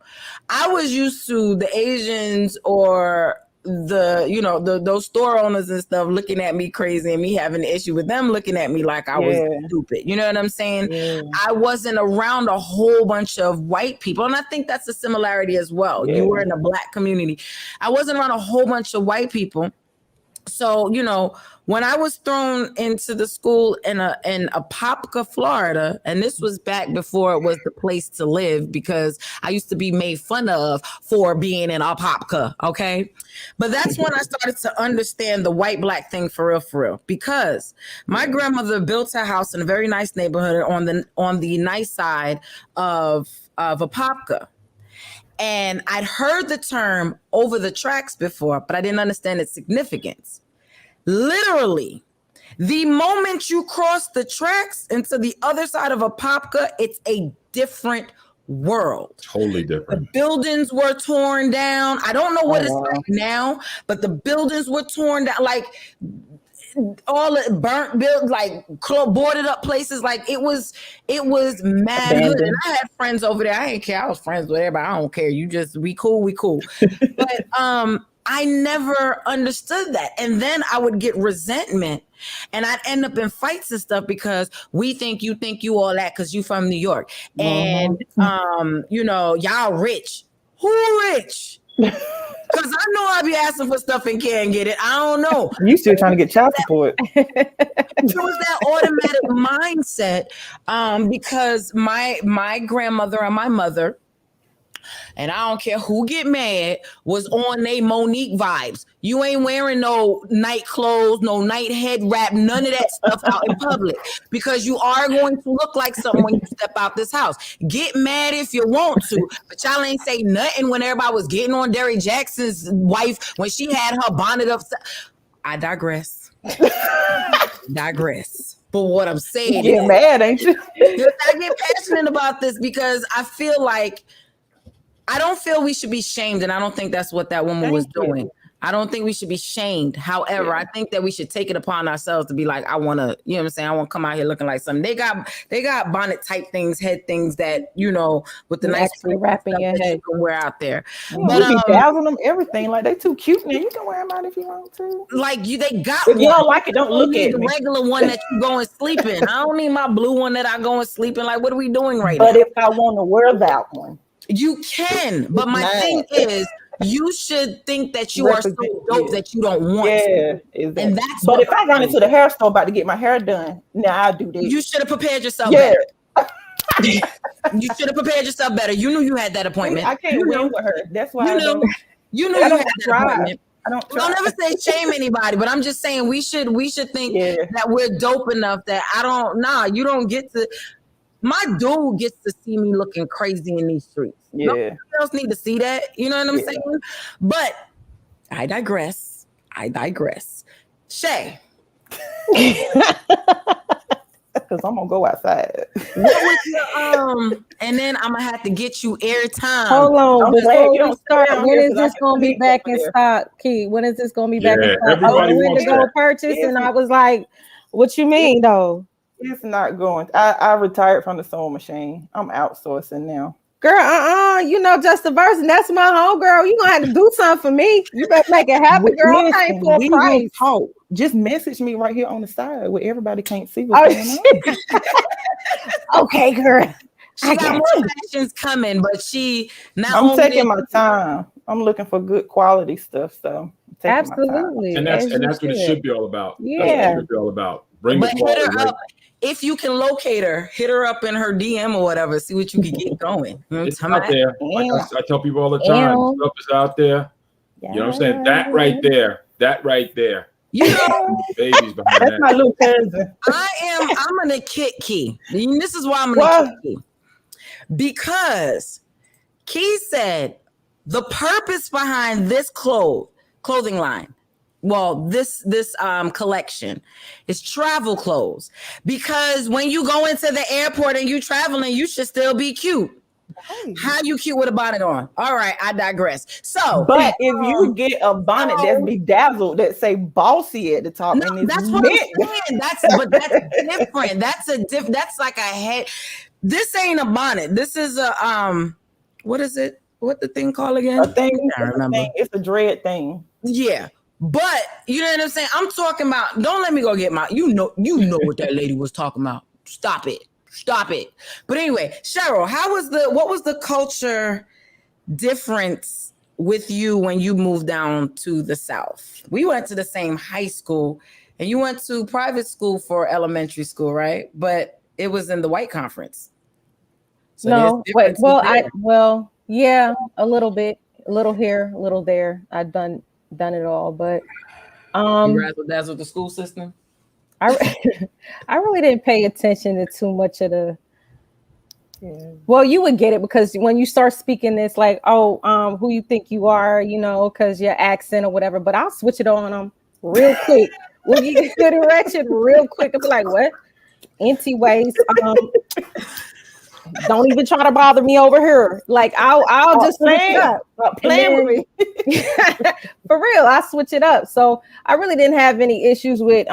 I was used to the Asians or those store owners and stuff looking at me crazy, and me having an issue with them looking at me like I was stupid. You know what I'm saying? Yeah. I wasn't around a whole bunch of white people, and I think that's a similarity as well. Yeah. You were in a black community. I wasn't around a whole bunch of white people. So, when I was thrown into the school in Apopka, Florida, and this was back before it was the place to live, because I used to be made fun of for being in Apopka, okay? But that's when I started to understand the white-black thing for real, because my grandmother built her house in a very nice neighborhood on the nice side of Apopka. And I'd heard the term over the tracks before, but I didn't understand its significance. Literally, the moment you cross the tracks into the other side of Apopka, it's a different world. Totally different. The buildings were torn down. I don't know what it's like now, but the buildings were torn down. Like, all burnt, built, like boarded up places. Like it was mad good. And I had friends over there. I didn't care. I was friends with everybody. I don't care. We cool. But I never understood that. And then I would get resentment, and I'd end up in fights and stuff because we think you all that because you from New York. And y'all rich. Who rich? Because I know I be asking for stuff and can't get it. I don't know. You still trying to get child support. It was that automatic mindset, because my grandmother and my mother and I don't care who get mad, was on they Monique vibes. You ain't wearing no night clothes, no night head wrap, none of that stuff out in public, because you are going to look like something when you step out this house. Get mad if you want to, but y'all ain't say nothing when everybody was getting on Derrick Jackson's wife when she had her bonnet up. I digress. But what I'm saying, you get mad, ain't you? I get passionate about this because I feel like I don't feel we should be shamed, and I don't think that's what that woman was doing. I don't think we should be shamed. However, I think that we should take it upon ourselves to be like, I want to, you know what I'm saying? I want to come out here looking like something. They got bonnet type things, head things that, you know, with the nice wrapping your head, you can wear out there. Yeah, but we be dazzling them everything. Like, they too cute now. You can wear them out if you want to. Like, they got if one. you don't like it, don't look need at the me. regular one that you go and sleep in. I don't need my blue one that I go and sleep in. Like, what are we doing right now? But if I want to wear that one, you can. But my thing is, you should think that you are so dope that you don't want to. Exactly. And that's but if I run into the hair store about to get my hair done, now I'll do this. You should have prepared yourself better. You should have prepared yourself better. You knew you had that appointment. I can't win with her. That's why you knew you had that appointment. Don't never say shame anybody, but I'm just saying we should think that we're dope enough that you don't get to. My dude gets to see me looking crazy in these streets. Nobody else need to see that. You know what I'm saying? But I digress. Shay. Because I'm gonna go outside. What was your and then I'm gonna have to get you airtime. Hold on, before we start, when is this gonna be back in stock, Key? When is this gonna be back in stock? I went to go purchase, and I was like, "What you mean, though?" It's not going. I retired from the sewing machine. I'm outsourcing now. Girl, you know Justa Verse, and that's my home girl. You gonna have to do something for me. You better make it happen, girl. I'm paying for a price. Talk. Just message me right here on the side where everybody can't see what's going on. Okay, girl. She got more fashions coming, but I'm taking my time. I'm looking for good quality stuff, so absolutely. And that's what it should be all about. Yeah. That's what it should be all about. Bring the quality. Hit her up. If you can locate her, hit her up in her DM or whatever. See what you can get going. It's out there. Like I tell people all the time, stuff is out there. You know what I'm saying? That right there. You know, babies behind that's that. my little cousin. I'm gonna kick Key. And this is why I'm gonna kick Key. Because Key said the purpose behind this clothing line, this collection is travel clothes. Because when you go into the airport and you traveling, you should still be cute. How you cute with a bonnet on? All right, I digress. So, but if you get a bonnet that's bedazzled that say bossy at the top, and that's what I'm saying. That's different. That's like a head. This ain't a bonnet. This is a what is it? What the thing called again? A thing. I remember. It's a dread thing. Yeah. But you know what I'm saying? I'm talking about, don't let me go get my, you know what that lady was talking about. Stop it. But anyway, Cheryl, what was the culture difference with you when you moved down to the South? We went to the same high school, and you went to private school for elementary school, right? But it was in the white conference. So no, wait, yeah, a little bit, a little here, a little there. I've done it all, but that's with the school system. I really didn't pay attention to too much of the. Yeah. Well, you would get it because when you start speaking, it's like, who you think you are, because your accent or whatever. But I'll switch it on them real quick. We'll get the direction real quick. I'll be like, what? Anyways, don't even try to bother me over here. Like I'll just switch it up. Playing with me. For real, I switch it up. So I really didn't have any issues with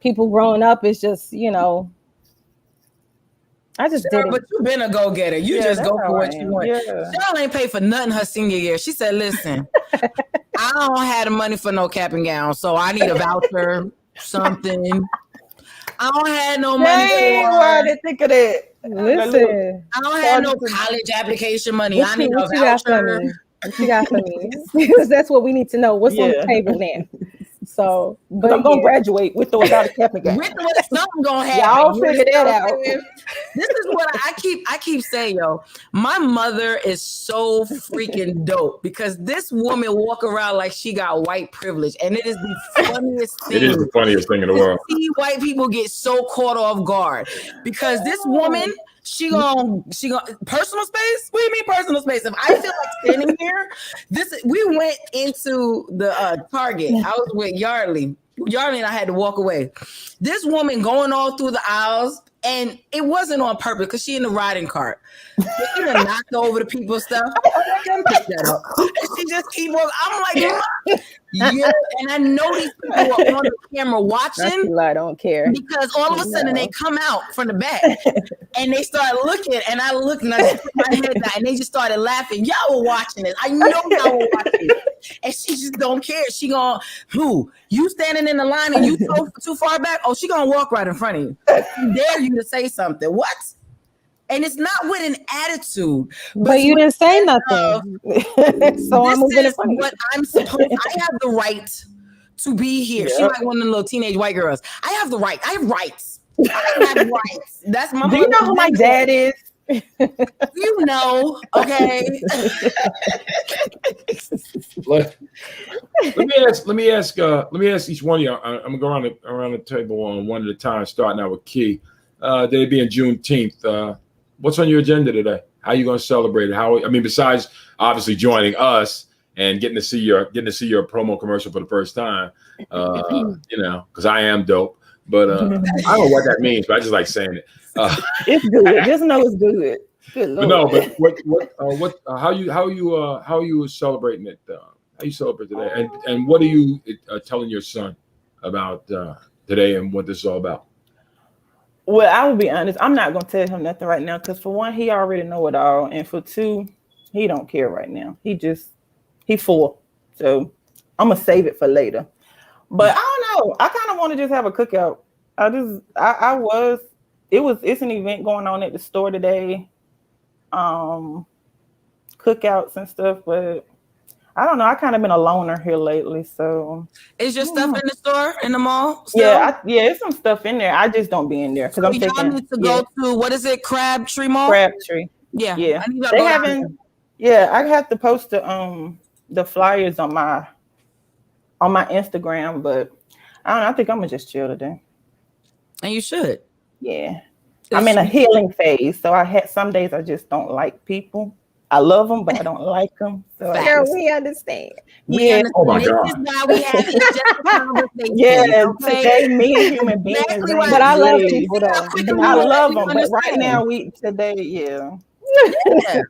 people growing up. It's just, I just did it. But you've been a go-getter. You just go for what you want. Cheryl ain't paid for nothing her senior year. She said, listen, I don't have the money for no cap and gown, so I need a voucher, something. I don't have no money. I didn't think of that. Listen, I don't have no college application money. I need a voucher. What you got for me? Because that's what we need to know. What's on the table now? So, but I'm gonna graduate with or without a cap and gown. With or without, something gonna happen. Y'all figure that out. This is what I keep saying, yo. My mother is so freaking dope because this woman walk around like she got white privilege, and it is the funniest thing. It is the funniest thing in the world. See white people get so caught off guard because this woman. She gonna personal space. What do you mean personal space? If I feel like standing here, we went into the Target. I was with Yardley and I had to walk away. This woman going all through the aisles, and it wasn't on purpose because she in the riding cart. She done knocked over the people's stuff. And she just keep on. I'm like, yeah, and I know these people are on the camera watching. I don't care because all of a sudden they come out from the back and they start looking, and I looked and I put my head down, and they just started laughing. Y'all were watching this. I know y'all were watching it, and she just don't care. She gonna you standing in the line and you too far back. Oh, she gonna walk right in front of you. She dare you to say something. What? And it's not with an attitude. But you didn't say nothing. So I'm moving in front of you. What I'm supposed. I have the right to be here. She like one of the little teenage white girls. I have the right. I have rights. I have rights. That's my. Do you know who my dad is? You know, okay. Let me ask each one of you. I'm gonna go around the table on one at a time, starting out with Key. Today being Juneteenth. What's on your agenda today? How are you going to celebrate it? Besides obviously joining us and getting to see your promo commercial for the first time, because I am dope. But I don't know what that means, but I just like saying it. It's good. Just know it's good. Good Lord. But what? How are you celebrating it? How you celebrate today? And what are you telling your son about today and what this is all about? Well, I will be honest. I'm not gonna tell him nothing right now because for one, he already know it all, and for two, he don't care right now. He full. So I'm gonna save it for later. But I don't know. I kind of want to just have a cookout. It's an event going on at the store today. Cookouts and stuff, but I don't know. I kind of been a loner here lately, so. Is your stuff in the store in the mall? Still? Yeah, it's some stuff in there. I just don't be in there because I'm y'all taking. Need to go to what is it? Crabtree Mall. Crabtree. Yeah. I need they haven't. Yeah, I have to post the flyers on my Instagram, but I don't know. I think I'm gonna just chill today. And you should. Yeah, I'm in a healing phase, so some days I just don't like people. I love them, but I don't like them. So we understand. Yeah. Oh my God. This is why we have just a conversation. Yeah. Okay? Today, me and human beings. Exactly But I love people though. I love them, but understand. right now today, yeah.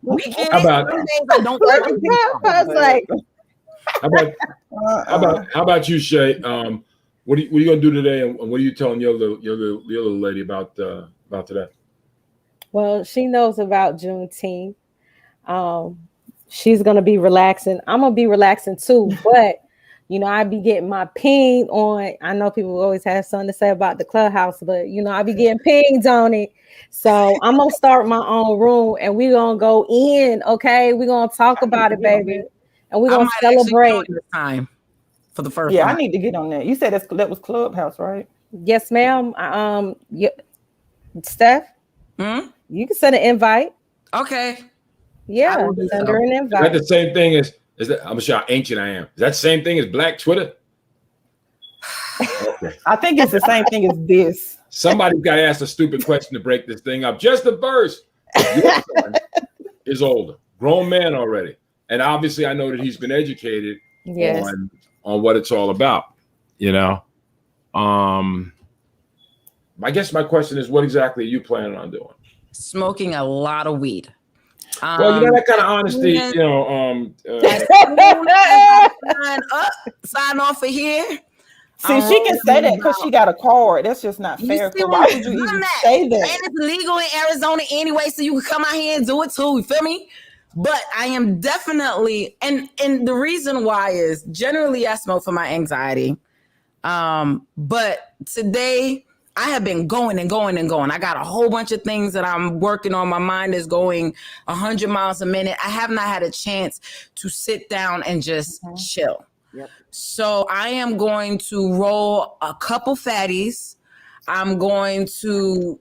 We can't. How about- some days I don't like people. How about you, Shay? What are you gonna do today, and what are you telling your little lady about today? Well, she knows about Juneteenth. She's gonna be relaxing. I'm gonna be relaxing too, but I be getting my ping on. I know people always have something to say about the clubhouse, but I be getting pinged on it. So I'm gonna start my own room and we're gonna go in. Okay, we're gonna talk about it, baby, and we're gonna celebrate this time for the first Yeah, time. I need to get on that. You said that was Clubhouse, right? Yes, ma'am. Steph, you can send an invite. Okay. Yeah, send her an Is invite. that the same thing as? Is that? I'm sure how ancient I am. Is that the same thing as Black Twitter? Okay. I think it's the same thing as this. Somebody's got to ask a stupid question to break this thing up. Justa Verse is older, grown man already, and obviously I know that he's been educated on what it's all about. I guess my question is, what exactly are you planning on doing? Smoking a lot of weed. Well, that kind of honesty, sign off for here. See, she can say that because she got a card. That's just not fair. Why would you even say that? And it's legal in Arizona anyway, so you can come out here and do it too. You feel me? But I am definitely, and the reason why is generally I smoke for my anxiety. But today I have been going and going and going. I got a whole bunch of things that I'm working on. My mind is going 100 miles a minute. I have not had a chance to sit down and just chill. Yep. So I am going to roll a couple fatties. I'm going to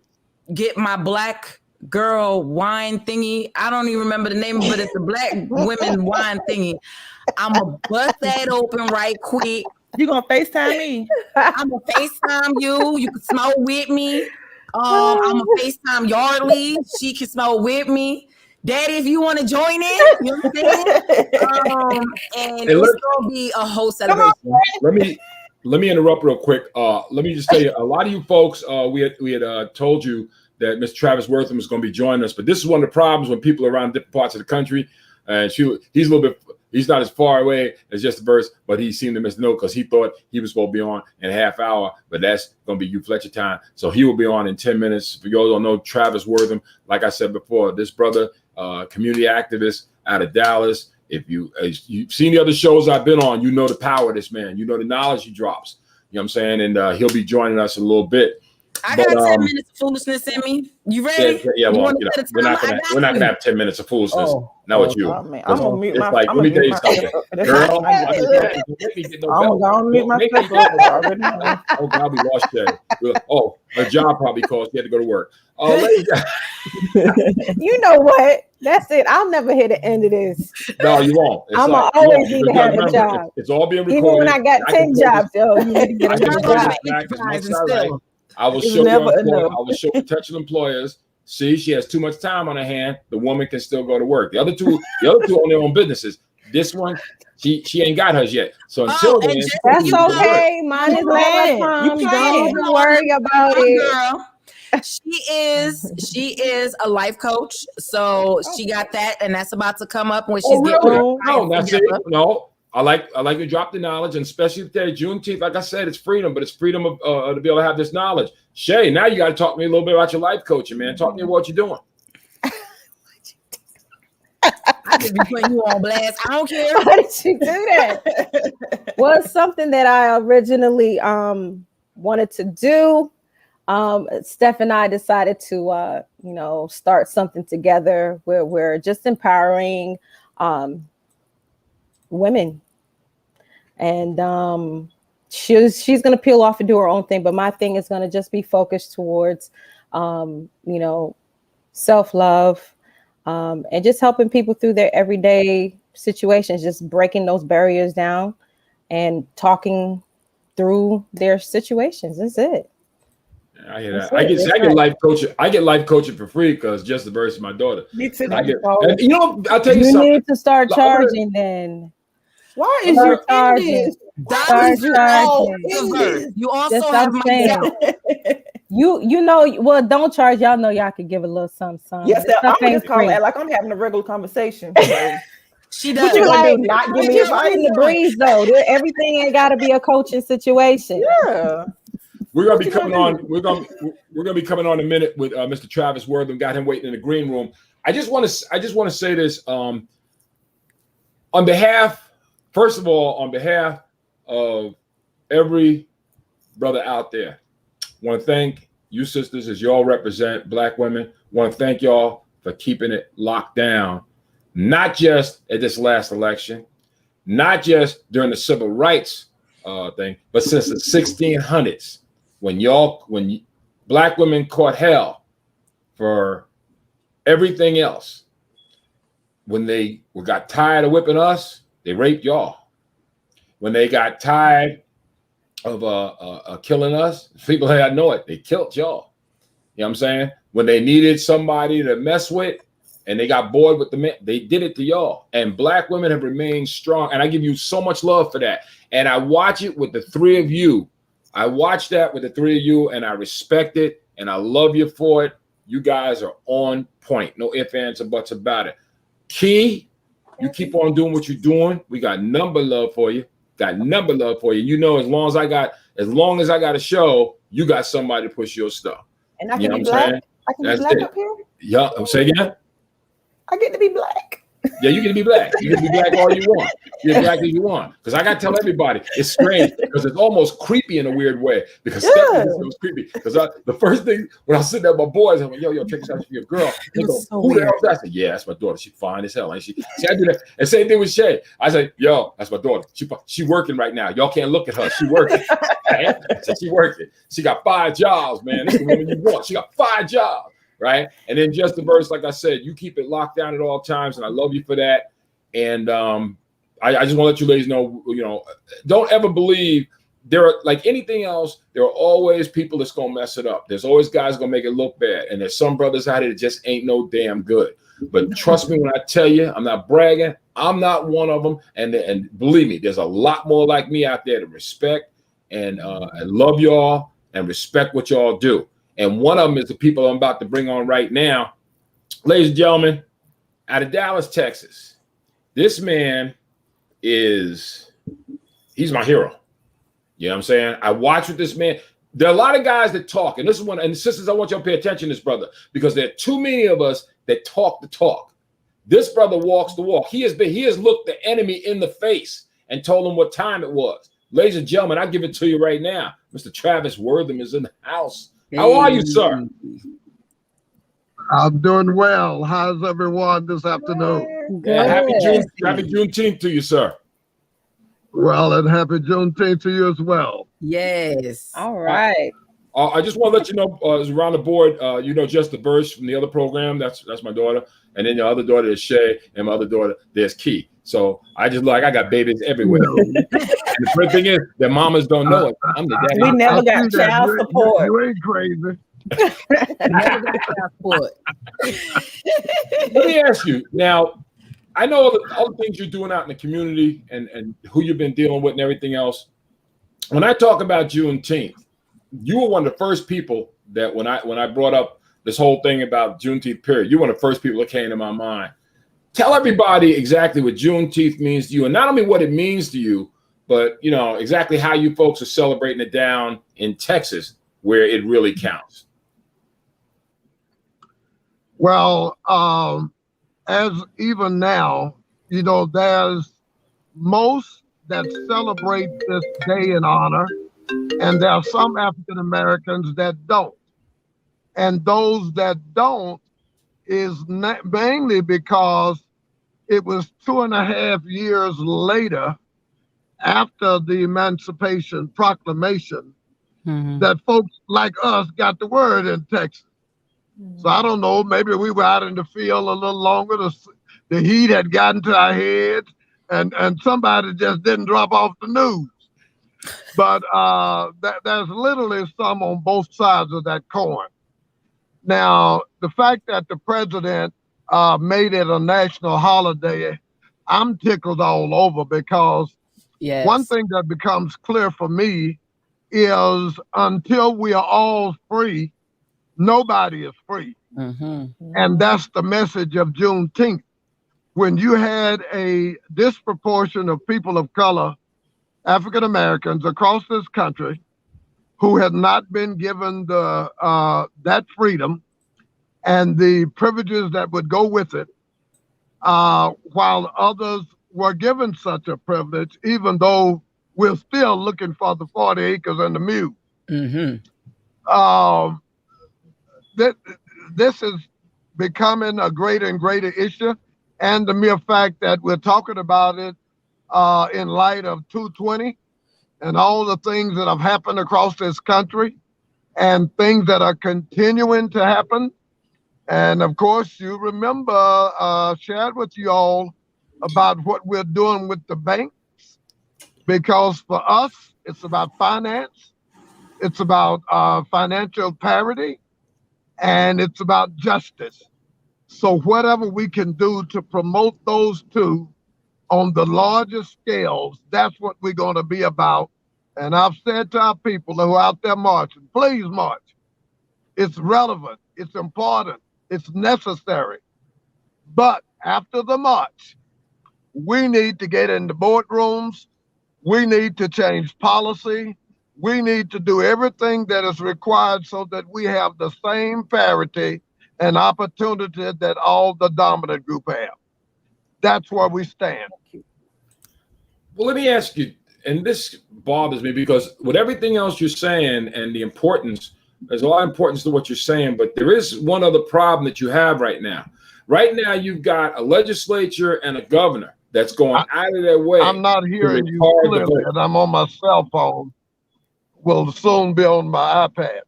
get my black girl wine thingy. I don't even remember the name, but it's a black women wine thingy. I'm going to bust that open right quick. You going to FaceTime me? I'm going to FaceTime you. You can smoke with me. I'm going to FaceTime Yardley. She can smoke with me. Daddy, if you want to join in, you know what I'm saying? And it's going to be a whole celebration. Let me interrupt real quick. Let me just tell you, a lot of you folks, we had told you that Mr. Travis Wortham is going to be joining us, but this is one of the problems when people are around different parts of the country, and he's not as far away as Justa Verse, but he seemed to miss the note because he thought he was supposed to be on in a half hour, but that's going to be Hugh Fletcher time. So he will be on in 10 minutes. If you guys don't know Travis Wortham, like I said before, this brother, community activist out of Dallas. If you've seen the other shows I've been on, you know the power of this man. You know the knowledge he drops. You know what I'm saying? And he'll be joining us in a little bit. I got 10 minutes of foolishness in me. You ready? Yeah, well, we're not gonna have 10 minutes of foolishness. Not with you. I'm gonna mute my. Let me tell you something, girl. I'm gonna mute myself. Oh God, we lost Shay. Oh, her job probably called. She had to go to work. You know what? That's it. I'll never hear the end of this. No, you won't. I'm gonna always need to have a job. It's all being recorded. Even when I got 10 jobs, yo, you need to get a job. I will show potential employers. See, she has too much time on her hand. The woman can still go to work. The other two own their own businesses. This one, she ain't got hers yet. So until then, that's okay. Mine is land. Don't worry about it. Girl. She is a life coach, so she got that, and that's about to come up when she's getting. No, that's it. No. I like to drop the knowledge, and especially today, Juneteenth. Like I said, it's freedom, but it's freedom of to be able to have this knowledge. Shay, now you got to talk to me a little bit about your life coaching, man. Talk to me about what you're doing. I just be putting you on blast. I don't care. Why did you do that? Well, it's something that I originally wanted to do. Steph and I decided to start something together where we're just empowering women. And she's going to peel off and do her own thing, but my thing is going to just be focused towards self-love, and just helping people through their everyday situations, just breaking those barriers down and talking through their situations. That's it. I hear that. I get life coaching. I get life coaching for free because Justa Verse is my daughter. Me too. I'll tell you something. You need to start charging then. Why is you charging? You also have my well, don't charge. Y'all know y'all could give a little something. Yes, I'm just calling it like I'm having a regular conversation. She does. What you gonna do? Not give me advice in the breeze though. Everything ain't got to be a coaching situation. Yeah. We're gonna be coming on. We're gonna be coming on in a minute with Mr. Travis Wortham. Got him waiting in the green room. I just want to say this on behalf of every brother out there. Want to thank you sisters as y'all represent Black women. Want to thank y'all for keeping it locked down, not just at this last election, not just during the civil rights thing, but since the 1600s. When Black women caught hell for everything else, when they got tired of whipping us, they raped y'all. When they got tired of killing us, people that know it, they killed y'all. You know what I'm saying? When they needed somebody to mess with and they got bored with the men, they did it to y'all. And Black women have remained strong. And I give you so much love for that. And I watch it with the three of you. I watch that with the three of you, and I respect it, and I love you for it. You guys are on point. No ifs, ands, or buts about it. Key, you keep on doing what you're doing. We got number love for you. You know, as long as I got a show, you got somebody to push your stuff. And I can be black. I can be black up here. Yeah, say again. I get to be black. Yeah, you can be black. You can be black all you want. You're black as you want. Because I got to tell everybody, it's strange because it's almost creepy in a weird way. Because Stephanie said it was creepy. Because the first thing when I was sitting there with my boys, I'm like, yo, check this out for your girl. They go, who the hell is that? I said, yeah, that's my daughter. She's fine as hell. And see, I do that. And same thing with Shay. I said, yo, that's my daughter. She working right now. Y'all can't look at her. She working. I said, she working. She got 5 jobs, man. This is the woman you want. She got 5 jobs. Right. And then Justa Verse, like I said, you keep it locked down at all times. And I love you for that. And I just want to let you ladies know, don't ever believe there are, like anything else, there are always people that's going to mess it up. There's always guys going to make it look bad. And there's some brothers out here that just ain't no damn good. But trust me when I tell you, I'm not bragging. I'm not one of them. And believe me, there's a lot more like me out there to respect and love y'all and respect what y'all do. And one of them is the people I'm about to bring on right now. Ladies and gentlemen, out of Dallas, Texas, this man he's my hero. You know what I'm saying? I watch with this man. There are a lot of guys that talk, and this is one, and sisters, I want you to pay attention to this brother, because there are too many of us that talk the talk. This brother walks the walk. He has looked the enemy in the face and told him what time it was. Ladies and gentlemen, I give it to you right now. Mr. Travis Wortham is in the house. How are you, sir? I'm doing well. How's everyone this afternoon? Yeah, happy Juneteenth to you, sir. Well, and happy Juneteenth to you as well. Yes. All right. I just want to let you know, around the board, Justa Verse from the other program. That's my daughter. And then your other daughter is Shay, and my other daughter, there's Key. So I got babies everywhere. And the first thing is that mamas don't know it. I'm the daddy. We never got child support. You ain't crazy. Let me ask you now. I know all the things you're doing out in the community and who you've been dealing with and everything else. When I talk about Juneteenth, you were one of the first people that when I brought up this whole thing about Juneteenth period, you were one of the first people that came to my mind. Tell everybody exactly what Juneteenth means to you, and not only what it means to you, but exactly how you folks are celebrating it down in Texas, where it really counts. Well, as even now, there's most that celebrate this day in honor, and there are some African Americans that don't. And those that don't is mainly because it was 2.5 years later, after the Emancipation Proclamation, that folks like us got the word in Texas. So I don't know, maybe we were out in the field a little longer. The heat had gotten to our heads, and somebody just didn't drop off the news. But there's literally some on both sides of that coin. Now, the fact that the president made it a national holiday, I'm tickled all over, because one thing that becomes clear for me is until we are all free, nobody is free. And that's the message of Juneteenth. When you had a disproportion of people of color, African Americans across this country, who had not been given that freedom and the privileges that would go with it, while others were given such a privilege, even though we're still looking for the 40 acres and the mule. This is becoming a greater and greater issue, and the mere fact that we're talking about it in light of 220 and all the things that have happened across this country and things that are continuing to happen. And of course, you remember, shared with you all about what we're doing with the banks, because for us, it's about finance, it's about financial parity, and it's about justice. So whatever we can do to promote those two on the largest scales, that's what we're going to be about. And I've said to our people who are out there marching, please march. It's relevant, it's important, it's necessary. But after the march, we need to get into boardrooms, we need to change policy, we need to do everything that is required so that we have the same parity and opportunity that all the dominant group have. that's where we stand. Well, let me ask you, and this bothers me because with everything else you're saying and the importance, there's a lot of importance to what you're saying, but there is one other problem that you have right now. Right now, you've got a legislature and a governor that's going out of their way. I'm not hearing you clearly, and I'm on my cell phone. Will soon be on my iPad.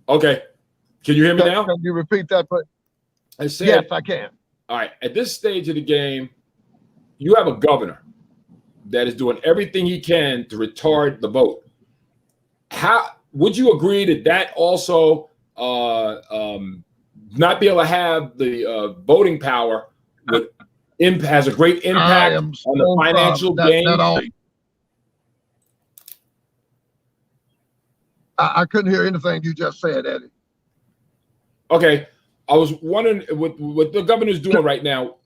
Okay. Can you hear me now? Can you repeat that, please? I said, yes, I can. All right. At this stage of the game, you have a governor that is doing everything he can to retard the vote. How would you agree that also not be able to have the voting power has a great impact on the financial gain? I couldn't hear anything you just said, Eddie. Okay. I was wondering what the governor's doing right now.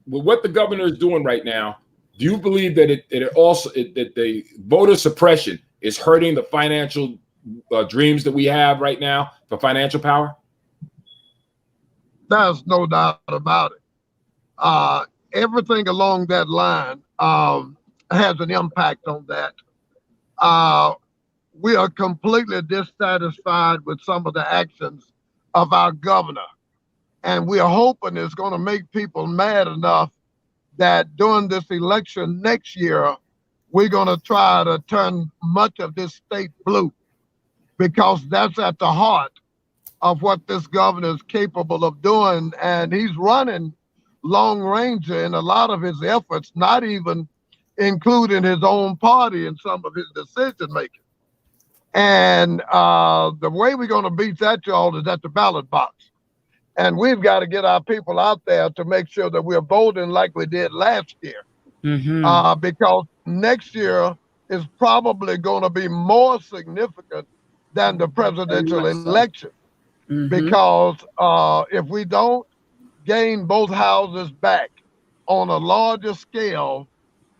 With what the governor is doing right now, do you believe that that the voter suppression is hurting the financial dreams that we have right now for financial power? There's no doubt about it. Everything along that line has an impact on that. We are completely dissatisfied with some of the actions of our governor. And we are hoping it's going to make people mad enough that during this election next year, we're going to try to turn much of this state blue, because that's at the heart of what this governor is capable of doing. And he's running long range in a lot of his efforts, not even including his own party in some of his decision making. And the way we're going to beat that, y'all, is at the ballot box. And we've got to get our people out there to make sure that we're voting like we did last year. Because next year is probably going to be more significant than the presidential election. Because if we don't gain both houses back on a larger scale,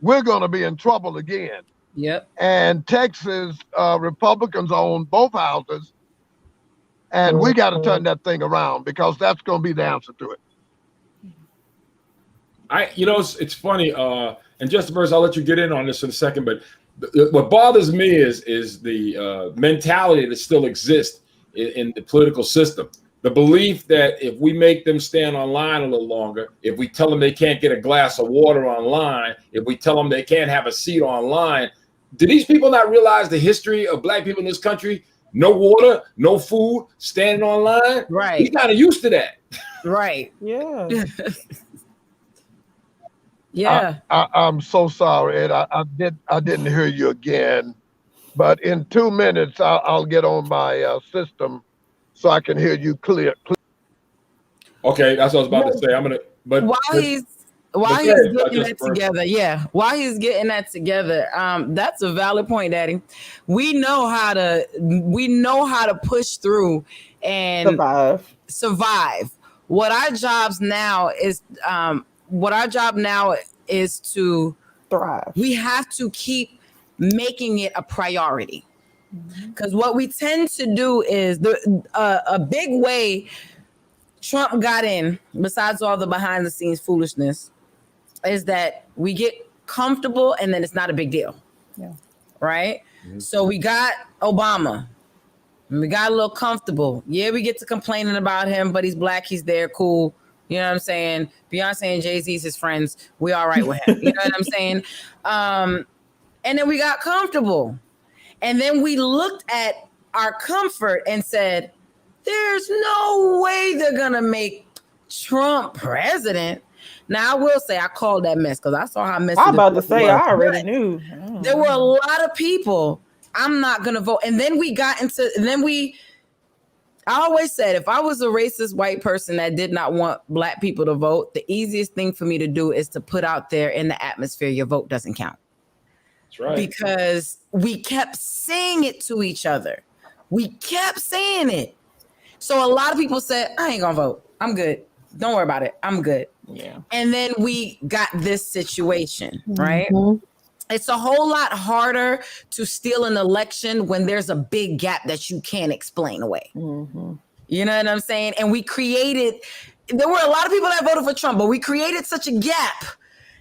we're going to be in trouble again. Yep. And Texas Republicans own both houses. And we got to turn that thing around, because that's going to be the answer to it. It's funny. And Justa Verse, I'll let you get in on this in a second. But what bothers me is the mentality that still exists in the political system. The belief that if we make them stand online a little longer, if we tell them they can't get a glass of water online, if we tell them they can't have a seat online, do these people not realize the history of Black people in this country? No water, no food, standing online. Right. He's kind of used to that. Right. Yeah. Yeah. I'm so sorry, Ed. I didn't hear you again, but in 2 minutes I'll get on my system so I can hear you clear. Okay, that's what I was about to say. I'm gonna. But while he's getting that together, while he's getting that together, that's a valid point, Daddy. We know how to push through and survive. What our job now is to thrive. We have to keep making it a priority, because what we tend to do is a big way Trump got in, besides all the behind the scenes foolishness, is that we get comfortable and then it's not a big deal. Yeah. Right? So we got Obama. And we got a little comfortable. Yeah, we get to complaining about him, but he's Black, he's there, cool. You know what I'm saying? Beyonce and Jay-Z's his friends. We all right with him. You know what I'm saying? And then we got comfortable. And then we looked at our comfort and said, there's no way they're going to make Trump president. Now, I will say I called that mess, because I saw how messy I'm about to say, was. I already knew. There were a lot of people, I'm not going to vote. And then we got into, I always said, if I was a racist white person that did not want Black people to vote, the easiest thing for me to do is to put out there in the atmosphere, your vote doesn't count. That's right. Because we kept saying it to each other. We kept saying it. So a lot of people said, I ain't gonna vote. I'm good. Don't worry about it. I'm good. Yeah. And then we got this situation, right? It's a whole lot harder to steal an election when there's a big gap that you can't explain away. You know what I'm saying? And we created there were a lot of people that voted for Trump, but we created such a gap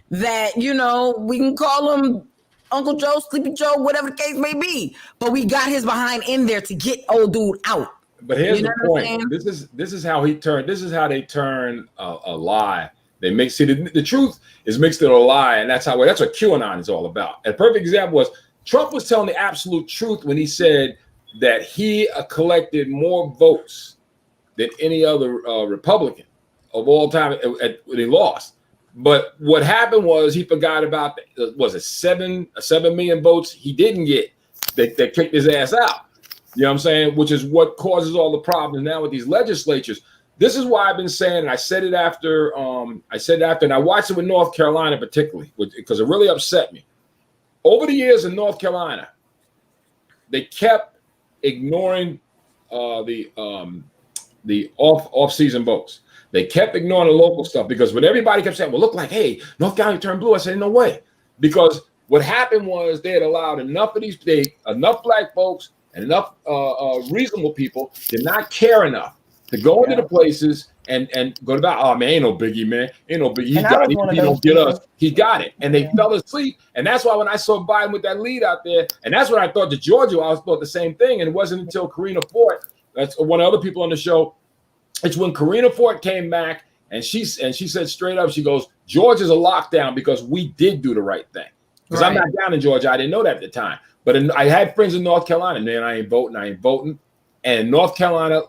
that, you know, we can call him Uncle Joe, Sleepy Joe, whatever the case may be. But we got his behind in there to get old dude out. But here's the point. This is how he turned. This is how they turn a lie. They make the truth is mixed with a lie, and that's what QAnon is all about. And a perfect example was Trump was telling the absolute truth when he said that he collected more votes than any other Republican of all time when he lost. But what happened was he forgot about was it 7 million votes he didn't get that kicked his ass out. You know what I'm saying? Which is what causes all the problems now with these legislatures. This is why I've been saying, and I said it after, and I watched it with North Carolina particularly, because it really upset me. Over the years in North Carolina, they kept ignoring the off-season votes. They kept ignoring the local stuff because when everybody kept saying, well, look like, hey, North Carolina turned blue, I said, no way. Because what happened was they had allowed enough black folks and enough reasonable people did not care enough to go into the places and go to that. Oh man, ain't no biggie, man. Ain't no biggie. He got it. He don't get us. He got it. And they fell asleep. And that's why when I saw Biden with that lead out there, and that's when I thought to Georgia, I thought the same thing. And it wasn't until Karina Fort, that's one of the other people on the show. It's when Karina Fort came back and she said straight up, she goes, Georgia's a lockdown because we did do the right thing. Because I'm not down in Georgia. I didn't know that at the time. But I had friends in North Carolina. Man, I ain't voting. And North Carolina,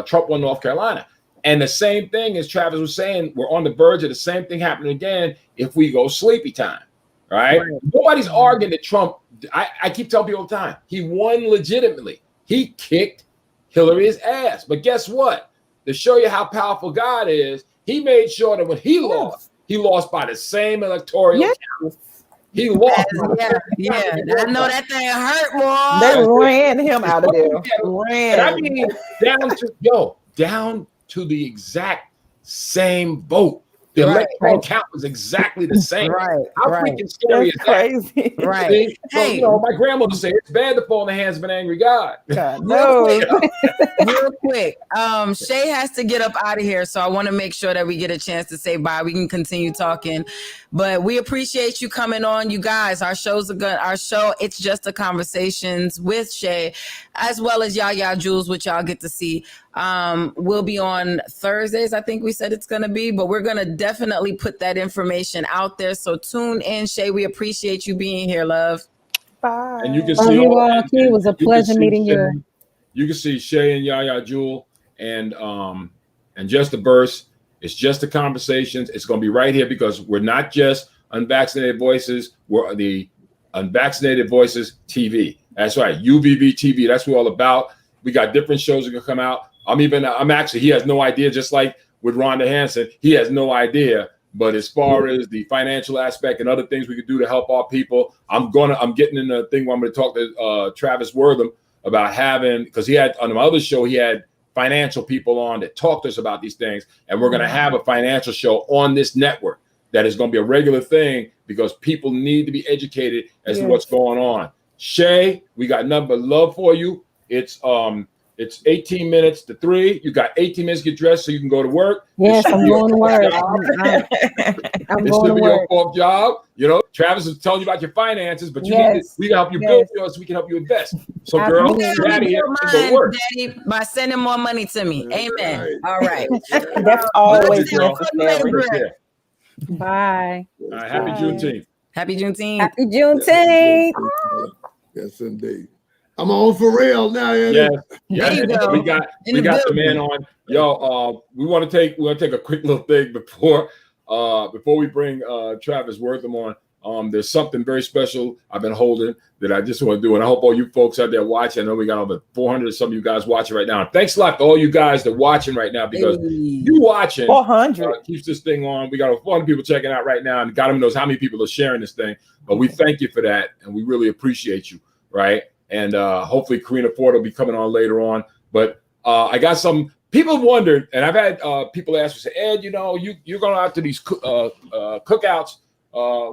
Trump won North Carolina. And the same thing as Travis was saying, we're on the verge of the same thing happening again if we go sleepy time, right? Nobody's arguing that Trump, I keep telling people all the time, he won legitimately. He kicked Hillary's ass. But guess what? To show you how powerful God is, he made sure that when he lost by the same electoral count. He lost. Yeah. I know that thing hurt, boy. They ran him out of there. And I mean, down to the exact same vote. The electoral count was exactly the same. How freaking scary is that? Crazy. Right. So, you know, my grandmother said it's bad to fall in the hands of an angry God. Real quick. Shay has to get up out of here, so I want to make sure that we get a chance to say bye. We can continue talking, but we appreciate you coming on, you guys. Our show, It's Just a Conversations with Shay, as well as Yaya Jules, which y'all get to see. We'll be on Thursdays, I think we said it's going to be, but we're going to definitely put that information out there. So tune in, Shay. We appreciate you being here, love. Bye. And you can see it was a pleasure meeting you. You can see Shay and Yaya Jewel and Justa Verse. It's Just the Conversations. It's going to be right here because we're not just Unvaccinated Voices. We're the Unvaccinated Voices TV. That's right. UVV TV. That's what we're all about. We got different shows that can come out. He has no idea, just like with Rhonda Hansome, he has no idea. But as far as the financial aspect and other things we could do to help our people, I'm getting in the thing where I'm going to talk to Travis Wortham about having, because he had on my other show, he had financial people on that talked to us about these things. And we're going to have a financial show on this network that is going to be a regular thing because people need to be educated as to what's going on. Shay, we got nothing but love for you. It's 18 minutes to 3. You got 18 minutes to get dressed so you can go to work. Yes, I'm going to work. I'm going to work. Your job. You know, Travis is telling you about your finances, but we can help you build yours so we can help you invest. So, girl, get out of here and go to work. Daddy, by sending more money to me. Amen. All right. That's always necessary. Bye. All right, happy Juneteenth. Happy Juneteenth. Happy Juneteenth. Yes, indeed. I'm on for real now. Yes. We got the man on. Yo, we want to take a quick little thing before we bring Travis Wortham on. There's something very special I've been holding that I just want to do, and I hope all you folks out there watching. I know we got over 400 of some of you guys watching right now. And thanks a lot to all you guys that are watching right now because you watching 400 keeps this thing on. We got over 400 people checking out right now, and God knows how many people are sharing this thing. But we thank you for that, and we really appreciate you, right? And hopefully Karina Ford will be coming on later on. But I got some people wondered, and I've had people ask me, say, Ed, you know, you're going out to these cookouts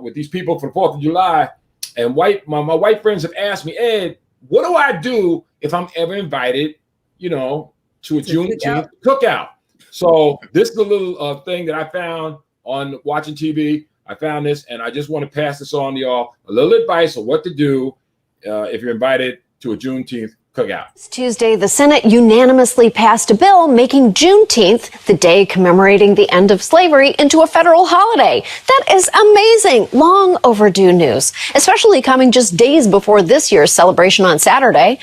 with these people for the 4th of July. And my white friends have asked me, Ed, what do I do if I'm ever invited, you know, to a Juneteenth cookout? So this is a little thing that I found on watching TV. I found this, and I just want to pass this on to y'all. A little advice on what to do if you're invited to a Juneteenth cookout. Tuesday, the Senate unanimously passed a bill making Juneteenth, the day commemorating the end of slavery, into a federal holiday. That is amazing. Long overdue news, especially coming just days before this year's celebration on Saturday.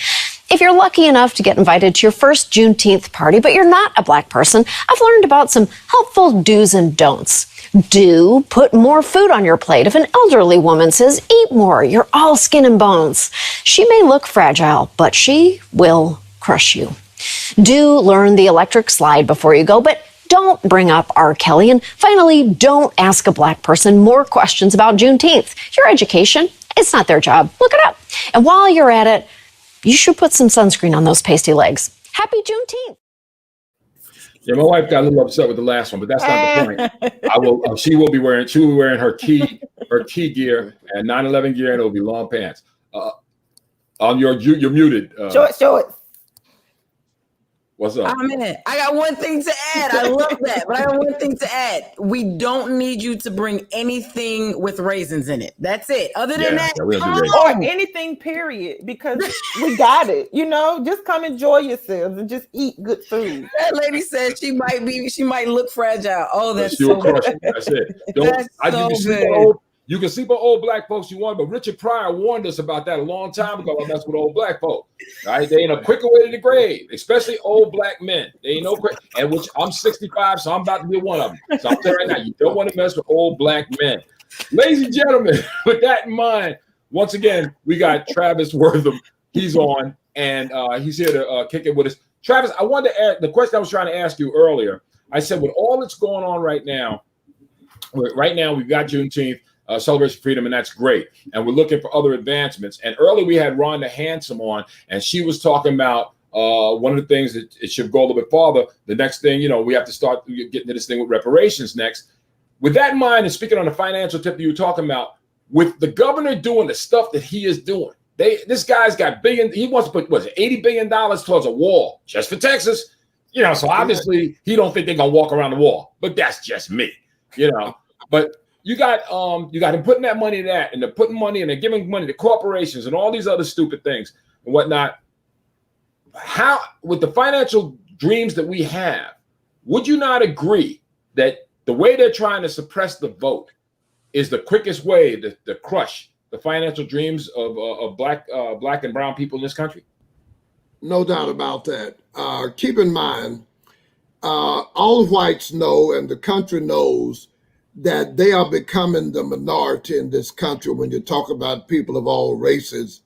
If you're lucky enough to get invited to your first Juneteenth party, but you're not a Black person, I've learned about some helpful do's and don'ts. Do put more food on your plate. If an elderly woman says, eat more, you're all skin and bones. She may look fragile, but she will crush you. Do learn the electric slide before you go, but don't bring up R. Kelly. And finally, don't ask a Black person more questions about Juneteenth. Your education, it's not their job. Look it up. And while you're at it, you should put some sunscreen on those pasty legs. Happy Juneteenth. Yeah, my wife got a little upset with the last one, but that's not the point. She will be wearing her key gear and 9/11 gear, and it'll be long pants. You're muted. Show it. What's up? I'm in it. I got one thing to add. I love that, but I got one thing to add. We don't need you to bring anything with raisins in it. That's it. Other than that, or anything, period, because we got it. Just come enjoy yourselves and just eat good food. That lady said she might look fragile. Oh, that's so good. That's it. You can sleep with old Black folks you want, but Richard Pryor warned us about that a long time ago. That's with old Black folk. Right? They ain't a quicker way to the grave, especially old Black men. They ain't no quick. And which I'm 65, so I'm about to be one of them. So I'm telling you right now, you don't want to mess with old Black men. Ladies and gentlemen, with that in mind, once again, we got Travis Wortham. He's on, and he's here to kick it with us. Travis, I wanted to ask the question I was trying to ask you earlier. I said, with all that's going on right now, we've got Juneteenth. Celebration Freedom, and that's great. And we're looking for other advancements. And earlier we had Rhonda Hansome on, and she was talking about one of the things that it should go a little bit farther. The next thing, we have to start getting to this thing with reparations next. With that in mind, and speaking on the financial tip that you were talking about, with the governor doing the stuff that he is doing, this guy's got he wants to put, $80 billion towards a wall just for Texas. So obviously he don't think they're going to walk around the wall, but that's just me, but you got him putting that money in that, and they're putting money and they're giving money to corporations and all these other stupid things and whatnot. How, with the financial dreams that we have, would you not agree that the way they're trying to suppress the vote is the quickest way to crush the financial dreams of black and brown people in this country? No doubt about that. Keep in mind, all whites know, and the country knows, that they are becoming the minority in this country when you talk about people of all races.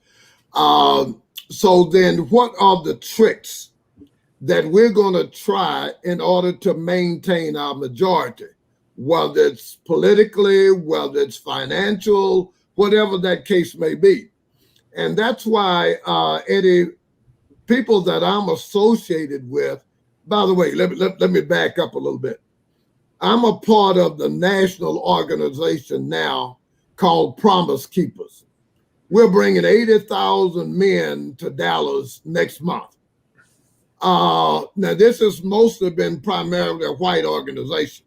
So then what are the tricks that we're going to try in order to maintain our majority, whether it's politically, whether it's financial, whatever that case may be? And that's why, Eddie, people that I'm associated with, by the way, let me back up a little bit. I'm a part of the national organization now called Promise Keepers. We're bringing 80,000 men to Dallas next month. Now, this has mostly been primarily a white organization.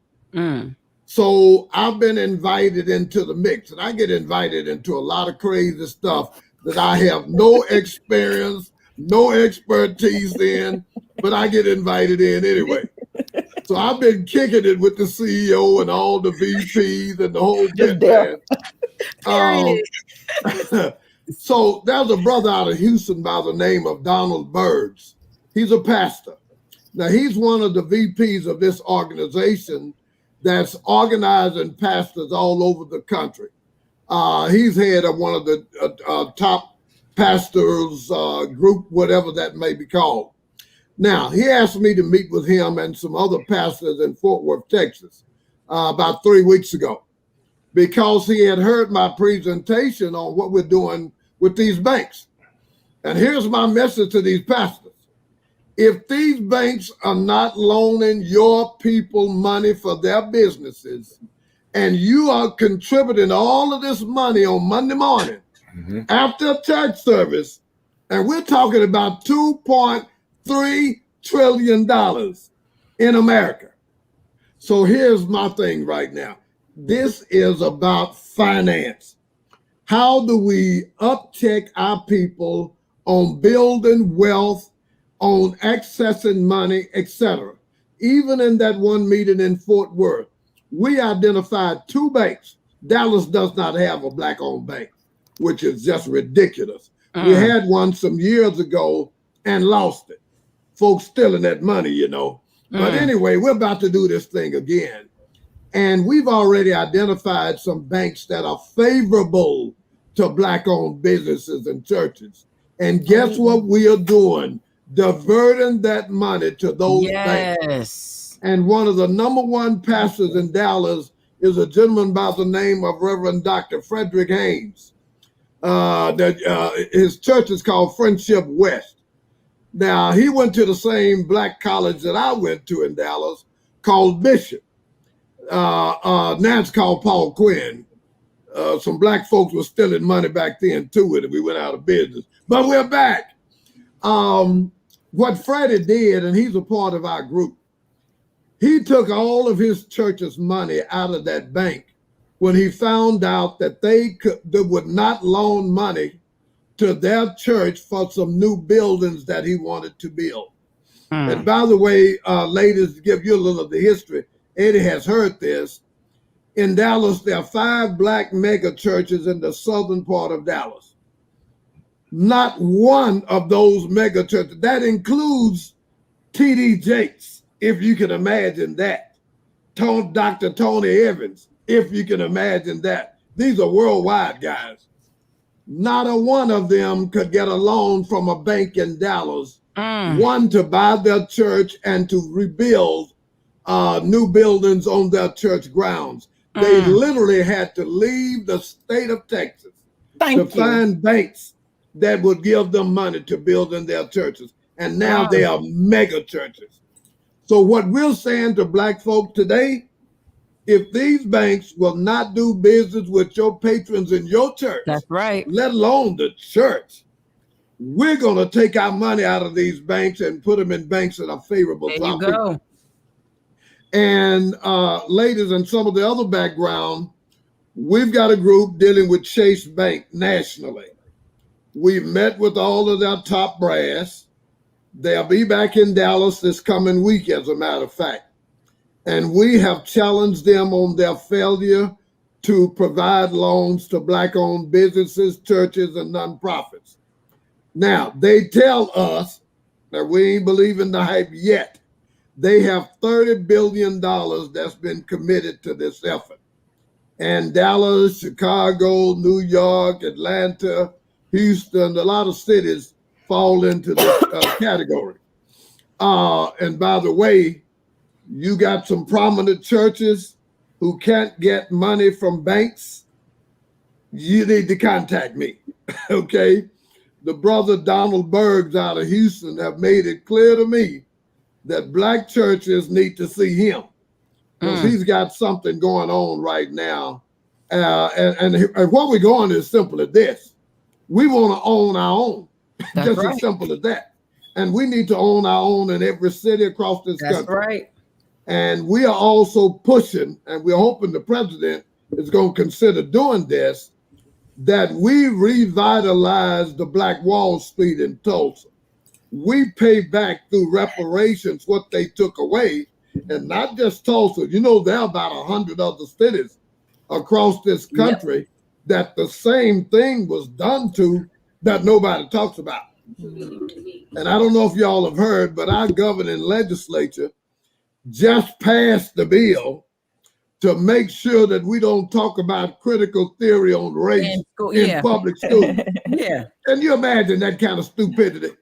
So I've been invited into the mix, and I get invited into a lot of crazy stuff that I have no experience, no expertise in, but I get invited in anyway. So I've been kicking it with the CEO and all the VPs and the whole bit, man. So there's a brother out of Houston by the name of Donald Birds. He's a pastor. Now, he's one of the VPs of this organization that's organizing pastors all over the country. He's head of one of the top pastors group, whatever that may be called. Now, he asked me to meet with him and some other pastors in Fort Worth, Texas, about 3 weeks ago, because he had heard my presentation on what we're doing with these banks. And here's my message to these pastors. If these banks are not loaning your people money for their businesses, and you are contributing all of this money on Monday morning after a church service, and we're talking about $2.3 trillion in America. So here's my thing right now. This is about finance. How do we upcheck our people on building wealth, on accessing money, etc.? Even in that one meeting in Fort Worth, we identified 2 banks. Dallas does not have a black-owned bank, which is just ridiculous. We had one some years ago and lost it. Folks stealing that money, you know. But anyway, we're about to do this thing again. And we've already identified some banks that are favorable to black-owned businesses and churches. And guess what we are doing? Diverting that money to those banks. And one of the #1 pastors in Dallas is a gentleman by the name of Reverend Dr. Frederick Haynes. His church is called Friendship West. Now, he went to the same black college that I went to in Dallas called Bishop. Now it's called Paul Quinn. Some black folks were stealing money back then too, and we went out of business. But we're back. What Freddie did, and he's a part of our group, he took all of his church's money out of that bank when he found out that they would not loan money to their church for some new buildings that he wanted to build. And by the way, ladies, to give you a little of the history, Eddie has heard this. In Dallas, there are 5 black mega churches in the southern part of Dallas. Not one of those mega churches, that includes T.D. Jakes, if you can imagine that. Dr. Tony Evans, if you can imagine that. These are worldwide guys. Not a one of them could get a loan from a bank in Dallas, one to buy their church and to rebuild new buildings on their church grounds. They literally had to leave the state of Texas to find banks that would give them money to build in their churches. And now they are mega churches. So what we're saying to black folk today, if these banks will not do business with your patrons in your church, that's right, let alone the church, we're going to take our money out of these banks and put them in banks that are favorable to our people. And ladies, and some of the other background, we've got a group dealing with Chase Bank nationally. We've met with all of their top brass. They'll be back in Dallas this coming week, as a matter of fact. And we have challenged them on their failure to provide loans to black-owned businesses, churches, and nonprofits. Now, they tell us that we ain't believing the hype yet. They have $30 billion that's been committed to this effort. And Dallas, Chicago, New York, Atlanta, Houston, a lot of cities fall into this category. And by the way, you got some prominent churches who can't get money from banks. You need to contact me, okay? The brother Donald Bergs out of Houston have made it clear to me that black churches need to see him because he's got something going on right now. And what we're going is simple as this. We want to own our own, just as simple as that. And we need to own our own in every city across this country. That's right. And we are also pushing, and we're hoping the president is going to consider doing this, that we revitalize the Black Wall Street in Tulsa. We pay back through reparations what they took away, and not just Tulsa. You know, there are about 100 other cities across this country that the same thing was done to that nobody talks about. And I don't know if y'all have heard, but our governing legislature just passed the bill to make sure that we don't talk about critical theory on race in public schools. Can you imagine that kind of stupidity?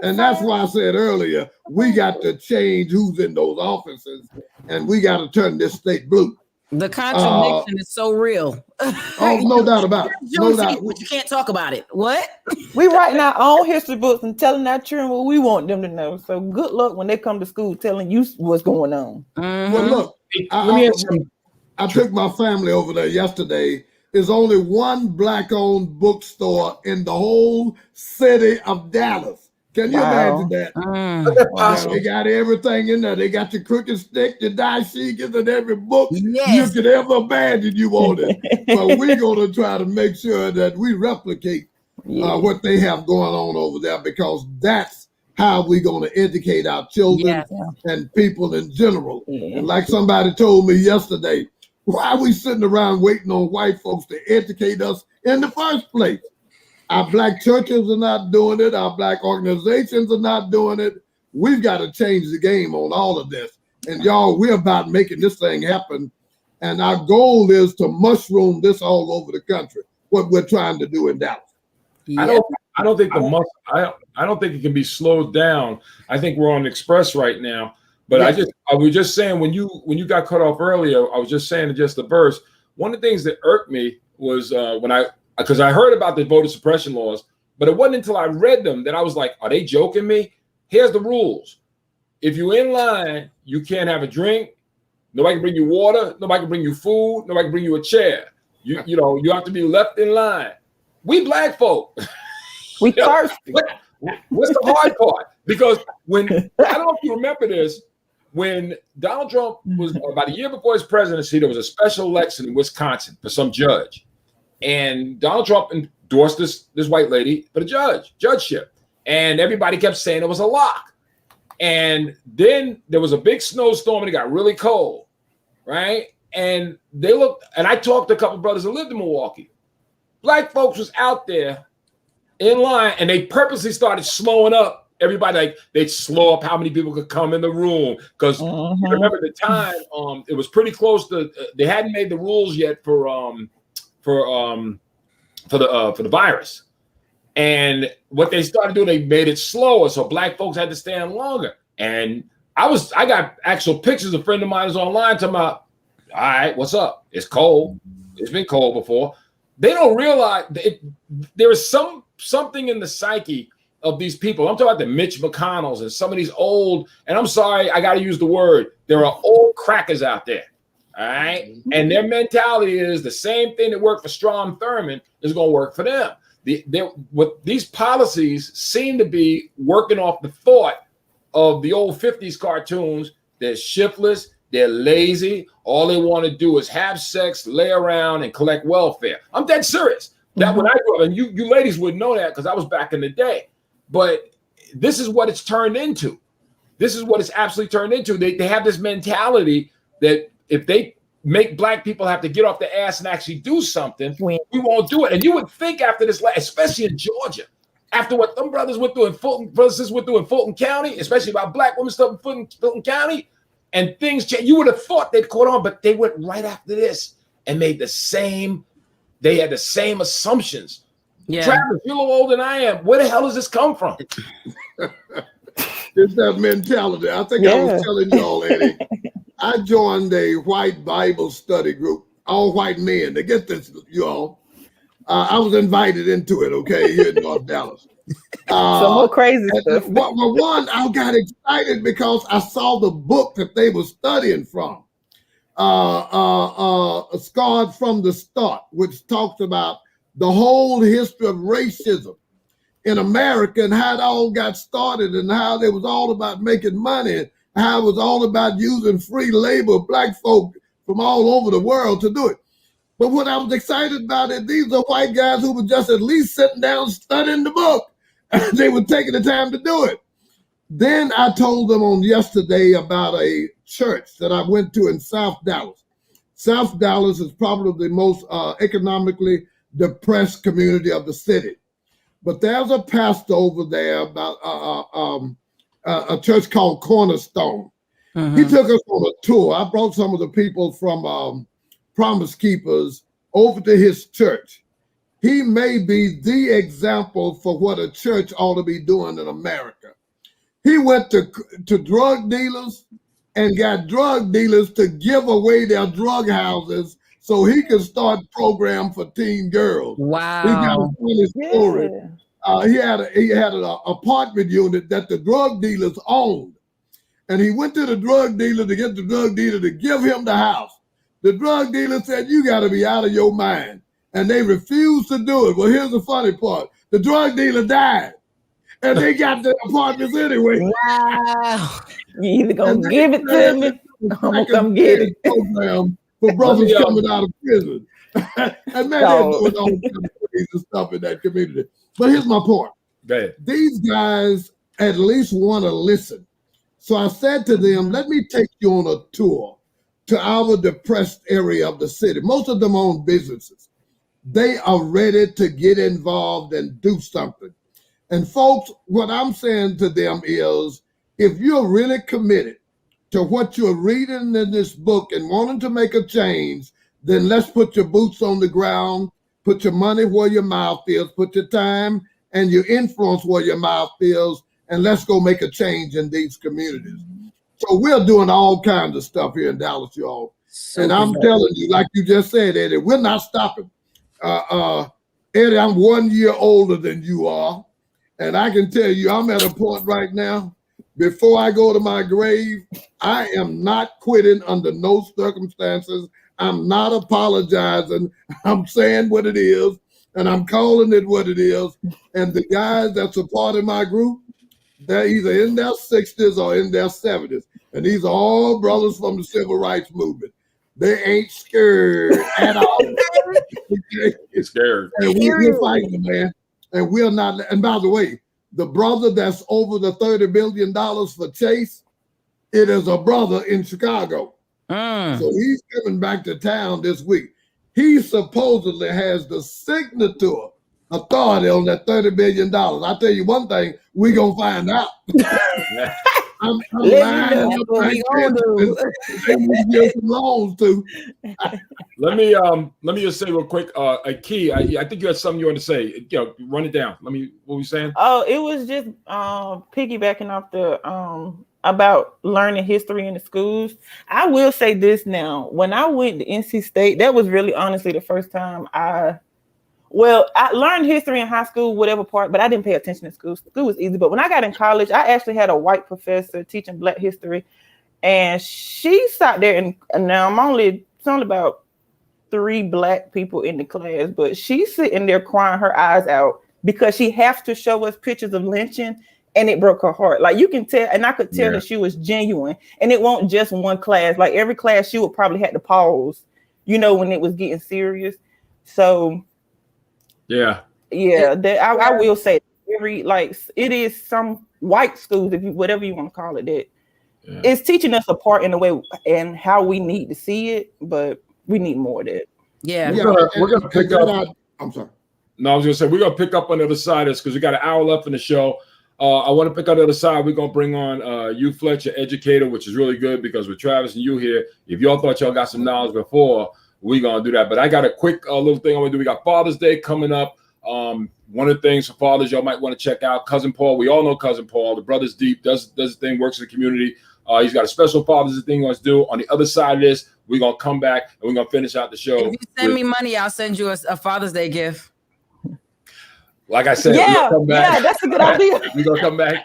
And that's why I said earlier, we got to change who's in those offices, and we got to turn this state blue. The contradiction is so real. Oh, no doubt about it. No doubt. But you can't talk about it. What? We writing our own history books and telling our children what we want them to know. So good luck when they come to school telling you what's going on. Well, look, I took my family over there yesterday. There's only one black-owned bookstore in the whole city of Dallas. Can you imagine that? Wow. They got everything in there. They got the crooked stick, the dashikis, and every book you could ever imagine you wanted. But we're going to try to make sure that we replicate what they have going on over there, because that's how we're going to educate our children and people in general. And like somebody told me yesterday, why are we sitting around waiting on white folks to educate us in the first place? Our black churches are not doing it. Our black organizations are not doing it. We've got to change the game on all of this. And y'all, we're about making this thing happen. And our goal is to mushroom this all over the country, what we're trying to do in Dallas. I don't think it can be slowed down. I think we're on express right now. But I was just saying, when you got cut off earlier, I was just saying to Justa Verse, one of the things that irked me was because I heard about the voter suppression laws, but it wasn't until I read them that I was like, are they joking me? Here's the rules. If you're in line, you can't have a drink. Nobody can bring you water. Nobody can bring you food. Nobody can bring you a chair. You have to be left in line. We black folk. We thirsty. What's the hard part? Because I don't know if you remember this, when Donald Trump was about a year before his presidency, there was a special election in Wisconsin for some judge. And Donald Trump endorsed this white lady for the judgeship. And everybody kept saying it was a lock. And then there was a big snowstorm and it got really cold, right? And they looked, and I talked to a couple of brothers that lived in Milwaukee. Black folks was out there in line, and they purposely started slowing up everybody. Like, they'd slow up how many people could come in the room, because remember the time, it was pretty close to they hadn't made the rules yet for the virus. And what they started doing, they made it slower, so black folks had to stand longer. And I got actual pictures. A friend of mine is online talking about, all right, what's up? It's cold. It's been cold before. They don't realize there is something in the psyche of these people. I'm talking about the Mitch McConnells and some of these old, and I'm sorry, I got to use the word, there are old crackers out there. All right. And their mentality is the same thing that worked for Strom Thurmond is going to work for them. What these policies seem to be working off the thought of the old 50s cartoons. They're shiftless, they're lazy. All they want to do is have sex, lay around, and collect welfare. I'm dead serious. That when I grew up, and you ladies would know that because I was back in the day. But this is what it's turned into. This is what it's absolutely turned into. They have this mentality that if they make black people have to get off the ass and actually do something, we won't do it. And you would think after this, especially in Georgia, after what them brothers went through in Fulton County, especially about black women stuff in Fulton County, and things changed, you would have thought they'd caught on, but they went right after this and made they had the same assumptions. Yeah. Travis, you're a little older than I am. Where the hell does this come from? It's that mentality. I think I was telling y'all, Eddie, I joined a white Bible study group, all white men. To get this, y'all, I was invited into it, okay, here in North Dallas. Some more crazy stuff. Well, one, I got excited because I saw the book that they were studying from, Scarred from the Start, which talks about the whole history of racism in America and how it all got started and how it was all about making money and how it was all about using free labor, black folk from all over the world to do it. But what I was excited about is these are white guys who were just at least sitting down studying the book. And they were taking the time to do it. Then I told them on yesterday about a church that I went to in South Dallas. South Dallas is probably the most economically depressed community of the city. But there's a pastor over there about a church called Cornerstone. He took us on a tour. I brought some of the people from Promise Keepers over to his church. He may be the example for what a church ought to be doing in America. He went to drug dealers and got drug dealers to give away their drug houses so he could start a program for teen girls. Wow. He got a funny story. He had an apartment unit that the drug dealers owned. And he went to the drug dealer to get the drug dealer to give him the house. The drug dealer said, you got to be out of your mind. And they refused to do it. Well, here's the funny part. The drug dealer died. and they got the apartments anyway. Wow. You either gonna And give it to me, I'm gonna come get it. Program for brothers coming out of prison. And man, they're doing all kinds of crazy stuff in that community. But here's my point. These guys at least want to listen. So I said to them, let me take you on a tour to our depressed area of the city. Most of them own businesses. They are ready to get involved and do something. And folks, what I'm saying to them is, if you're really committed to what you're reading in this book and wanting to make a change, then let's put your boots on the ground, put your money where your mouth is, put your time and your influence where your mouth is, and let's go make a change in these communities. So we're doing all kinds of stuff here in Dallas, y'all. And I'm telling you, like you just said, Eddie, we're not stopping. Eddie, I'm 1 year older than you are. And I can tell you, I'm at a point right now, before I go to my grave, I am not quitting under no circumstances. I'm not apologizing. I'm saying what it is, and I'm calling it what it is. And the guys that's a part of my group, they're either in their 60s or in their 70s. And these are all brothers from the civil rights movement. They ain't scared at all. It's scared. And we're fighting, man. And we're not. And by the way, the brother that's over the $30 billion for Chase, it is a brother in Chicago. So he's coming back to town this week. He supposedly has the signature authority on that $30 billion. I'll tell you one thing, we're going to find out. I'm lying. They need to give some loans to. Let me just say real quick, a key. I think you had something you want to say. Run it down. What were you saying? Oh, it was just piggybacking off the about learning history in the schools. I will say this now. When I went to NC State, that was really honestly the first time I learned history in high school, whatever part, but I didn't pay attention in school. School was easy. But when I got in college, I actually had a white professor teaching Black history. And she sat there and now it's only about 3 Black people in the class, but she's sitting there crying her eyes out because she has to show us pictures of lynching, and it broke her heart. Like you can tell, and I could tell that she was genuine. And it won't just one class. Like every class, she would probably have to pause, when it was getting serious. So I will say it is some white schools, whatever you want to call it, that it's teaching us a part in the way and how we need to see it, but we need more of that. We're gonna pick up. I'm sorry. No, I was gonna say we're gonna pick up on the other side of this because we got an hour left in the show. I want to pick up the other side. We're gonna bring on Hugh Fletcher, Educator, which is really good because with Travis and you here, if y'all thought y'all got some knowledge before, we're gonna do that. But I got a quick little thing I want to do. We got Father's Day coming up. One of the things for fathers y'all might want to check out, Cousin Paul. We all know Cousin Paul. The brother's deep, does his thing, works in the community. He's got a special Father's Day thing he wants to do. On the other side of this, we're gonna come back and we're gonna finish out the show. If you send me money, I'll send you a Father's Day gift. Like I said, we're gonna come back. That's a good idea. We're gonna come back.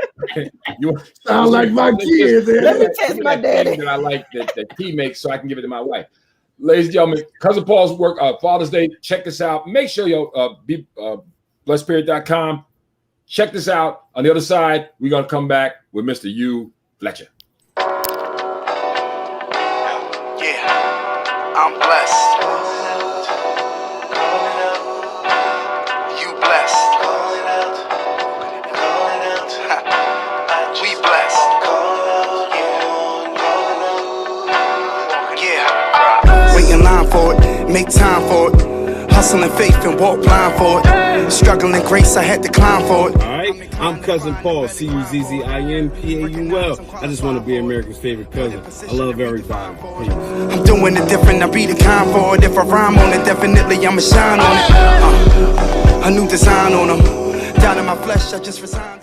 You sound like my kids. Let me text my daddy. That I like that he makes so I can give it to my wife. Ladies and gentlemen, Cousin Paul's work, Father's Day. Check this out. Make sure you'll be blessedspirit.com. Check this out. On the other side, we're gonna come back with Mr. Hugh Fletcher. I'm blessed. You blessed. We blessed. Yeah. Wait in line for it, make time for it. Hustling faith and walk blind for it. Struggling grace, I had to climb for it. Alright, I'm Cousin Paul, CUZZINPAUL. I just want to be America's favorite cousin. I love everybody. Peace. I'm doing it different, I be the kind for it. If I rhyme on it, definitely I'ma shine on it. A new design on them. Down in my flesh, I just resigned.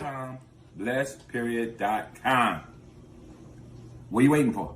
Blessedspirit.com. What are you waiting for?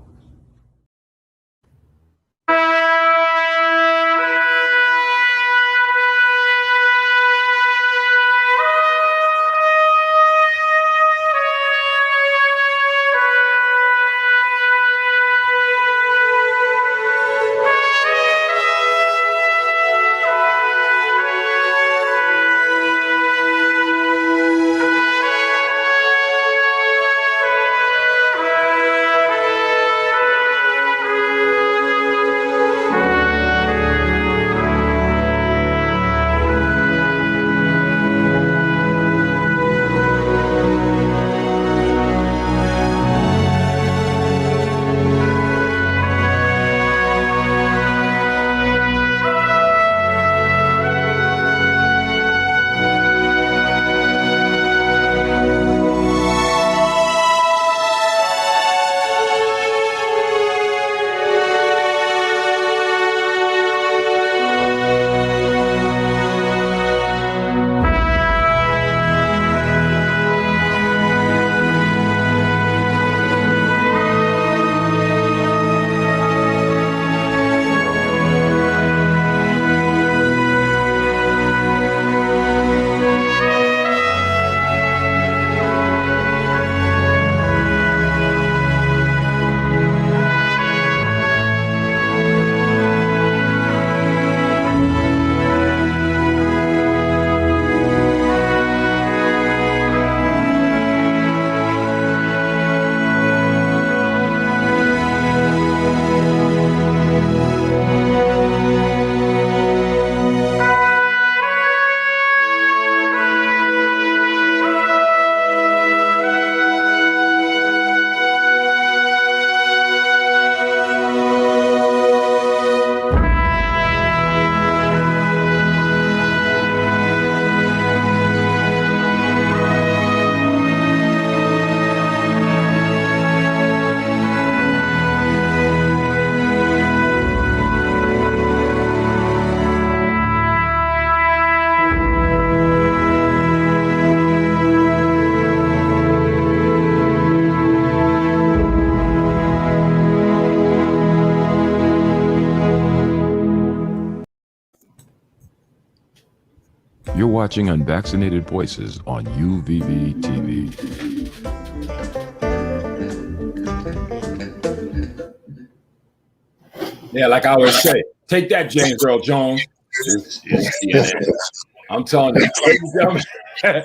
You're watching Unvaccinated Voices on UVV TV. Yeah, like I always say, take that, James Earl Jones. Yeah, I'm telling you. Ladies and gentlemen,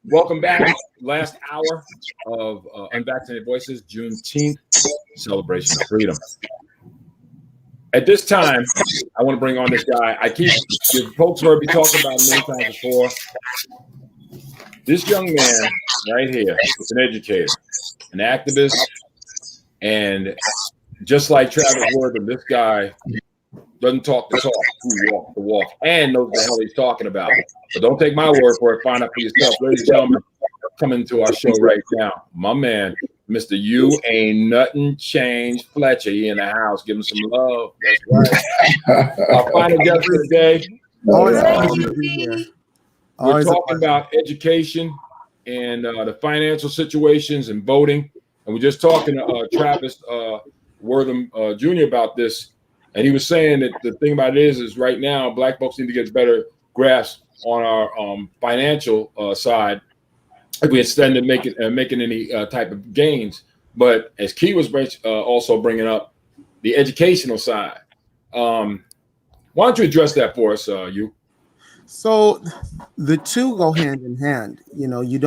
welcome back. Last hour of Unvaccinated Voices, Juneteenth, celebration of freedom. At this time, I want to bring on this guy. You folks heard me talking about him many times before. This young man right here is an educator, an activist, and just like Travis Wortham, this guy doesn't talk the talk, he walks the walk, and knows what the hell he's talking about. But don't take my word for it. Find out for yourself. Ladies and gentlemen, coming to our show right now, my man, Mr. You Ain't Nothing Changed Fletcher. He in the house. Give him some love. That's right. Our final guest of the day. We're talking about education and the financial situations and voting. And we're just talking to Travis Wortham Jr. about this. And he was saying that the thing about it is right now, Black folks need to get better grasp on our financial side if we extend to making any type of gains. But as Key was also bringing up, the educational side. Why don't you address that for us, you? So the two go hand in hand. You know, you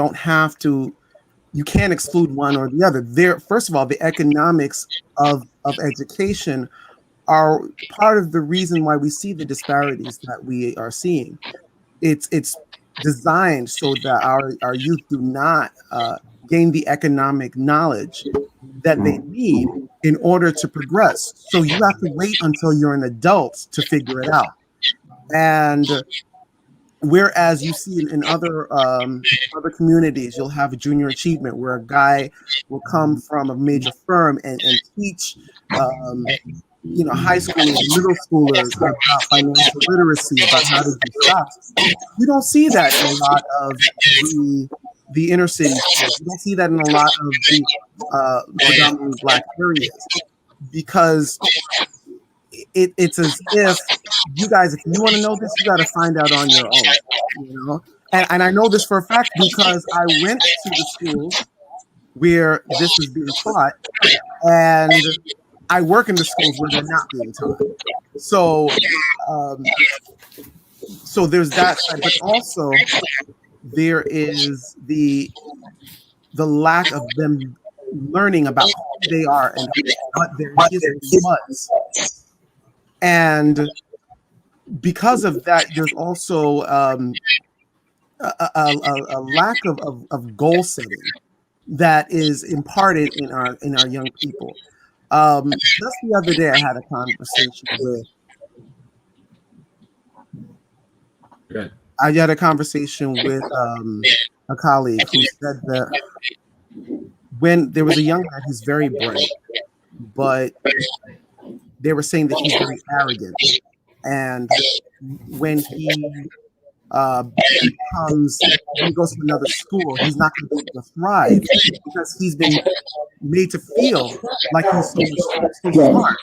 can't exclude one or the other. First of all, the economics of education are part of the reason why we see the disparities that we are seeing. It's designed so that our youth do not gain the economic knowledge that they need in order to progress. So you have to wait until you're an adult to figure it out. And whereas you see in other communities, you'll have a junior achievement where a guy will come from a major firm and teach high schoolers, middle schoolers about financial literacy, about how to do stocks. You don't see that in a lot of the inner city schools. You don't see that in a lot of the predominantly Black areas, because it's as if you guys, if you want to know this, you got to find out on your own. And I know this for a fact because I went to the schools where this is being taught, and I work in the schools where they're not being taught. So there's that side, but also there is the lack of them learning about who they are and what their history was. And because of that, there's also a lack of goal setting that is imparted in our young people. Just the other day, I had a conversation with a colleague who said that when there was a young man who's very bright, but they were saying that he's very arrogant, and when he goes to another school, he's not going to be able to thrive because he's been made to feel like he's so smart.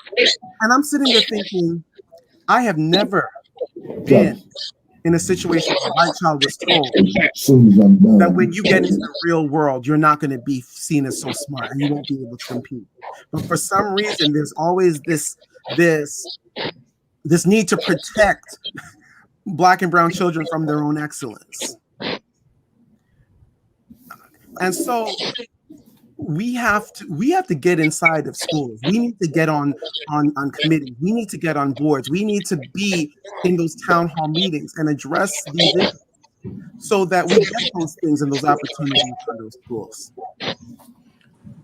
And I'm sitting there thinking, I have never been in a situation where my child was told that when you get into the real world, you're not going to be seen as so smart and you won't be able to compete. But for some reason, there's always this need to protect Black and brown children from their own excellence. And so we have to get inside of schools. We need to get on committees. We need to get on boards. We need to be in those town hall meetings and address these issues so that we get those things and those opportunities for those schools.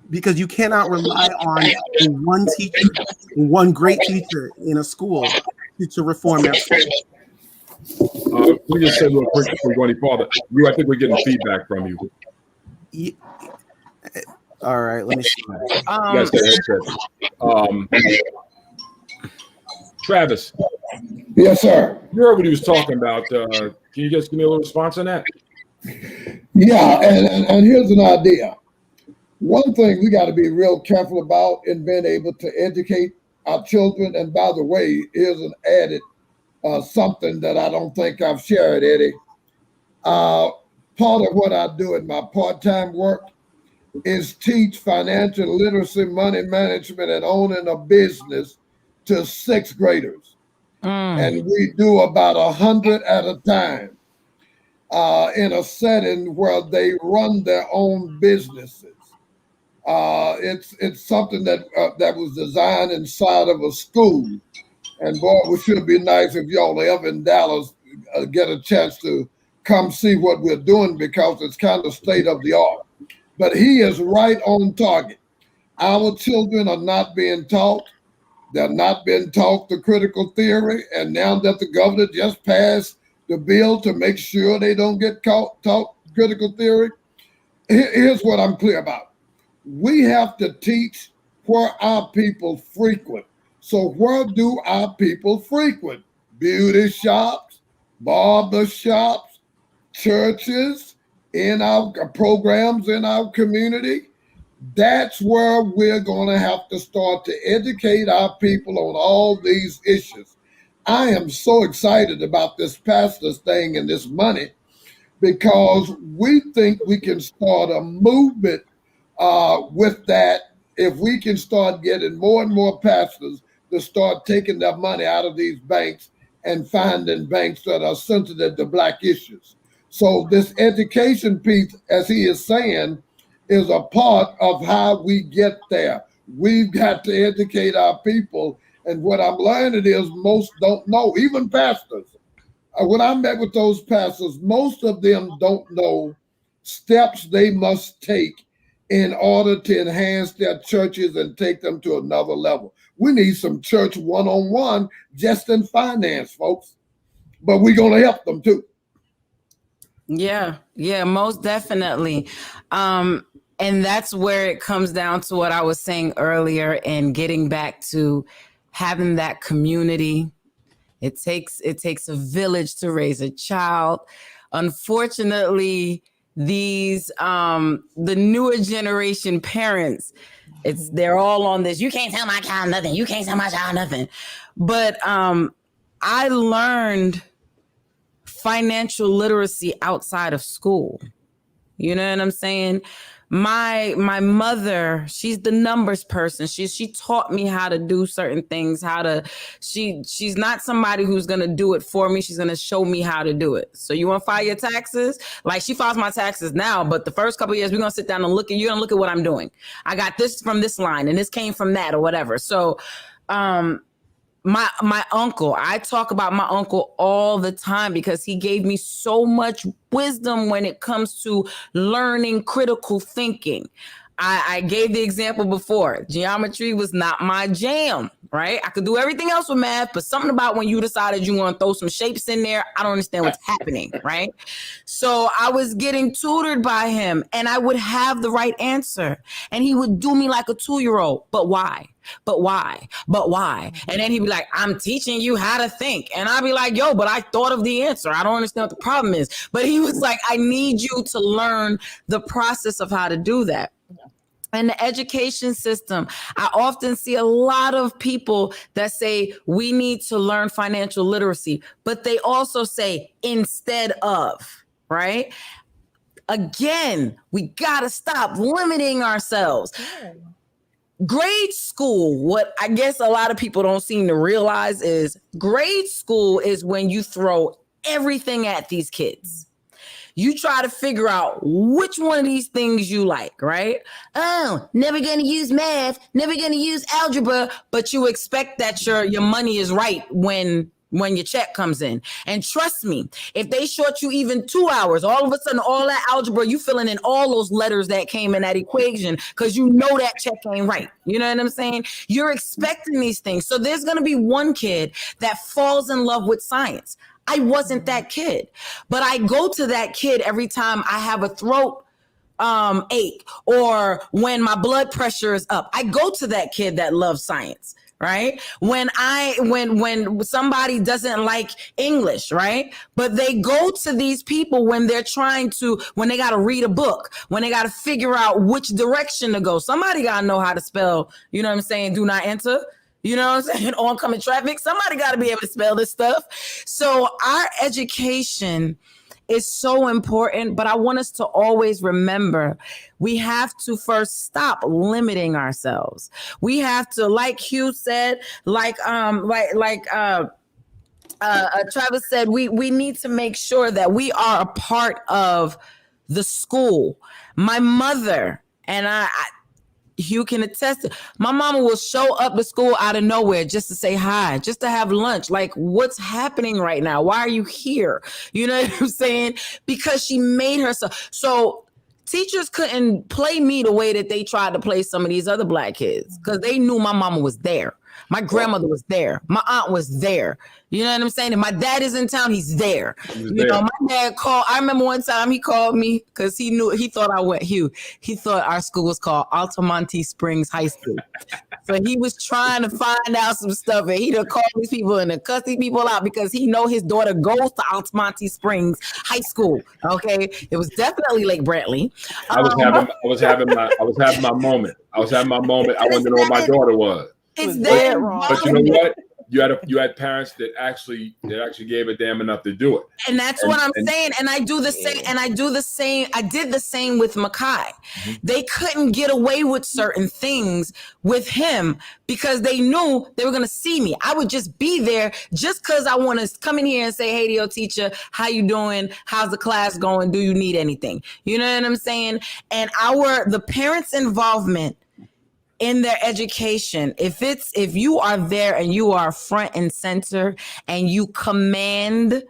Because you cannot rely on one teacher, one great teacher in a school to reform everything. We just said real quick before we go any farther. I think we're getting feedback from you. Yeah. All right, let me see. Travis. Yes, sir. You heard what he was talking about. Can you just give me a little response on that? Yeah, and here's an idea. One thing we got to be real careful about in being able to educate our children. And by the way, here's an added something that I don't think I've shared, Eddie. Part of what I do in my part-time work is teach financial literacy, money management, and owning a business to 6th graders. And we do about 100 at a time in a setting where they run their own businesses. It's something that was designed inside of a school. And boy, it should be nice if y'all ever in Dallas get a chance to come see what we're doing, because it's kind of state of the art. But he is right on target. Our children are not being taught. They're not being taught the critical theory. And now that the governor just passed the bill to make sure they don't get taught critical theory, here's what I'm clear about. We have to teach where our people frequent. So where do our people frequent? Beauty shops, barber shops, churches, in our programs in our community. That's where we're going to have to start to educate our people on all these issues. I am so excited about this pastors thing and this money, because we think we can start a movement with that if we can start getting more and more pastors to start taking their money out of these banks and finding banks that are sensitive to Black issues. So this education piece, as he is saying, is a part of how we get there. We've got to educate our people. And what I'm learning is most don't know, even pastors. When I met with those pastors, most of them don't know steps they must take in order to enhance their churches and take them to another level. We need some church one-on-one just in finance, folks. But we're going to help them too. Yeah, most definitely. And that's where it comes down to what I was saying earlier, and getting back to having that community. It takes a village to raise a child. Unfortunately, these the newer generation parents, they're all on this. You can't tell my child nothing. You can't tell my child nothing. But I learned financial literacy outside of school. You know what I'm saying? My mother, she's the numbers person. She taught me how to do certain things, she's not somebody who's going to do it for me. She's going to show me how to do it. So you want to file your taxes? Like, she files my taxes now, but the first couple of years, we're going to sit down and you're going to look at what I'm doing. I got this from this line and this came from that or whatever. So, my uncle, I talk about my uncle all the time because he gave me so much wisdom when it comes to learning critical thinking. I gave the example before. Geometry was not my jam, right? I could do everything else with math, but something about when you decided you want to throw some shapes in there, I don't understand what's happening, right? So I was getting tutored by him, and I would have the right answer. And he would do me like a 2-year-old. But why? But why? But why? And then he'd be like, I'm teaching you how to think. And I'd be like, yo, but I thought of the answer. I don't understand what the problem is. But he was like, I need you to learn the process of how to do that. And the education system, I often see a lot of people that say we need to learn financial literacy, but they also say instead of, right? Again, we got to stop limiting ourselves. Grade school, what I guess a lot of people don't seem to realize is grade school is when you throw everything at these kids. You try to figure out which one of these things you like, right? Oh, never going to use math, never going to use algebra, but you expect that your money is right when your check comes in. And trust me, if they short you even 2 hours, all of a sudden, all that algebra, you filling in all those letters that came in that equation because you know that check ain't right. You know what I'm saying? You're expecting these things. So there's going to be one kid that falls in love with science. I wasn't that kid, but I go to that kid every time I have a throat ache or when my blood pressure is up. I go to that kid that loves science, right? When somebody doesn't like English, right? But they go to these people when they got to read a book, when they got to figure out which direction to go. Somebody got to know how to spell, you know what I'm saying? Do not enter. You know what I'm saying? Oncoming traffic. Somebody got to be able to spell this stuff. So our education is so important, but I want us to always remember we have to first stop limiting ourselves. We have to, like Hugh said, Travis said, we need to make sure that we are a part of the school. My mother and I Hugh can attest to, my mama will show up to school out of nowhere just to say hi, just to have lunch. Like, what's happening right now? Why are you here? You know what I'm saying? Because she made herself. So teachers couldn't play me the way that they tried to play some of these other Black kids, because they knew my mama was there. My grandmother was there. My aunt was there. You know what I'm saying? If my dad is in town, he's there. You know, my dad called. I remember one time he called me because he thought I went Hugh. He thought our school was called Altamonte Springs High School. So he was trying to find out some stuff, and he done called these people and cuss these people out because he know his daughter goes to Altamonte Springs High School. Okay, it was definitely Lake Brantley. I was having my moment. I wanted to know what my daughter was. It's there, but you know what? You had parents that actually gave a damn enough to do it. And that's what I'm saying. And I do the same. And I do the same. I did the same with Makai. Mm-hmm. They couldn't get away with certain things with him because they knew they were going to see me. I would just be there just because I want to come in here and say, hey to your teacher, how you doing? How's the class going? Do you need anything? You know what I'm saying? And the parents' involvement in their education, if you are there and you are front and center and you command,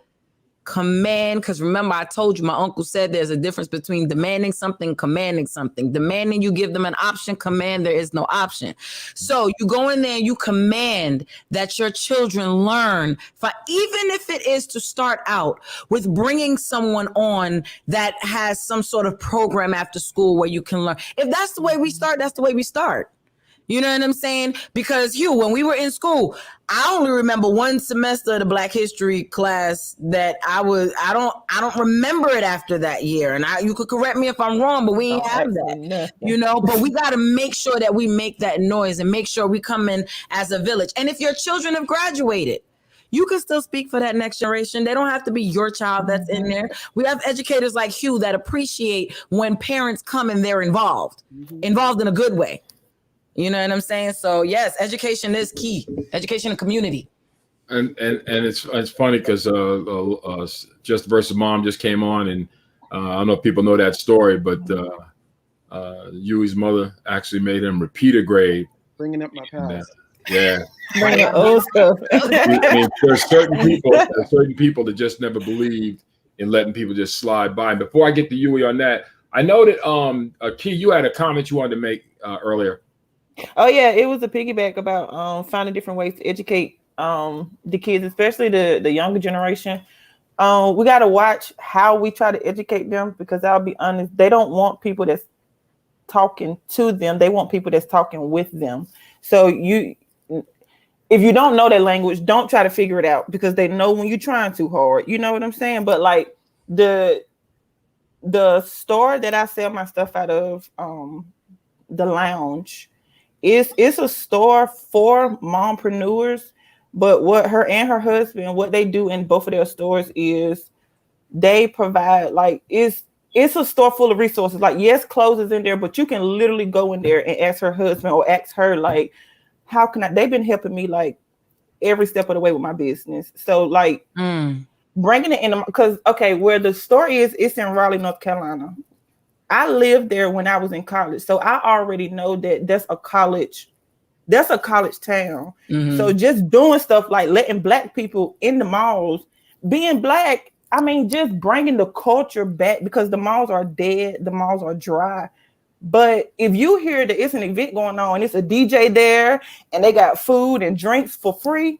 because remember I told you, my uncle said there's a difference between demanding something, commanding something. Demanding, you give them an option. Command, there is no option. So you go in there and you command that your children learn, even if it is to start out with bringing someone on that has some sort of program after school where you can learn. If that's the way we start, that's the way we start. You know what I'm saying? Because Hugh, when we were in school, I only remember one semester of the Black History class that I don't remember it after that year. And you could correct me if I'm wrong, but we ain't have that. You know, but we got to make sure that we make that noise and make sure we come in as a village. And if your children have graduated, you can still speak for that next generation. They don't have to be your child that's in there. We have educators like Hugh that appreciate when parents come and they're involved in a good way. You know what I'm saying? So yes, education is key. Education and community. And it's funny because Justa Verse mom just came on, and I don't know if people know that story, but Huey's mother actually made him repeat a grade. Bringing up my past. Yeah. Bringing old stuff. I mean, there's certain people that just never believed in letting people just slide by. And before I get to Huey on that, I know that Key, you had a comment you wanted to make earlier. Oh yeah, it was a piggyback about finding different ways to educate the kids, especially the younger generation. We got to watch how we try to educate them, because I'll be honest, they don't want people that's talking to them. They want people that's talking with them. So if you don't know that language, don't try to figure it out, because they know when you're trying too hard. You know what I'm saying? But like the store that I sell my stuff out of, the lounge, it's a store for mompreneurs, but what her and her husband, what they do in both of their stores is they provide, like, it's a store full of resources. Like, yes, clothes is in there, but you can literally go in there and ask her husband or ask her, like, how can I? They've been helping me like every step of the way with my business. So like bringing it in, because where the store is, it's in Raleigh, North Carolina. I lived there when I was in college, so I already know that that's a college town. Mm-hmm. So just doing stuff like letting Black people in the malls, being Black, I mean, just bringing the culture back, because the malls are dead, the malls are dry. But if you hear that it's an event going on, it's a DJ there, and they got food and drinks for free,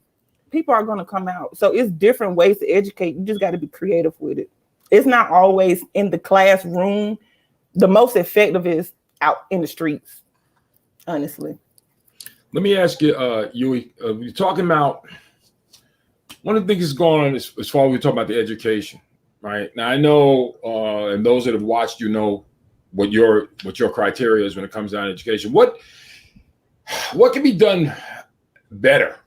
people are going to come out. So it's different ways to educate. You just got to be creative with it. It's not always in the classroom. The most effective is out in the streets, honestly. Let me ask you, Huey, you're talking about one of the things that's going on as far as we talk about the education, right? Now, I know, and those that have watched, you know, what your criteria is when it comes down to education. What can be done better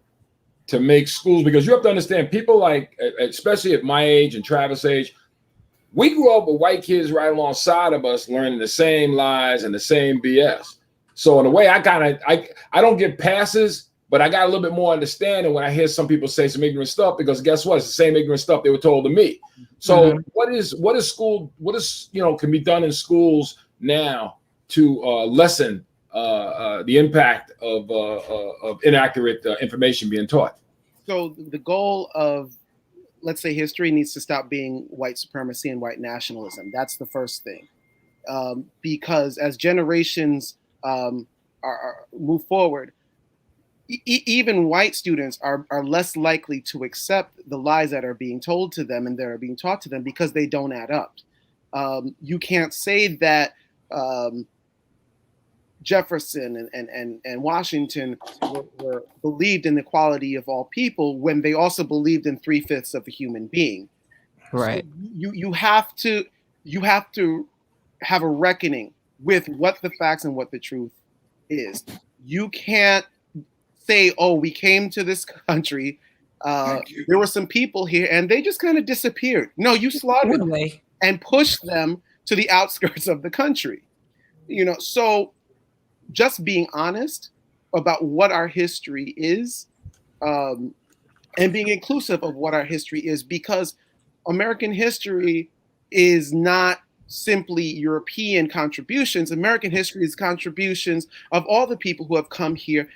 to make schools, because you have to understand, people like, especially at my age and Travis' age, we grew up with white kids right alongside of us learning the same lies and the same BS. So in a way, I don't get passes, but I got a little bit more understanding when I hear some people say some ignorant stuff, because guess what? It's the same ignorant stuff they were told to me. So what is can be done in schools now to lessen the impact of inaccurate information being taught? So the goal of, let's say, history needs to stop being white supremacy and white nationalism. That's the first thing. Because as generations move forward, even white students are less likely to accept the lies that are being told to them and that are being taught to them, because they don't add up. You can't say that Jefferson and Washington were believed in the equality of all people when they also believed in 3/5 of a human being. Right. So you have to have a reckoning with what the facts and what the truth is. You can't say, "Oh, we came to this country. There were some people here, and they just kind of disappeared." No, you slaughtered them and pushed them to the outskirts of the country. So just being honest about what our history is, and being inclusive of what our history is, because American history is not simply European contributions. American history is contributions of all the people who have come here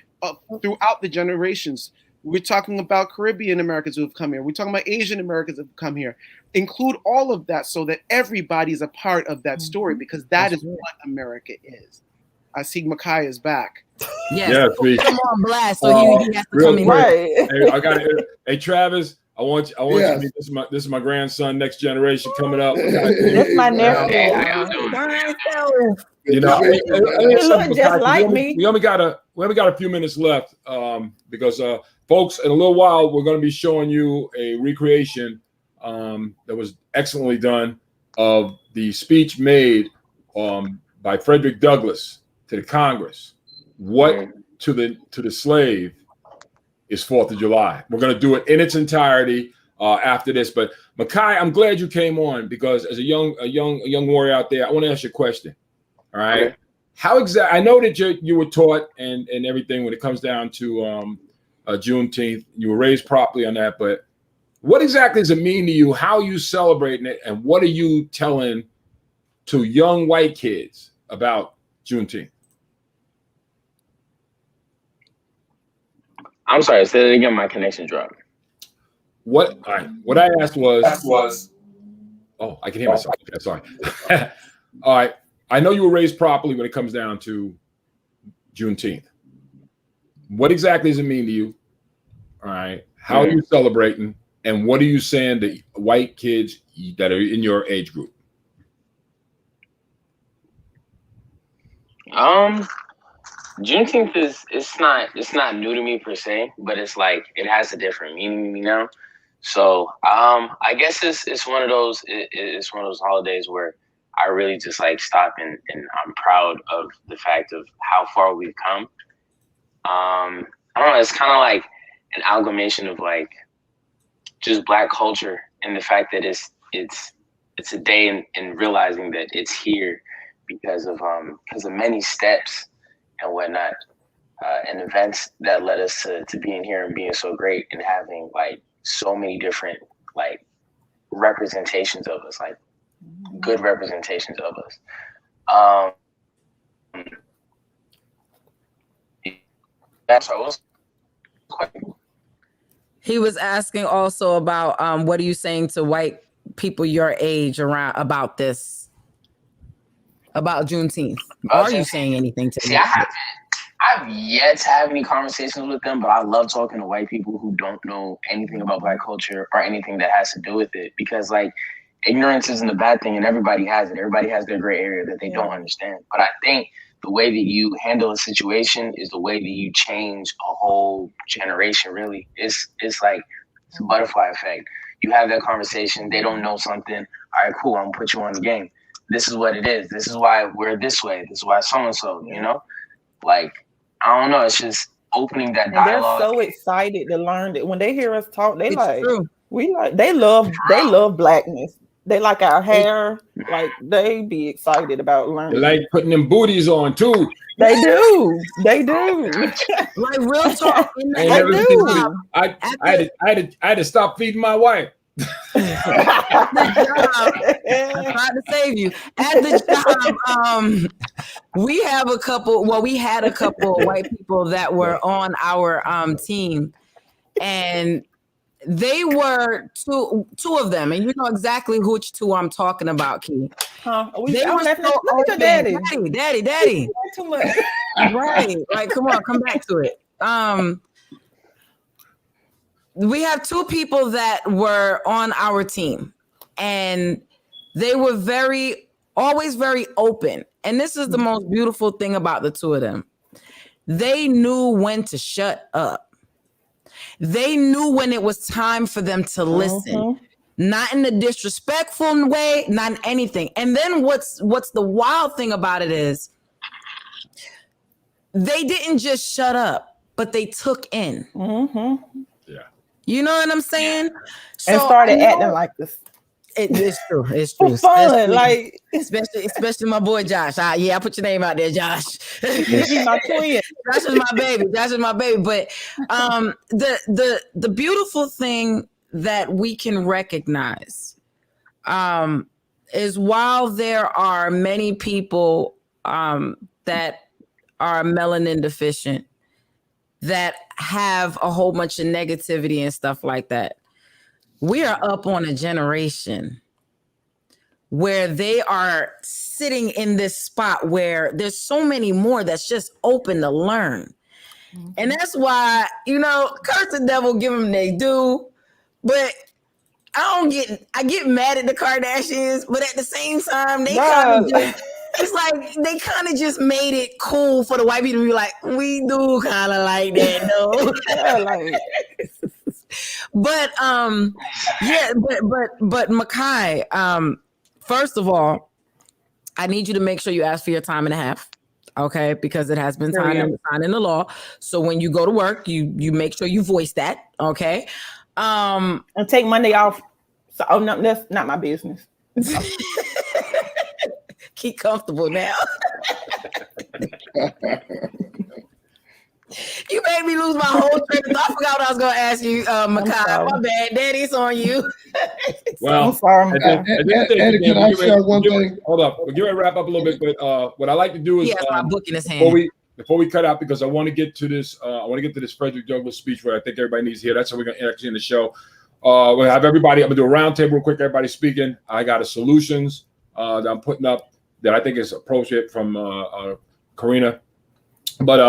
throughout the generations. We're talking about Caribbean Americans who have come here. We're talking about Asian Americans who have come here. Include all of that so that everybody's a part of that story, because that is what America is. I see Micaiah's back. Yes, come on blast, so he has to Real come in. quick. Right. Hey, I got it. Hey, Travis, I want you to meet this is my grandson, next generation coming up. That's my nephew. You know, He look just like me. We only got a few minutes left, because folks, in a little while we're going to be showing you a recreation that was excellently done of the speech made by Frederick Douglass to the Congress. What to the slave is 4th of July. We're going to do it in its entirety after this. But Micaiah, I'm glad you came on, because as a young warrior out there, I want to ask you a question. All right. Okay. How exactly? I know that you were taught and everything when it comes down to Juneteenth. You were raised properly on that, but what exactly does it mean to you? How are you celebrating it, and what are you telling to young white kids about Juneteenth? I'm sorry, say that again. My connection dropped. What I asked was, oh, I can hear myself. Okay, sorry. All right. I know you were raised properly when it comes down to Juneteenth. What exactly does it mean to you? All right. How are you celebrating? And what are you saying to white kids that are in your age group? Juneteenth it's not new to me per se, but it's like it has a different meaning to me now. So I guess it's one of those holidays where I really just like stop and I'm proud of the fact of how far we've come. I don't know, it's kind of like an amalgamation of like just Black culture and the fact that it's a day in realizing that it's here because of many steps and whatnot, and events that led us to being here and being so great and having like so many different like representations of us, like good representations of us. That's what I was quite. He was asking also about what are you saying to white people your age about this, about Juneteenth? Are you saying anything to them? I've yet to have any conversations with them, but I love talking to white people who don't know anything about Black culture or anything that has to do with it, because like ignorance isn't a bad thing and everybody has it. Everybody has their gray area that they don't understand. But I think the way that you handle a situation is the way that you change a whole generation, really. It's like it's a butterfly effect. You have that conversation, they don't know something. All right, cool, I'm gonna put you on the game. This is what it is. This is why we're this way. This is why so-and-so, you know? Like, I don't know. It's just opening that dialogue. They're so excited to learn that when they hear us talk, they love blackness. They like our hair. Like they be excited about They learning. like putting them booties on too. They do. They do. Like real talk. I They do. do. I had to stop feeding my wife. I tried to save you. At the job, we have a couple. Well, we had a couple of white people that were on our team, and they were two of them, and you know exactly which two I'm talking about, Key. Huh? They were look so at your daddy. Daddy. Too much. Right. Like, come on, come back to it. We have two people that were on our team, and they were always very open. And this is the most beautiful thing about the two of them. They knew when to shut up. They knew when it was time for them to listen, not in a disrespectful way, not in anything. And then what's the wild thing about it is they didn't just shut up, but they took in. You know what I'm saying? And started acting like this. It's true. It's true. For fun, like especially my boy Josh. I put your name out there, Josh. He's my twin. Josh is my baby. Josh is my baby. But the beautiful thing that we can recognize is while there are many people that are melanin deficient, that have a whole bunch of negativity and stuff like that, we are up on a generation where they are sitting in this spot where there's so many more that's just open to learn. And that's why, curse the devil, give them they do. But I get mad at the Kardashians, but at the same time, they kind of just, it's like they kind of just made it cool for the white people to be like, we do kind of like that, though. But but Makai, first of all, I need you to make sure you ask for your time and a half, okay? Because it has been signed in the law. So when you go to work, you make sure you voice that, okay? And take Monday off. So no, that's not my business. Keep comfortable now. You made me lose my whole train of thought. I forgot what I was going to ask you, Makai. My bad. Daddy's on you. Well, I'm sorry, Eddie, can I share one thing? Hold up. We're going to wrap up a little bit, but what I like to do is he has my book in his hand. Before we cut out, because I want to get to this, Frederick Douglass speech where I think everybody needs to hear. That's how we're going to actually end the show. We'll have everybody. I'm going to do a round table real quick. Everybody speaking. I got a solutions that I'm putting up that I think is appropriate from Karina. But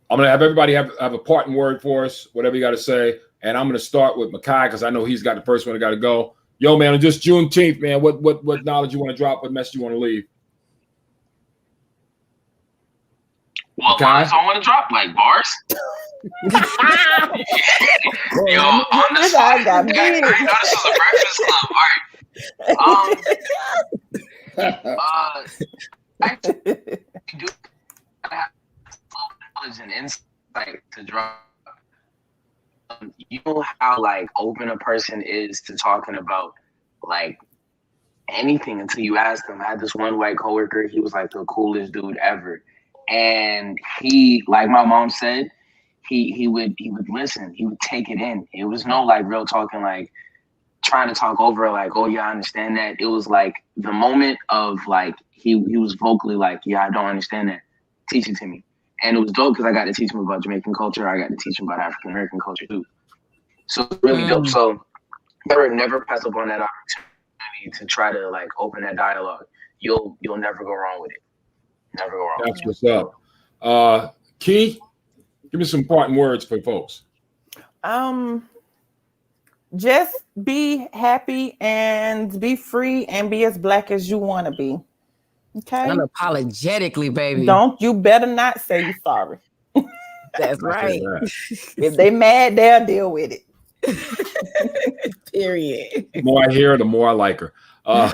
I'm going to have everybody have a parting word for us, whatever you got to say. And I'm going to start with Makai because I know he's got the first one that got to go. Yo, man, on just Juneteenth, man, what knowledge you want to drop? What message you want to leave? What bars I want to drop? Like bars? Yo, on the spot. I know this is a breakfast club. All right. I do have knowledge and insight to drop. You know how like open a person is to talking about like anything until you ask them. I had this one white coworker. He was like the coolest dude ever. And he, like my mom said, he would listen. He would take it in. It was no like real talking, like trying to talk over, like, oh yeah, I understand that. It was like the moment of like he was vocally like, yeah, I don't understand that. Teach it to me. And it was dope because I got to teach him about Jamaican culture. I got to teach him about African American culture too. So it's really dope. So never pass up on that opportunity to try to like open that dialogue. You'll never go wrong with it. Never go wrong. That's what's up. Key, give me some parting words for folks. Just be happy and be free and be as black as you want to be. Okay. Unapologetically, baby. You better not say you're sorry. That's right. If they mad, they'll deal with it. Period. The more I hear her, the more I like her. All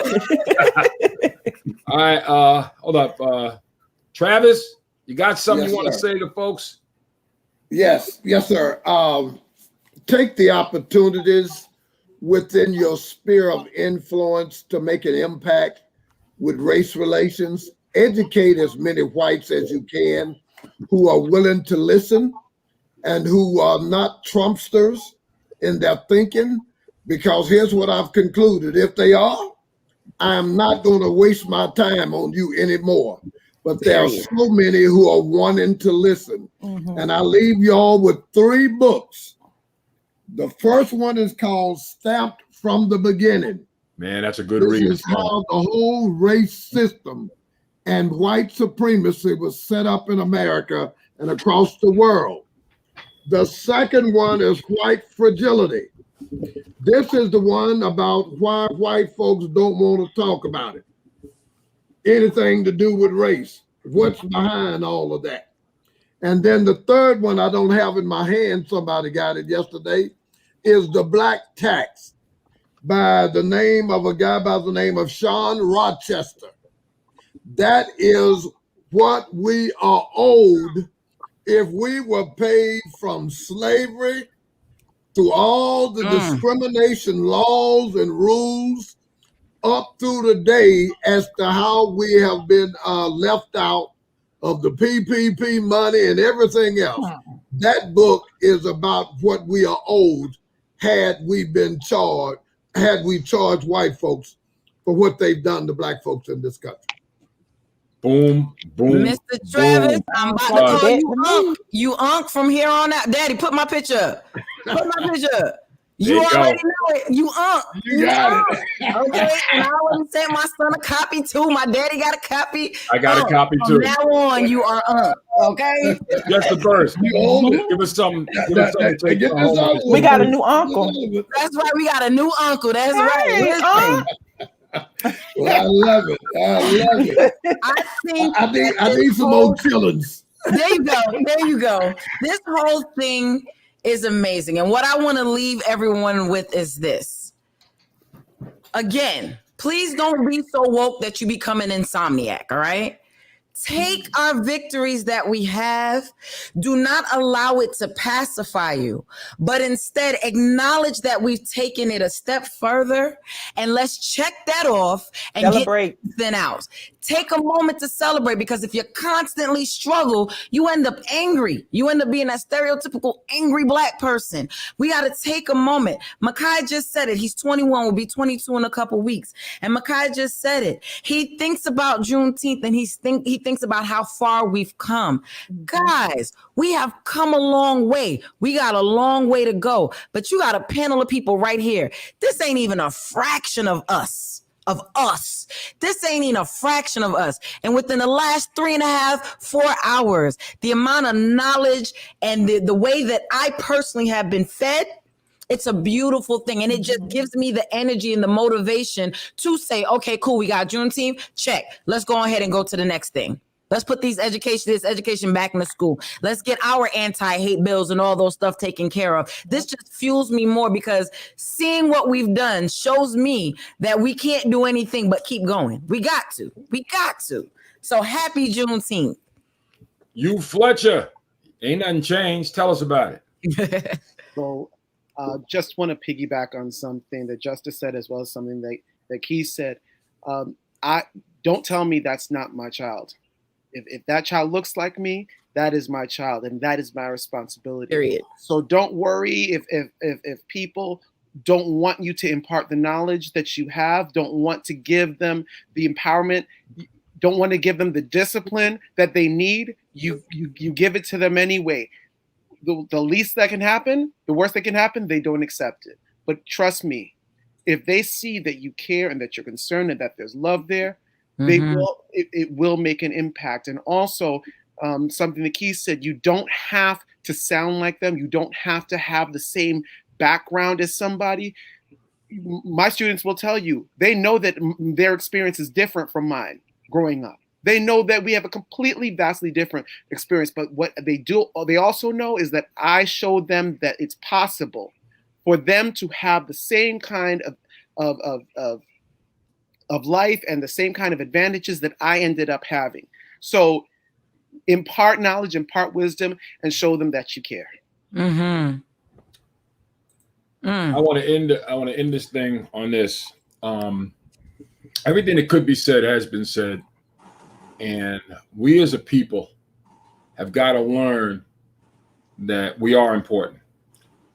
right. Hold up. Travis, you got something you want to say to folks? Yes, sir. Take the opportunities within your sphere of influence to make an impact with race relations. Educate as many whites as you can who are willing to listen and who are not Trumpsters in their thinking, because here's what I've concluded. If they are, I am not going to waste my time on you anymore. But there are so many who are wanting to listen. And I leave y'all with 3 books. The first one is called Stamped from the Beginning. Man, that's a good read. This is how the whole race system and white supremacy was set up in America and across the world. The second one is White Fragility. This is the one about why white folks don't want to talk about it. Anything to do with race. What's behind all of that? And then the third one I don't have in my hand, somebody got it yesterday, is The Black Tax by the name of a guy by the name of Sean Rochester. That is what we are owed if we were paid from slavery through all the discrimination laws and rules up through the day as to how we have been left out of the PPP money and everything else. That book is about what we are owed had we charged white folks for what they've done to black folks in this country. Boom, boom. Mr. Travis, boom. I'm about to call you Unc. You Unc from here on out. Daddy, put my picture up. Put my picture up. You already know it. You Unc. You got it. Okay, and I already sent my son a copy too. My daddy got a copy. I got a copy too. From now on, you are Unc. Okay? Justa Verse. Give us something. We got a new uncle. That's right. We got a new uncle. That's right. Well, I love it. I love it. I need some more killings. There you go. There you go. This whole thing is amazing. And what I want to leave everyone with is this. Again, please don't be so woke that you become an insomniac, all right? Take our victories that we have. Do not allow it to pacify you, but instead acknowledge that we've taken it a step further, and let's check that off and celebrate. Get something out. Take a moment to celebrate, because if you constantly struggle, you end up angry. You end up being that stereotypical angry black person. We got to take a moment. Makai just said it. He's 21, will be 22 in a couple weeks. And Makai just said it. He thinks about Juneteenth, and he thinks about how far we've come. Guys, we have come a long way. We got a long way to go. But you got a panel of people right here. This ain't even a fraction of us. This ain't even a fraction of us. And within the last 3.5, 4 hours, the amount of knowledge and the way that I personally have been fed, it's a beautiful thing. And it just gives me the energy and the motivation to say, okay, cool, we got Juneteenth, check. Let's go ahead and go to the next thing. Let's put this education back in the school. Let's get our anti-hate bills and all those stuff taken care of. This just fuels me more, because seeing what we've done shows me that we can't do anything but keep going. We got to. So happy Juneteenth. You Fletcher, ain't nothing changed. Tell us about it. So just want to piggyback on something that Justice said, as well as something that Keith said. Don't tell me that's not my child. If that child looks like me, that is my child, and that is my responsibility. Period. So don't worry if people don't want you to impart the knowledge that you have, don't want to give them the empowerment, don't want to give them the discipline that they need. You give it to them anyway. The least that can happen, the worst that can happen, they don't accept it. But trust me, if they see that you care and that you're concerned and that there's love there, it will make an impact. And also something that Keith said, you don't have to sound like them. You don't have to have the same background as somebody. My students will tell you, they know that their experience is different from mine growing up. They know that we have a completely vastly different experience, but what they also know is that I showed them that it's possible for them to have the same kind of life and the same kind of advantages that I ended up having. So impart knowledge, impart wisdom, and show them that you care. I want to end this thing on this. Everything that could be said has been said, and we as a people have got to learn that we are important.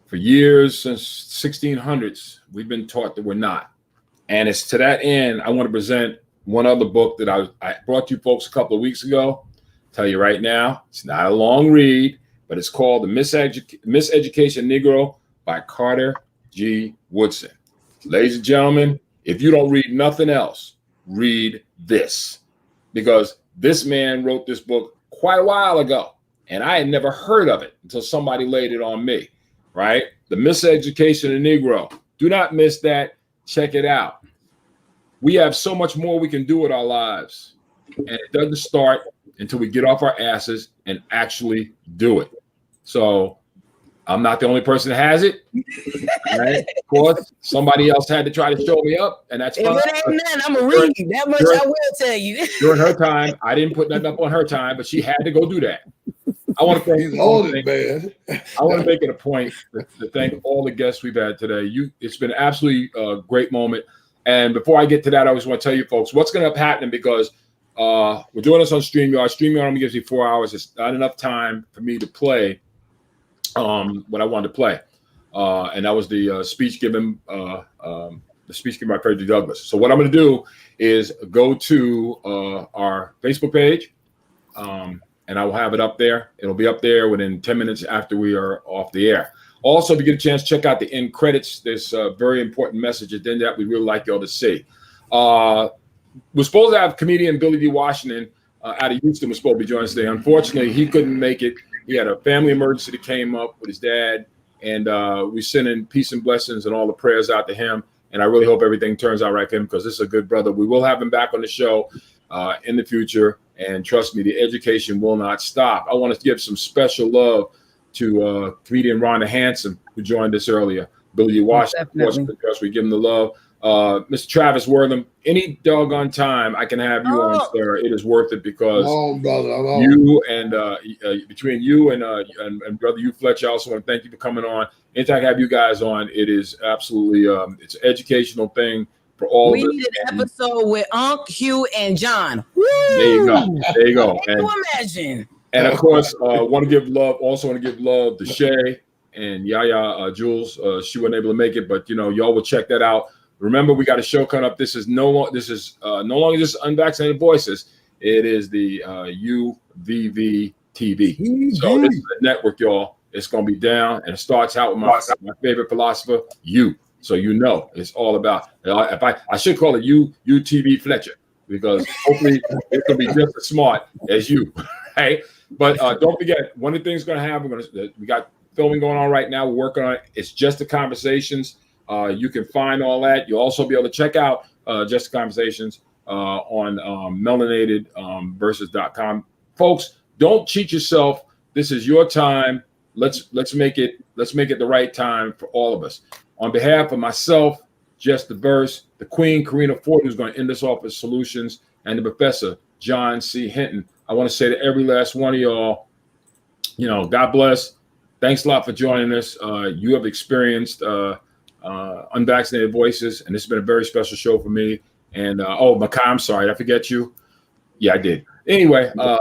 For years, since 1600s, we've been taught that we're not. And it's to that end, I want to present one other book that I brought you folks a couple of weeks ago. Tell you right now, it's not a long read, but it's called The Miseducation Negro by Carter G. Woodson. Ladies and gentlemen, if you don't read nothing else, read this. Because this man wrote this book quite a while ago, and I had never heard of it until somebody laid it on me, right? The Miseducation of Negro. Do not miss that. Check it out. We have so much more we can do with our lives, and it doesn't start until we get off our asses and actually do it. So I'm not the only person that has it. Right? Of course, somebody else had to try to show me up, and that's fine. If it ain't none, I'm going to read you. That much I will tell you. During her time, I didn't put nothing up on her time, but she had to go do that. I want to make it a point to thank all the guests we've had today. It's been absolutely a great moment. And before I get to that, I always want to tell you folks what's going to happen, because we're doing this on StreamYard. StreamYard only gives me 4 hours. It's not enough time for me to play what I wanted to play. And that was the speech given by Frederick Douglass. So what I'm going to do is go to our Facebook page, and I will have it up there. It'll be up there within 10 minutes after we are off the air. Also, if you get a chance, check out the end credits. There's a very important message at the end that we really like y'all to see. We're supposed to have comedian Billy D. Washington out of Houston was supposed to be joining us today. Unfortunately, he couldn't make it. He had a family emergency that came up with his dad, and we send in peace and blessings and all the prayers out to him. And I really hope everything turns out right for him, because this is a good brother. We will have him back on the show in the future. And trust me, the education will not stop. I want to give some special love to comedian Rhonda Hansome, who joined us earlier. Billy D. Washington, of course, we give him the love. Mr. Travis Wortham, any doggone time I can have you on, sir, it is worth it, because you and between you and brother Hugh Fletcher, I also want to thank you for coming on. Anytime I have you guys on, it is absolutely it's an educational thing for all. We need an episode with Unc, Hugh, and John. Woo! There you go. There you go. Can you imagine? And of course, want to give love to Shay and Yaya Jules. She wasn't able to make it, but y'all will check that out. Remember, we got a show coming up. This is no longer just Unvaccinated Voices. It is the UVV TV. So this is a network, y'all. It's gonna be down, and it starts out with my favorite philosopher, you. So it's all about. If I should call it UTV Fletcher, because hopefully it can be just as smart as you. Hey, but don't forget, one of the things we're gonna have. We got filming going on right now. We're working on it. It's Just the Conversations. You can find all that. You'll also be able to check out Just the Conversations on melanatedverses.com. Folks, don't cheat yourself. This is your time. Let's make it the right time for all of us. On behalf of myself, Justa Verse, the Queen Karina Ford, who's going to end us off with Solutions, and the Professor John C. Hinton, I want to say to every last one of y'all, God bless. Thanks a lot for joining us. You have experienced Unvaccinated Voices, and this has been a very special show for me. And Makai, I'm sorry, did I forget you? Yeah, I did. Anyway, and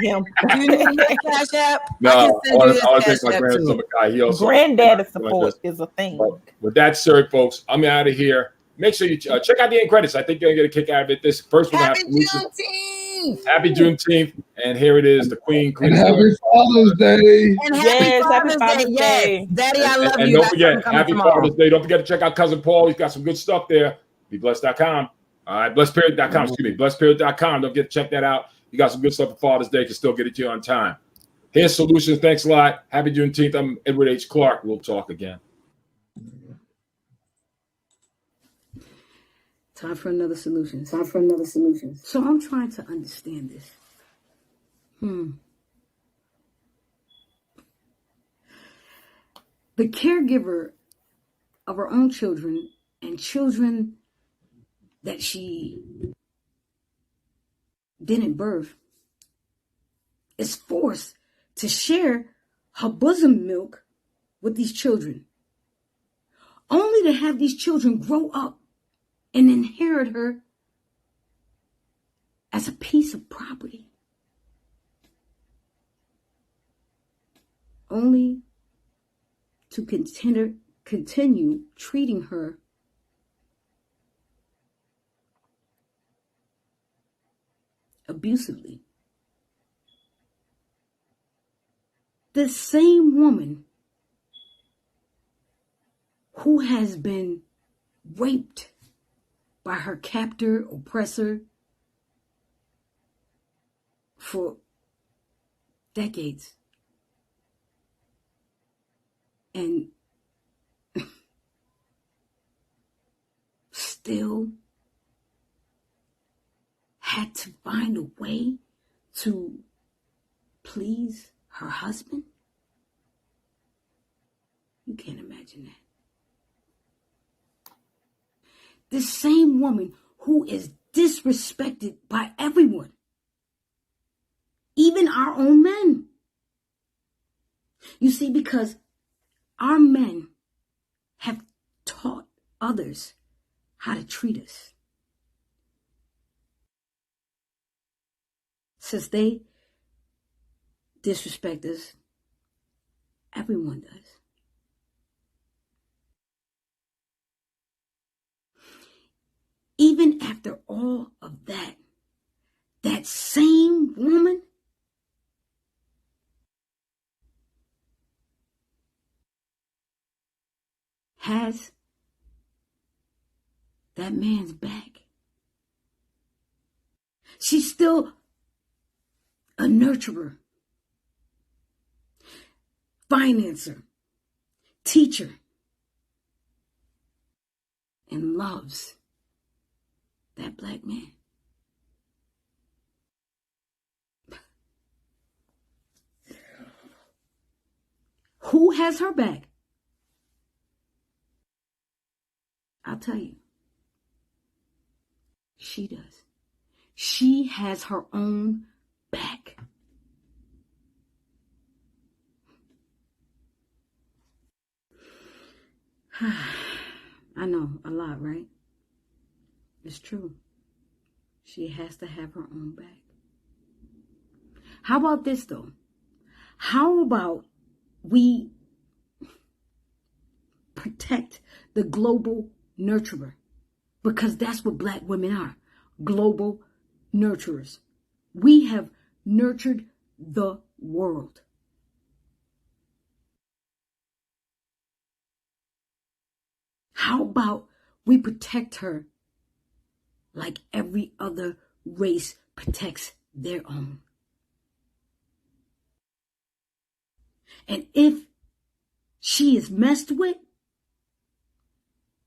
him. Do you need that Cash App? No, I want to thank my grandson Makai. He also granddaddy support is a thing. But with that said, folks, I'm out of here. Make sure you check out the end credits. I think you're gonna get a kick out of it. This first one. Happy Juneteenth! Happy Juneteenth! And here it is, the Queen. And happy Father's Day! And happy Father's Day! Yes, Daddy, I love you. And don't forget, happy Father's Day! Don't forget to check out Cousin Paul. He's got some good stuff there. BeBlessed.com. All right, blessedperiod.com. Excuse me, blessedperiod.com. Don't forget to check that out. You got some good stuff for Father's Day. Can still get it to you on time. Here's Solutions. Thanks a lot. Happy Juneteenth. I'm Edward H. Clark. We'll talk again. Time for another solution. So I'm trying to understand this. The caregiver of her own children and children that she didn't birth is forced to share her bosom milk with these children. only to have these children grow up and inherit her as a piece of property. Only to continue treating her abusively. The same woman who has been raped by her captor, oppressor for decades. And still had to find a way to please her husband. You can't imagine that. The same woman who is disrespected by everyone, even our own men. You see, because our men have taught others how to treat us. Since they disrespect us, everyone does. Even after all of that, that same woman has that man's back. She's still a nurturer, financer, teacher, and loves that black man. Who has her back? I'll tell you. She does. She has her own back. I know, a lot, right? It's true. She has to have her own back. How about this, though? How about we protect the global nurturer? Because that's what black women are, global nurturers. We have nurtured the world. How about we protect her like every other race protects their own? And if she is messed with,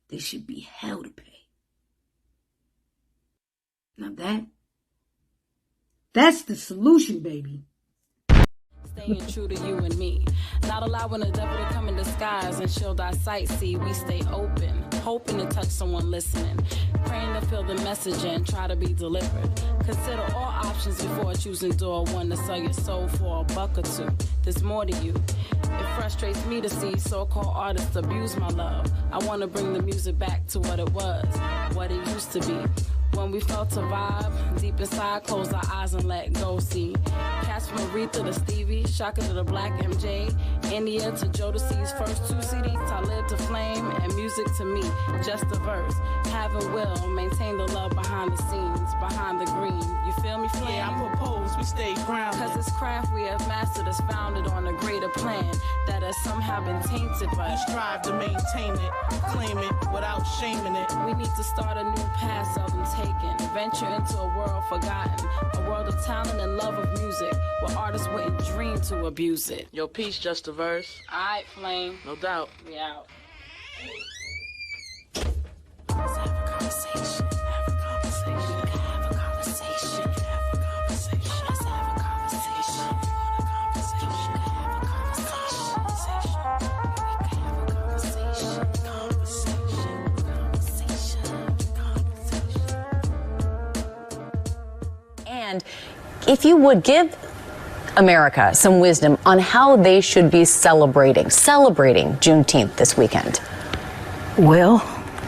there should be hell to pay. Now that's the solution, baby. Staying true to you and me. Not allowing the devil to come in disguise and shield our sight. See, we stay open, hoping to touch someone listening. Praying to feel the message and try to be delivered. Consider all options before choosing door one to sell your soul for $1 or $2. There's more to you. It frustrates me to see so-called artists abuse my love. I want to bring the music back to what it was, what it used to be. When we felt a vibe, deep inside, close our eyes and let go, see. Cats from Aretha to Stevie, Shaka to the Black MJ, India to Jodeci's first 2 CDs, Talib to Flame, and music to me, Justa Verse. Have and will maintain the love behind the scenes, behind the green. You feel me, Flame? Yeah, I propose we stay grounded. Cause this craft we have mastered is founded on a greater plan that has somehow been tainted, but we strive to maintain it, claim it without shaming it. We need to start a new path, seldom taken. Venture into a world forgotten, a world of talent and love of music, where artists wouldn't dream to abuse it. Yo, peace, Justa Verse. Alright, Flame. No doubt. We out. Let's have a conversation. Have a conversation. We can have a conversation. Have a conversation. Let's have a conversation. We want a conversation. We can have a conversation. We can have a conversation. And if you would give America some wisdom on how they should be celebrating Juneteenth this weekend. Well,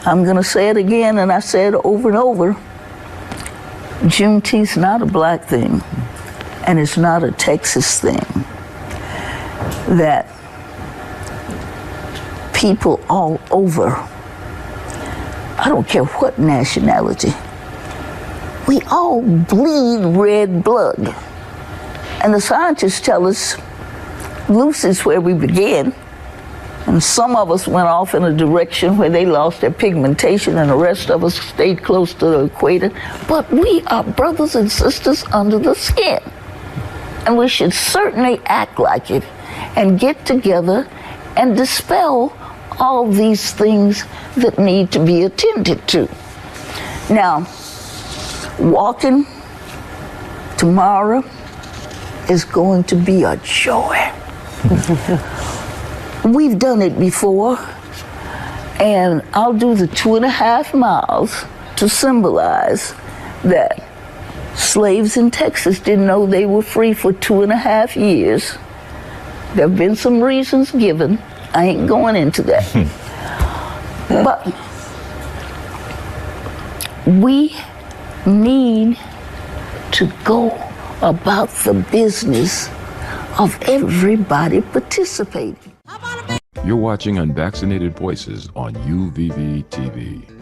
I'm going to say it again, and I said it over and over. Juneteenth's not a black thing, and it's not a Texas thing. That people all over, I don't care what nationality, we all bleed red blood. And the scientists tell us loose is where we begin. And some of us went off in a direction where they lost their pigmentation and the rest of us stayed close to the equator. But we are brothers and sisters under the skin. And we should certainly act like it and get together and dispel all these things that need to be attended to. Now, walking tomorrow is going to be a joy. We've done it before, and I'll do the 2.5 miles to symbolize that slaves in Texas didn't know they were free for 2.5 years. There have been some reasons given. I ain't going into that. But we need to go about the business of everybody participating. You're watching Unvaccinated Voices on UVV TV.